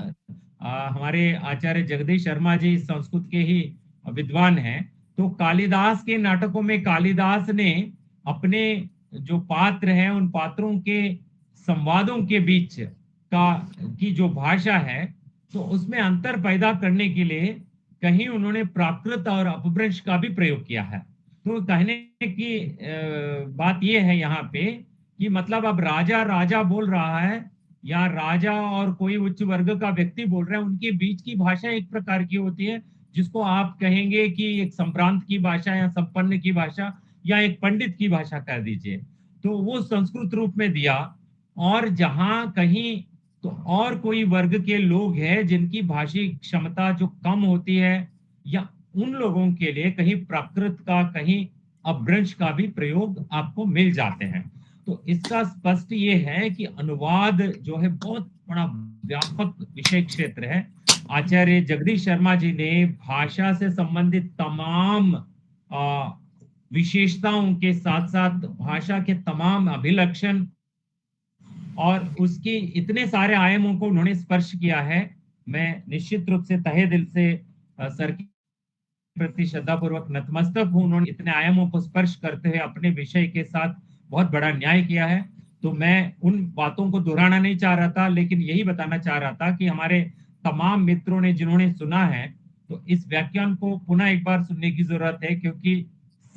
S4: हमारे आचार्य जगदीश शर्मा जी संस्कृत के ही विद्वान हैं, तो कालिदास के नाटकों में कालिदास ने अपने जो पात्र हैं, उन पात्रों के संवादों के बीच की जो भाषा है, तो उसमें अंतर पैदा करने के लिए कहीं उन्होंने प्राकृत और अपभ्रंश का भी प्रयोग किया है। तो कहने की बात यह है यहाँ पे कि मतलब अब राजा राजा बोल रहा है या राजा और कोई उच्च वर्ग का व्यक्ति बोल रहा है, उनके बीच की भाषा एक प्रकार की होती है, जिसको आप कहेंगे कि एक संभ्रांत की भाषा या संपन्न की भाषा या एक पंडित की भाषा कह दीजिए। तो वो संस्कृत रूप में दिया। और जहां कहीं तो और कोई वर्ग के लोग हैं जिनकी भाषी क्षमता जो कम होती है, या उन लोगों के लिए कहीं प्राकृत का, कहीं अपभ्रंश का भी प्रयोग आपको मिल जाते हैं। तो इसका स्पष्ट ये है कि अनुवाद जो है बहुत बड़ा व्यापक विषय क्षेत्र है। आचार्य जगदीश शर्मा जी ने भाषा से संबंधित तमाम विशेषताओं के साथ साथ भाषा के तमाम अभिलक्षण और उसकी इतने सारे आयामों को उन्होंने स्पर्श किया है। मैं निश्चित रूप से तहे दिल से सर के प्रति श्रद्धापूर्वक नतमस्तक हूं। उन्होंने इतने आयामों को स्पर्श करते हुए अपने विषय के साथ बहुत बड़ा न्याय किया है। तो मैं उन बातों को दोहराना नहीं चाह रहा था, लेकिन यही बताना चाह रहा था कि हमारे तमाम मित्रों ने जिन्होंने सुना है, तो इस व्याख्यान को पुनः एक बार सुनने की जरूरत है, क्योंकि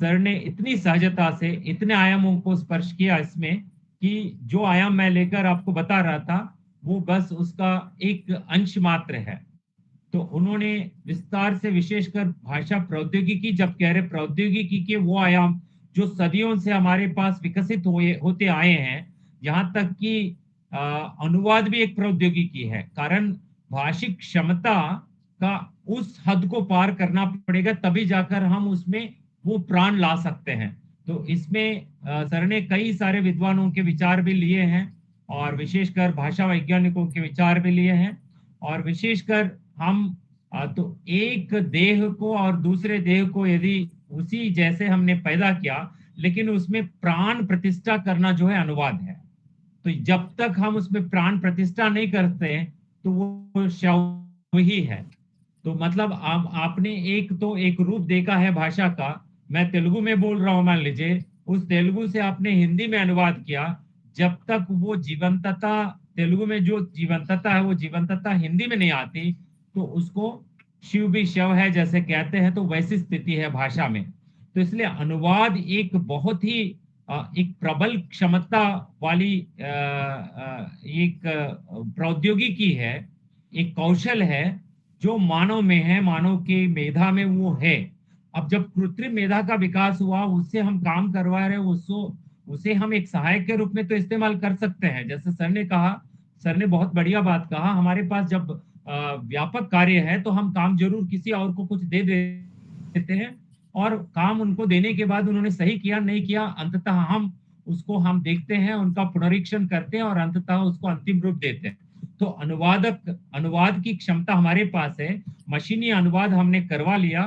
S4: सर ने इतनी सहजता से इतने आयामों को स्पर्श किया इसमें कि जो आयाम मैं लेकर आपको बता रहा था वो बस उसका एक अंश मात्र है। तो उन्होंने विस्तार से, विशेषकर भाषा प्रौद्योगिकी, जब कह रहे प्रौद्योगिकी के वो आयाम जो सदियों से हमारे पास विकसित होते आए हैं, यहाँ तक कि अनुवाद भी एक प्रौद्योगिकी है। कारण भाषिक क्षमता का उस हद को पार करना पड़ेगा, तभी जाकर हम उसमें वो प्राण ला सकते हैं। तो इसमें सर ने कई सारे विद्वानों के विचार भी लिए हैं, और विशेषकर भाषा वैज्ञानिकों के विचार भी लिए हैं, और विशेषकर हम तो एक देह को और दूसरे देह को यदि उसी जैसे हमने पैदा किया, लेकिन उसमें प्राण प्रतिष्ठा करना जो है अनुवाद है। तो जब तक हम उसमें प्राण प्रतिष्ठा नहीं करते तो वो शव ही है। तो मतलब आपने एक रूप देखा है भाषा का। मैं तेलुगु में बोल रहा हूं, मान लीजिए, उस तेलुगु से आपने हिंदी में अनुवाद किया, जब तक वो जीवंतता, तेलुगु में जो जीवंतता है वो जीवंतता हिंदी में नहीं आती, तो उसको शिव भी शव है जैसे कहते हैं, तो वैसी स्थिति है भाषा में। तो इसलिए अनुवाद एक बहुत ही एक प्रबल क्षमता वाली एक प्रौद्योगिकी है, एक कौशल है जो मानव में है, मानव के मेधा में वो है। अब जब कृत्रिम मेधा का विकास हुआ, उससे हम काम करवा रहे हैं, उसे हम एक सहायक के रूप में तो इस्तेमाल कर सकते हैं। जैसे सर ने कहा, सर ने बहुत बढ़िया बात कहा, हमारे पास जब व्यापक कार्य है तो हम काम जरूर किसी और को कुछ दे देते हैं, और काम उनको देने के बाद उन्होंने सही किया नहीं किया, अंततः हम उसको देखते हैं, उनका पुनरीक्षण करते हैं और अंततः उसको अंतिम रूप देते हैं। तो अनुवाद की क्षमता हमारे पास है, मशीनी अनुवाद हमने करवा लिया,